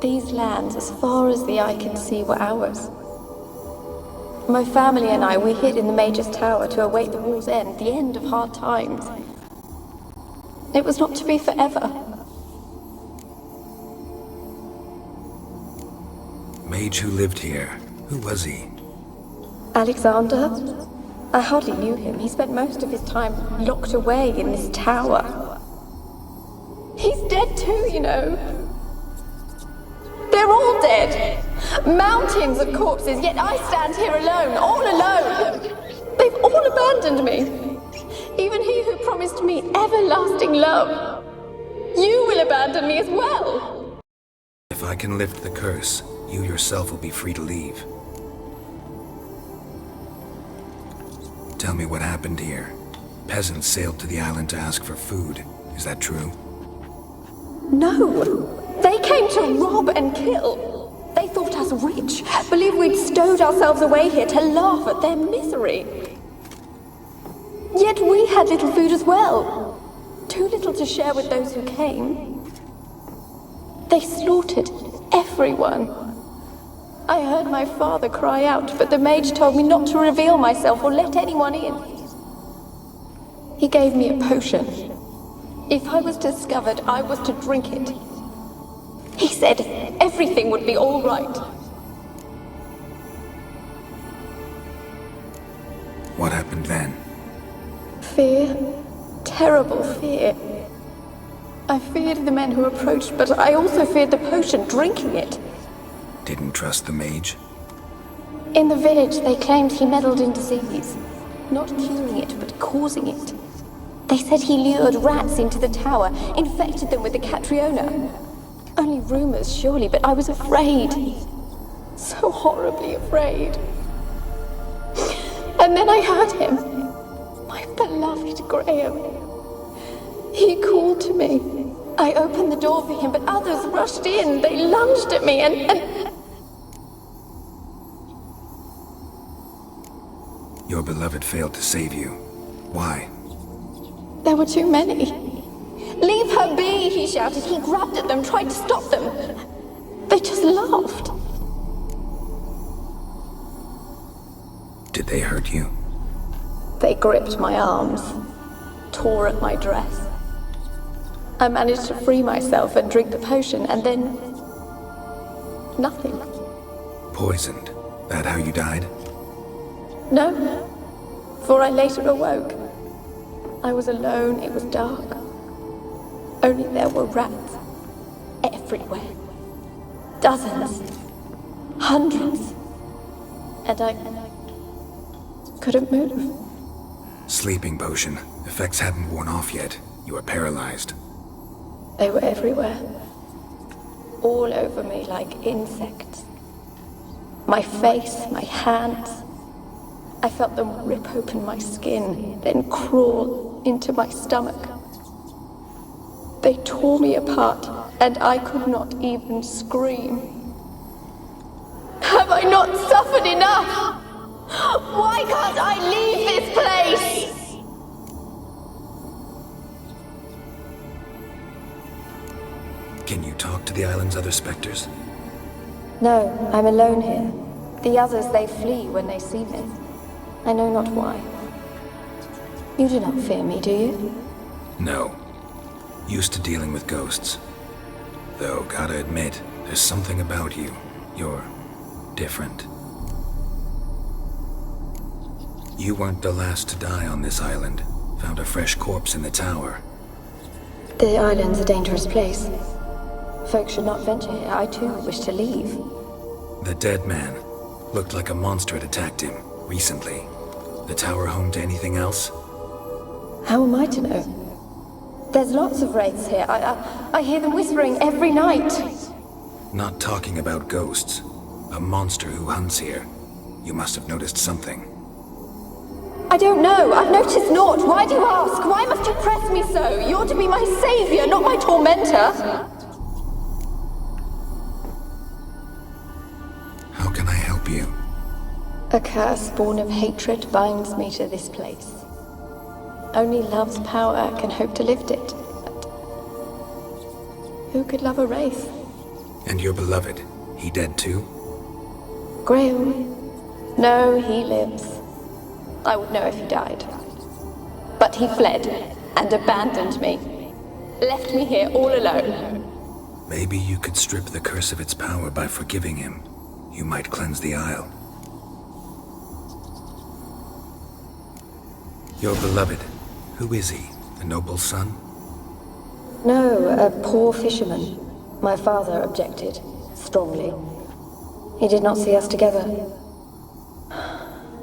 These lands, as far as the eye can see, were ours. My family and I, we hid in the Mage's Tower to await the war's end, the end of hard times. It was not to be forever. Mage who lived here. Who was he? Alexander? I hardly knew him. He spent most of his time locked away in this tower. He's dead too, you know. They're all dead. Mountains of corpses, yet I stand here alone, all alone. They've all abandoned me. Even he who promised me everlasting love. You will abandon me as well. If I can lift the curse, you yourself will be free to leave. Tell me what happened here. Peasants sailed to the island to ask for food. Is that true? No. They came to rob and kill. They thought us rich, believed we'd stowed ourselves away here to laugh at their misery. Yet we had little food as well. too little to share with those who came. They slaughtered everyone. I heard my father cry out, but the mage told me not to reveal myself or let anyone in. He gave me a potion. If I was discovered, I was to drink it. He said everything would be all right. What happened then? Fear. Terrible fear. I feared the men who approached, but I also feared the potion, drinking it. Didn't trust the mage? In the village, they claimed he meddled in disease. Not curing it, but causing it. They said he lured rats into the tower, infected them with the Catriona. Only rumors, surely, but I was afraid. So horribly afraid. And then I heard him. My beloved Graham. He called to me. I opened the door for him, but others rushed in. They lunged at me and... Your beloved failed to save you. Why? There were too many. Leave her be, he shouted. He grabbed at them, tried to stop them. They just laughed. Did they hurt you? They gripped my arms, tore at my dress. I managed to free myself and drink the potion, and then... nothing. Poisoned? That how you died? No, for I later awoke. I was alone, it was dark. Only there were rats. Everywhere. Dozens. Hundreds. And I couldn't move. Sleeping potion. Effects hadn't worn off yet. You were paralyzed. They were everywhere. All over me like insects. My face, my hands. I felt them rip open my skin, then crawl into my stomach. They tore me apart, and I could not even scream. Have I not suffered enough? Why can't I leave this place? Can you talk to the island's other specters? No, I'm alone here. The others, they flee when they see me. I know not why. You do not fear me, do you? No. Used to dealing with ghosts. Though, gotta admit, there's something about you. You're different. You weren't the last to die on this island. Found a fresh corpse in the tower. The island's a dangerous place. Folk should not venture here. I too wish to leave. The dead man. Looked like a monster had attacked him, recently. The tower home to anything else? How am I to know? There's lots of wraiths here. I hear them whispering every night. Not talking about ghosts. A monster who hunts here. You must have noticed something. I don't know. I've noticed naught. Why do you ask? Why must you press me so? You're to be my savior, not my tormentor. How can I help you? A curse born of hatred binds me to this place. Only love's power can hope to lift it. But who could love a wraith? And your beloved, he dead too? Graham? No, he lives. I would know if he died. But he fled and abandoned me. Left me here all alone. Maybe you could strip the curse of its power by forgiving him. You might cleanse the isle. Your beloved, who is he? A noble son? No, a poor fisherman. My father objected, strongly. He did not see us together.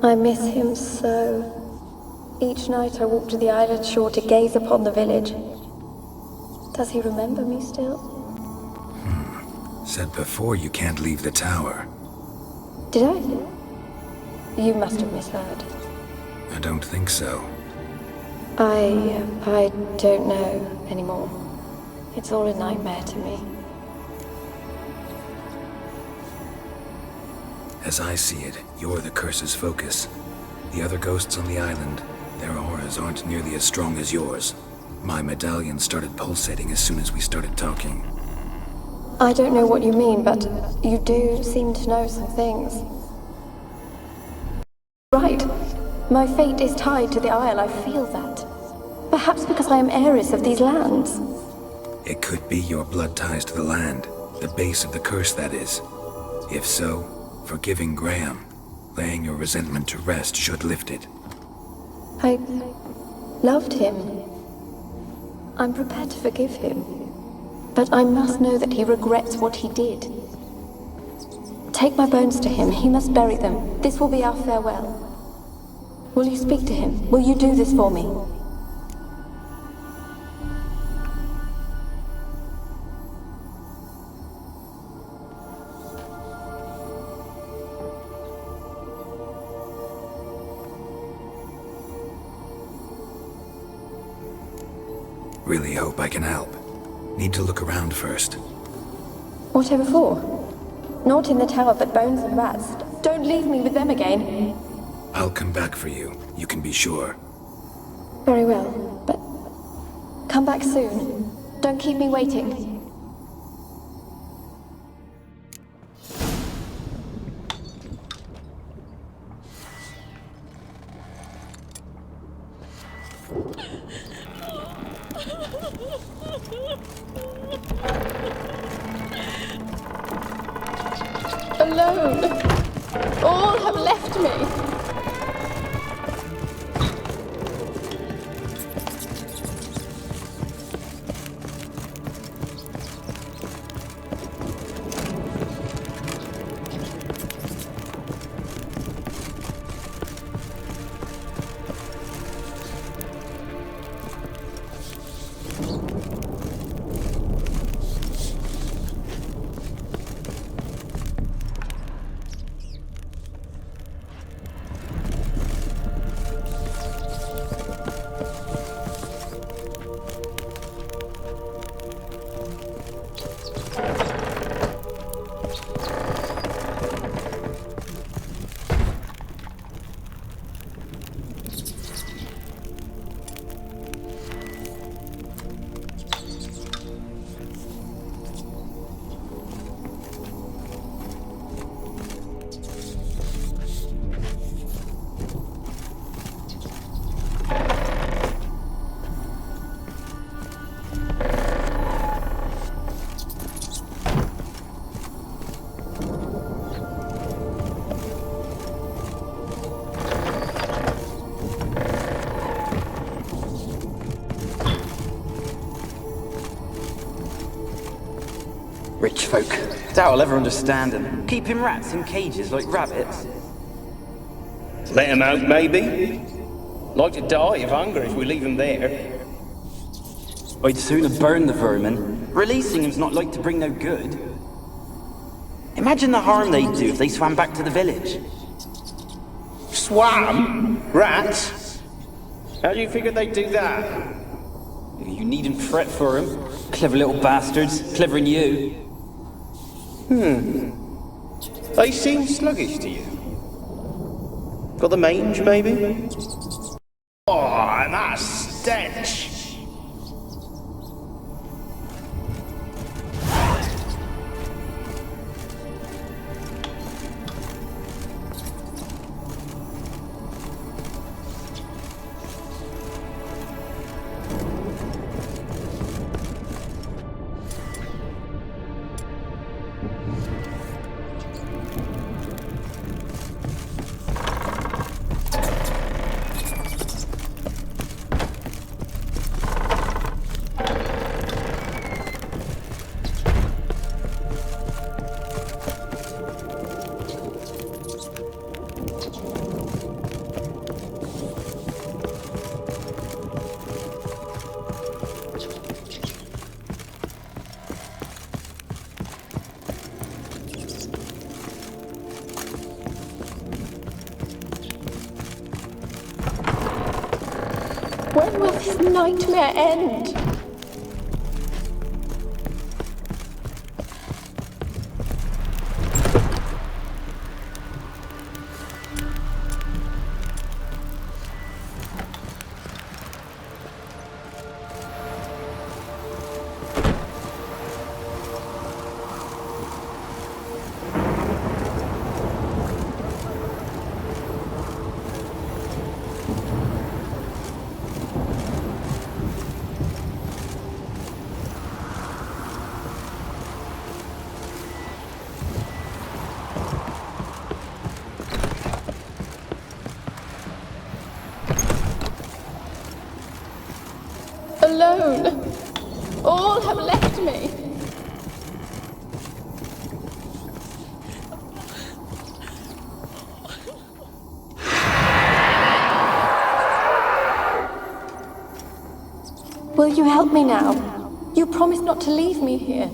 I miss him so. Each night I walk to the island shore to gaze upon the village. Does he remember me still? Said before you can't leave the tower. Did I? You must have misheard. I don't think so. I don't know anymore. It's all a nightmare to me. As I see it, you're the curse's focus. The other ghosts on the island, their auras aren't nearly as strong as yours. My medallion started pulsating as soon as we started talking. I don't know what you mean, but you do seem to know some things. Right. My fate is tied to the Isle, I feel that. Perhaps because I am heiress of these lands. It could be your blood ties to the land, the base of the curse, that is. If so, forgiving Graham, laying your resentment to rest should lift it. I loved him. I'm prepared to forgive him. But I must know that he regrets what he did. Take my bones to him. He must bury them. This will be our farewell. Will you speak to him? Will you do this for me? Really hope I can help. Need to look around first. Whatever for? Not in the tower, but bones and rats. Don't leave me with them again. I'll come back for you, you can be sure. Very well, but come back soon. Don't keep me waiting. Alone. All have left me. Rich folk. Doubt I'll ever understand them. Keeping rats in cages like rabbits. Let them out, maybe? Like to die of hunger if we leave them there. I'd sooner burn the vermin. Releasing them's not like to bring no good. Imagine the harm they'd do if they swam back to the village. Swam? Rats? How do you figure they'd do that? You needn't fret for them. Clever little bastards. Clever than you. They seem sluggish to you. Got the mange, maybe? Oh, and that stench! When will this nightmare end? alone. All have left me. Will you help me now? You promised not to leave me here.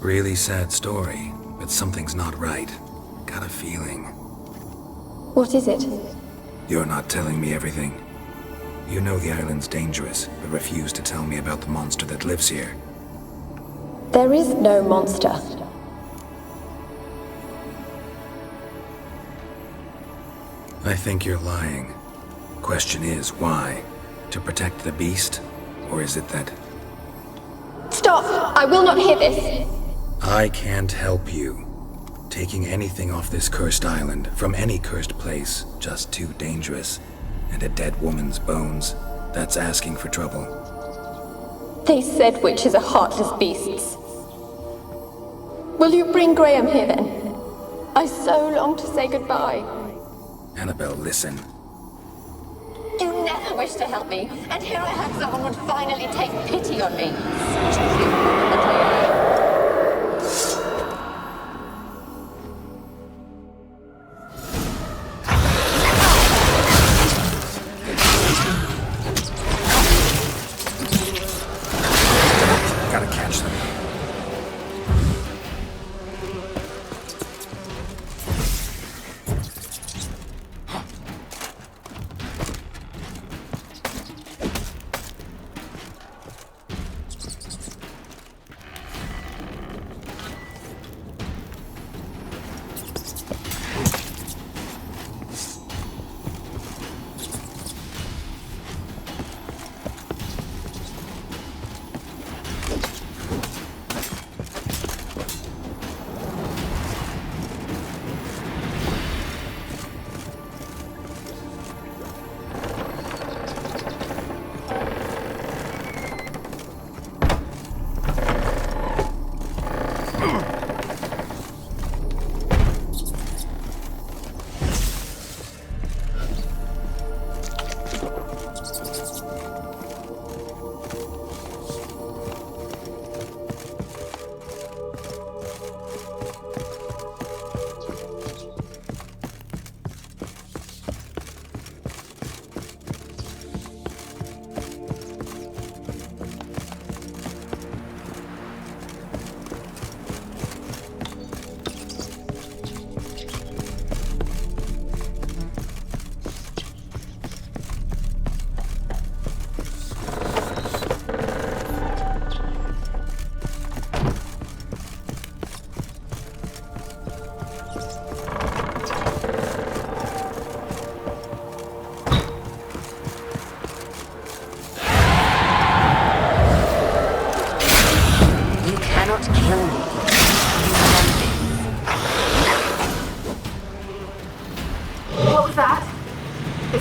Really sad story, but something's not right. Got a feeling. What is it? You're not telling me everything. You know the island's dangerous, but refuse to tell me about the monster that lives here. There is no monster. I think you're lying. Question is, why? To protect the beast? Or is it that... Stop! I will not hear this! I can't help you. Taking anything off this cursed island, from any cursed place, just too dangerous. And a dead woman's bones, that's asking for trouble. They said witches are heartless beasts. Will you bring Graham here then? I so long to say goodbye. Annabelle, listen. You never wished to help me, and here I had someone would finally take pity on me. Such a fool that I am. Gotta catch them.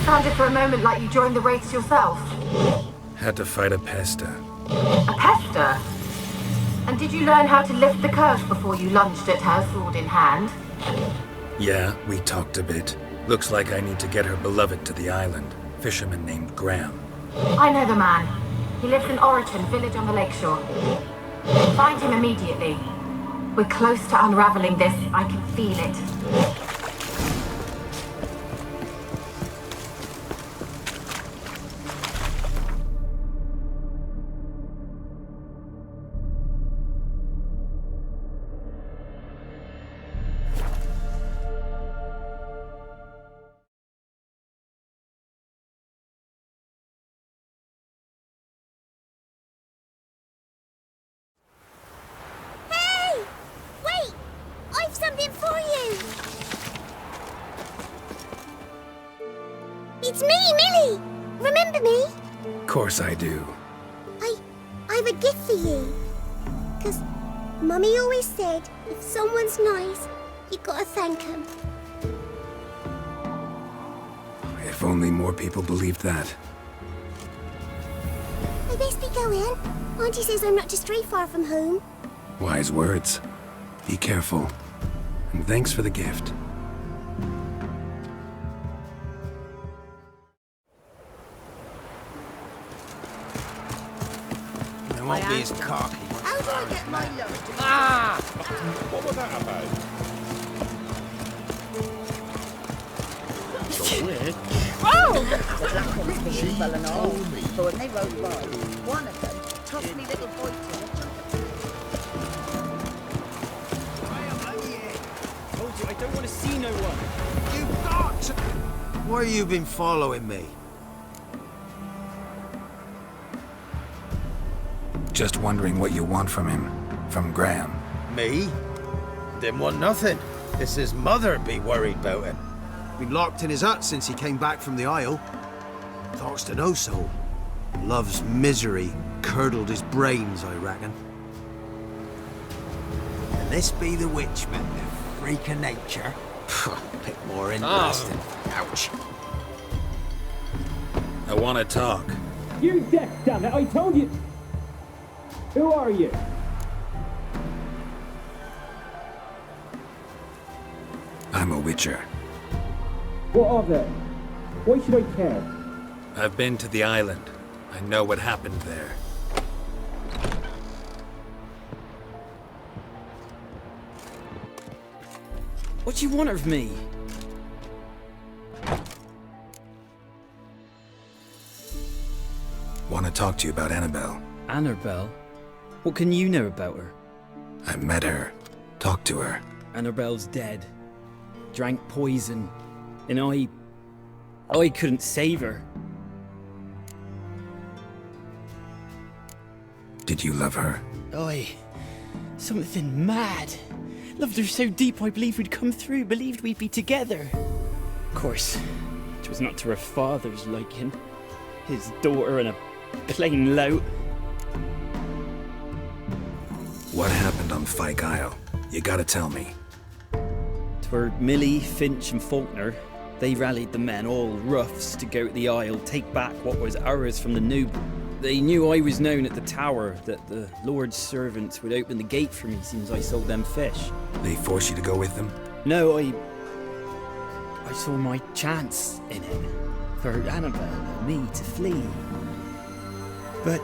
sounded for a moment like you joined the Wraiths yourself. Had to fight a pester. A pester? And did you learn how to lift the curse before you lunged at her, sword in hand? Yeah, we talked a bit. Looks like I need to get her beloved to the island. Fisherman named Graham. I know the man. He lives in Oriton, village on the lakeshore. Find him immediately. We're close to unraveling this. I can feel it. It's me, Millie! Remember me? Of course I do. I've a gift for you. 'Cause Mummy always said, if someone's nice, you gotta thank them. If only more people believed that. I best be going. Auntie says I'm not to stray far from home. Wise words. Be careful. And thanks for the gift. won't be as cocky. How do I get my load? Ah! What was that about? Oh! The black one's been fell and all. But when they rode by, one of them tossed me little boy to it. Told you, I don't want to see no one. You've got to... Why you been following me? Just wondering what you want from him. From Graham. Me? Didn't want nothing. It's his mother be worried about him. Been locked in his hut since he came back from the Isle. Talks to no soul. Love's misery curdled his brains, I reckon. And this be the witchman, the freak of nature. Bit more interesting. Ouch. I want to talk. You deaf, damn it! I told you! Who are you? I'm a witcher. What of it? Why should I care? I've been to the island. I know what happened there. What do you want of me? Want to talk to you about Annabelle. Annabelle? What can you know about her? I met her. Talked to her. Annabelle's dead. Drank poison. And I couldn't save her. Did you love her? Something mad. Loved her so deep I believed we'd come through, believed we'd be together. Of course, it was not to her father's liking. His daughter and a plain lout. What happened on Fyke Isle? You gotta tell me. Twere Millie, Finch and Faulkner. They rallied the men, all roughs, to go to the Isle, take back what was ours from the noble. They knew I was known at the tower, that the Lord's servants would open the gate for me since I sold them fish. They force you to go with them? No, I saw my chance in it. For Annabelle and me to flee. But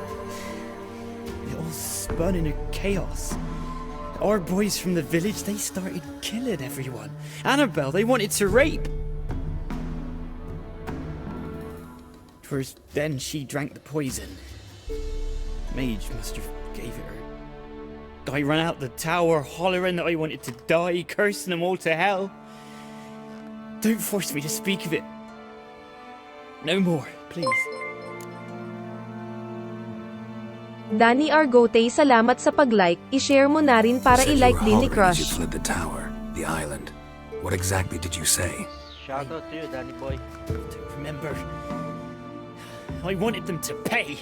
it all spun in a chaos. Our boys from the village, they started killing everyone. Annabelle, they wanted to rape. 'Twas then she drank the poison. Mage must have gave it her. I ran out the tower hollering that I wanted to die, cursing them all to hell. Don't force me to speak of it. No more, please. Danny Argote, salamat sa pag-like. I-share mo na rin para Said i-like you were din ni hollering as you Crush. fled the tower, the island. What exactly did you say? Shout out to you, Danny boy. Don't remember. I wanted them to pay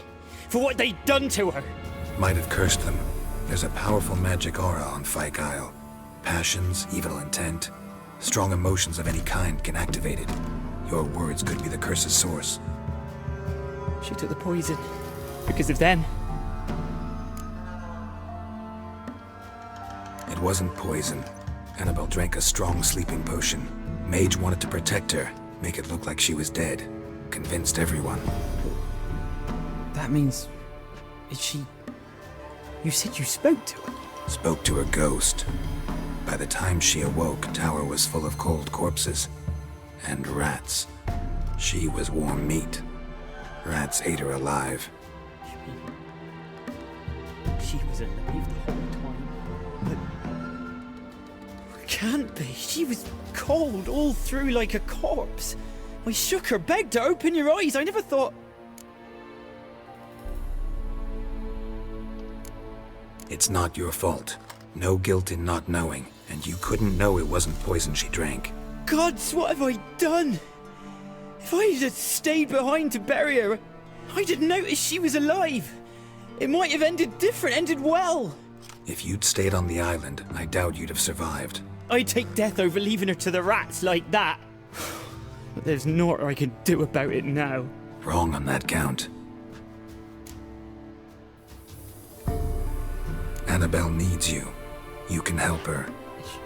for what they'd done to her. Might have cursed them. There's a powerful magic aura on Fyke Isle. Passions, evil intent, strong emotions of any kind can activate it. Your words could be the curse's source. She took the poison because of them. It wasn't poison. Annabelle drank a strong sleeping potion. Mage wanted to protect her, make it look like she was dead. Convinced everyone. That means... is she... You said you spoke to her? Spoke to her ghost. By the time she awoke, Tower was full of cold corpses. And rats. She was warm meat. Rats ate her alive. She was alive the whole time. But... Can't be. She was cold all through like a corpse. I shook her, begged her, open your eyes. I never thought... It's not your fault. No guilt in not knowing, and you couldn't know it wasn't poison she drank. Gods, what have I done? If I had stayed behind to bury her, I didn't notice she was alive. It might have ended different, ended well. If you'd stayed on the island, I doubt you'd have survived. I'd take death over leaving her to the rats like that. But there's naught I can do about it now. Wrong on that count. Annabelle needs you. You can help her.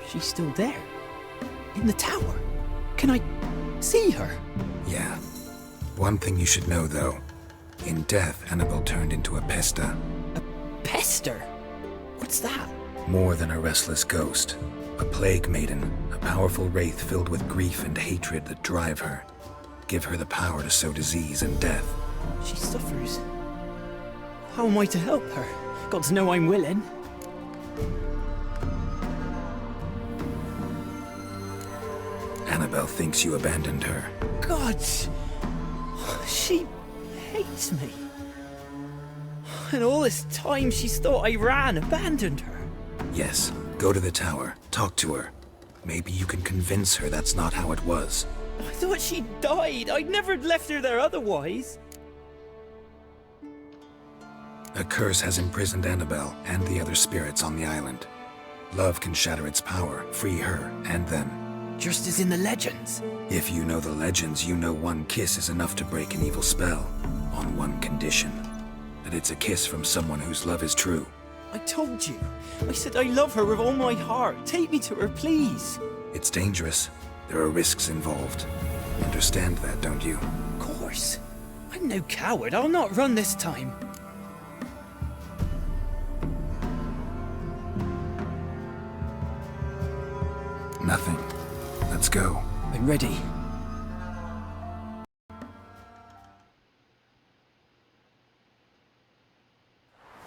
She's still there. In the tower. Can I see her? Yeah. One thing you should know, though. In death, Annabelle turned into a pesta. monster. What's that? More than a restless ghost. A plague maiden, a powerful wraith filled with grief and hatred that drive her. Give her the power to sow disease and death. She suffers. How am I to help her? Gods know I'm willing. Annabelle thinks you abandoned her. Gods! She hates me. And all this time she's thought I abandoned her. Yes, go to the tower, talk to her. Maybe you can convince her that's not how it was. I thought she died. I'd never left her there otherwise. A curse has imprisoned Annabelle and the other spirits on the island. Love can shatter its power, free her and them. Just as in the legends. If you know the legends, you know one kiss is enough to break an evil spell. On one condition. That it's a kiss from someone whose love is true. I told you. I said I love her with all my heart. Take me to her, please. It's dangerous. There are risks involved. Understand that, don't you? Of course. I'm no coward. I'll not run this time. Nothing. Let's go. I'm ready.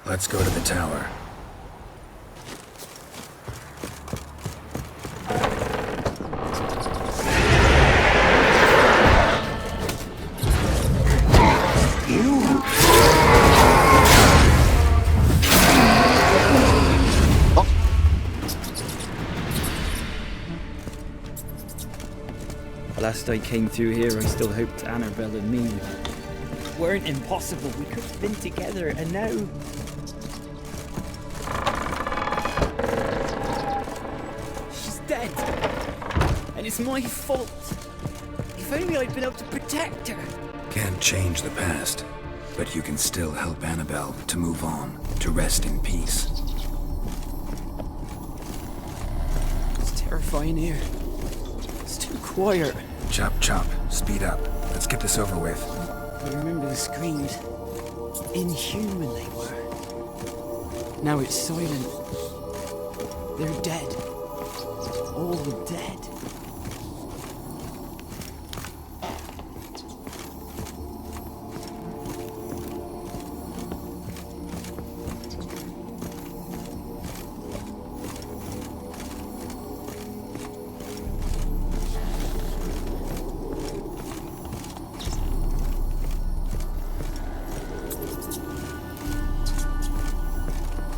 Let's go to the tower. Last I came through here, I still hoped Annabelle and me weren't impossible. We could have been together, and now... she's dead. And it's my fault. If only I'd been able to protect her. Can't change the past, but you can still help Annabelle to move on, to rest in peace. It's terrifying here. It's too quiet. Chop, chop. Speed up. Let's get this over with. I remember the screams. Inhuman they were. Now it's silent. They're dead. All dead.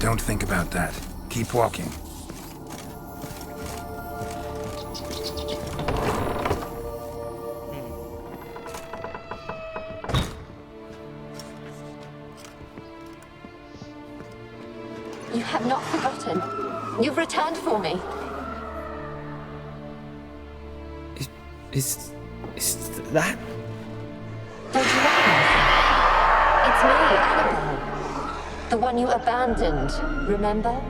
Don't think about that. Keep walking. You have not forgotten. You've returned for me. Is that? Don't you recognize me? It's me, Annabelle. The one you abandoned, remember?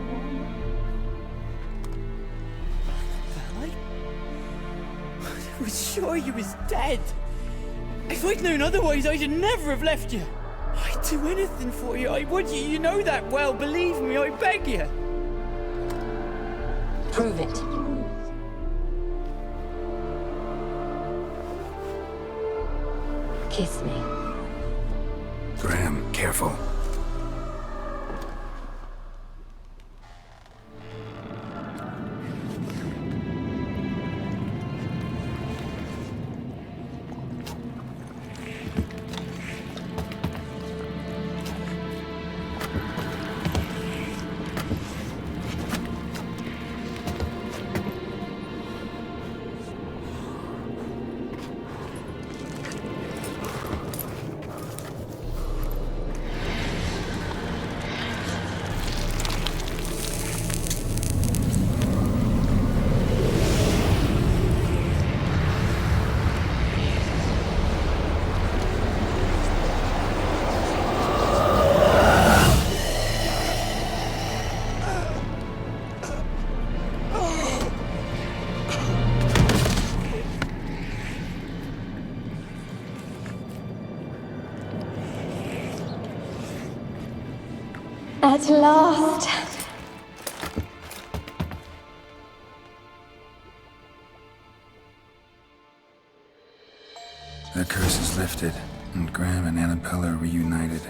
I was sure you was dead. If I'd known otherwise, I'd never have left you. I'd do anything for you. I would. You know that well. Believe me, I beg you. Prove it. Kiss me. Graham, careful. At last. The curse is lifted, and Graham and Annabelle are reunited.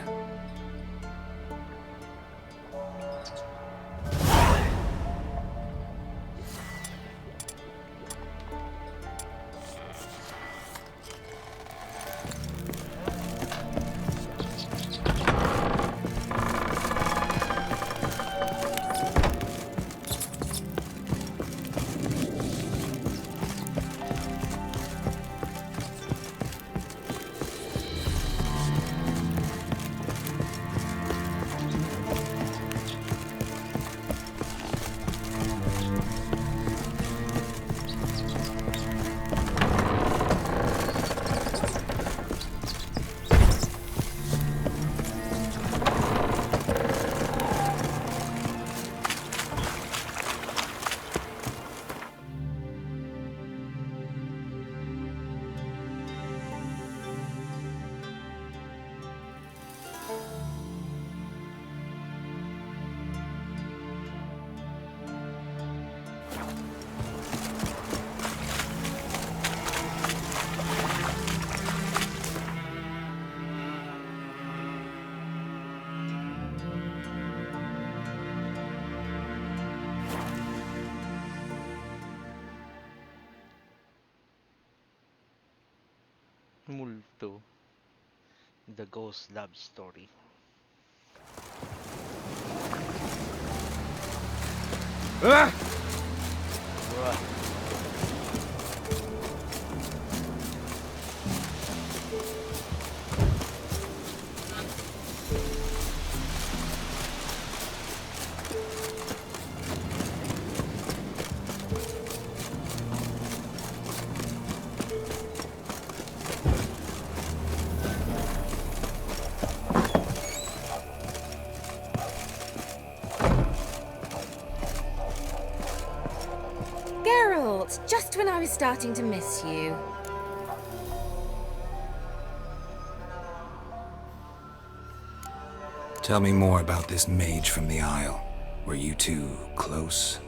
Multo. The Ghost Love Story. Ah! Geralt, just when I was starting to miss you. Tell me more about this mage from the Isle. Were you two close?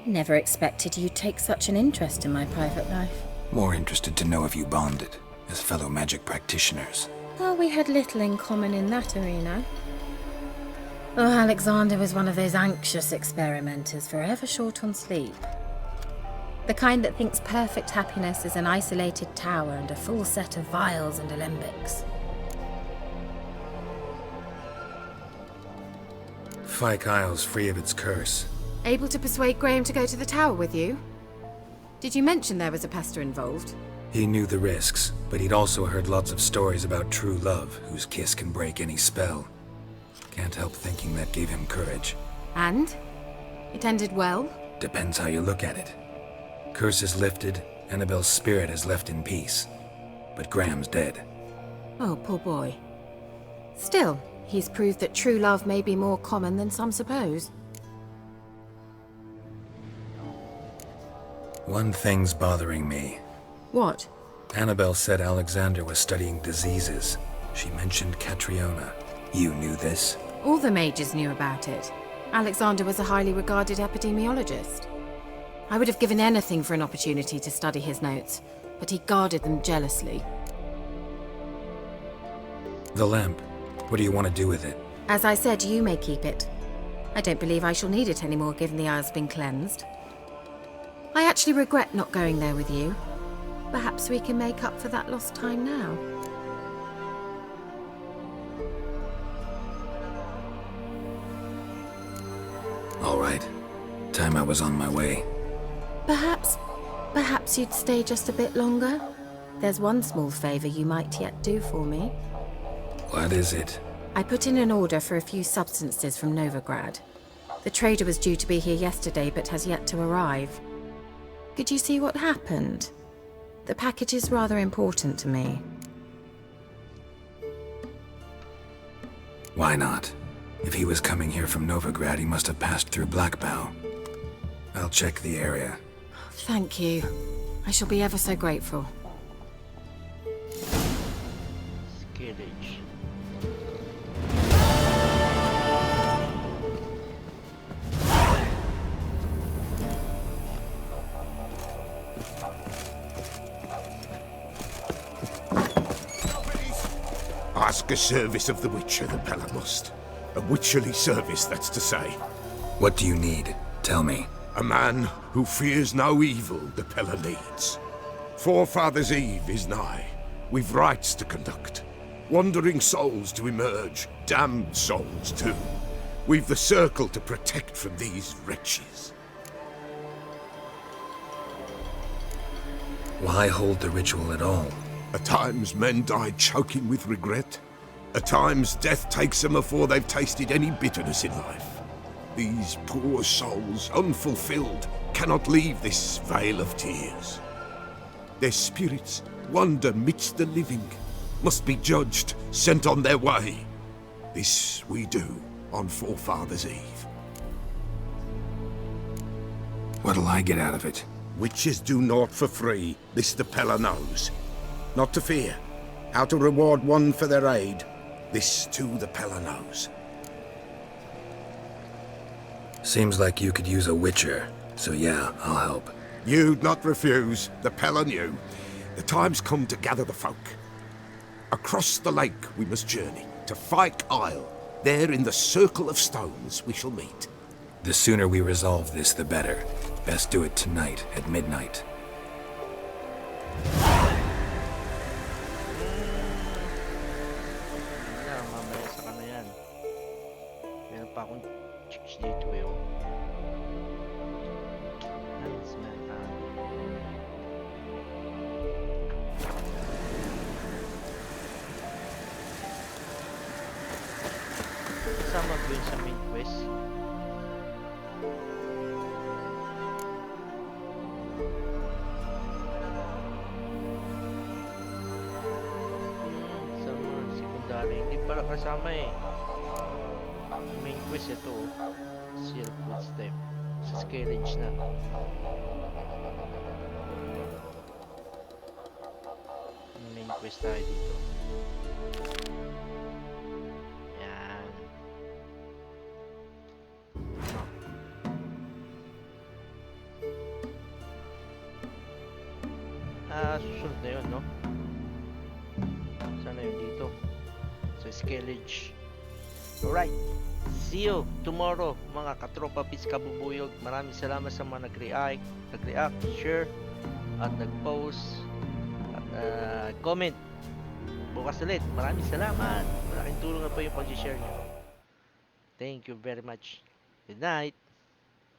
Never expected you'd take such an interest in my private life. More interested to know if you bonded, as fellow magic practitioners. Oh, we had little in common in that arena. Oh, Alexander was one of those anxious experimenters, forever short on sleep. The kind that thinks perfect happiness is an isolated tower and a full set of vials and alembics. Fyke Isle's free of its curse. Able to persuade Graham to go to the tower with you? Did you mention there was a pester involved? He knew the risks, but he'd also heard lots of stories about true love, whose kiss can break any spell. Can't help thinking that gave him courage. And? It ended well? Depends how you look at it. Curse is lifted, Annabelle's spirit is left in peace. But Graham's dead. Oh, poor boy. Still, he's proved that true love may be more common than some suppose. One thing's bothering me. What? Annabelle said Alexander was studying diseases. She mentioned Catriona. You knew this? All the mages knew about it. Alexander was a highly regarded epidemiologist. I would have given anything for an opportunity to study his notes, but he guarded them jealously. The lamp. What do you want to do with it? As I said, you may keep it. I don't believe I shall need it anymore, given the Isle's been cleansed. I actually regret not going there with you. Perhaps we can make up for that lost time now. All right. Time I was on my way. Perhaps you'd stay just a bit longer? There's one small favor you might yet do for me. What is it? I put in an order for a few substances from Novigrad. The trader was due to be here yesterday, but has yet to arrive. Could you see what happened? The package is rather important to me. Why not? If he was coming here from Novigrad, he must have passed through Blackbow. I'll check the area. Thank you. I shall be ever so grateful. Skillage. Ask a service of the Witcher, the Pella must. A witcherly service, that's to say. What do you need? Tell me. A man who fears no evil, the Pella leads. Forefathers' Eve is nigh. We've rites to conduct. Wandering souls to emerge, damned souls too. We've the circle to protect from these wretches. Why hold the ritual at all? At times men die choking with regret. At times death takes them before they've tasted any bitterness in life. These poor souls, unfulfilled, cannot leave this vale of tears. Their spirits wander midst the living, must be judged, sent on their way. This we do on Forefathers' Eve. What'll I get out of it? Witches do naught for free, this the Pella knows. Not to fear. How to reward one for their aid, this too the Pella knows. Seems like you could use a witcher, so yeah, I'll help. You'd not refuse, the Pella knew. The time's come to gather the folk. Across the lake we must journey, to Fyke Isle. There in the circle of stones we shall meet. The sooner we resolve this, the better. Best do it tonight, at midnight. Mamaya sa kanya yan. Meron pa akong chicks dito eh. Kasama ko yun sa main quest. Sa mga secondary, hindi pala kasama eh. Main quest ito, Zero Footstep. Sa Scarage na. Main quest tayo dito. Susunod na yun, no? Sana yun dito sa Skellige. Alright, see you tomorrow mga katropa Pits Kabubuyog. Maraming salamat sa mga nag-react, share at nag-post at comment. Bukas ulit, maraming salamat. Malaking tulong na po yung pag-share nyo. Thank you very much. Good night.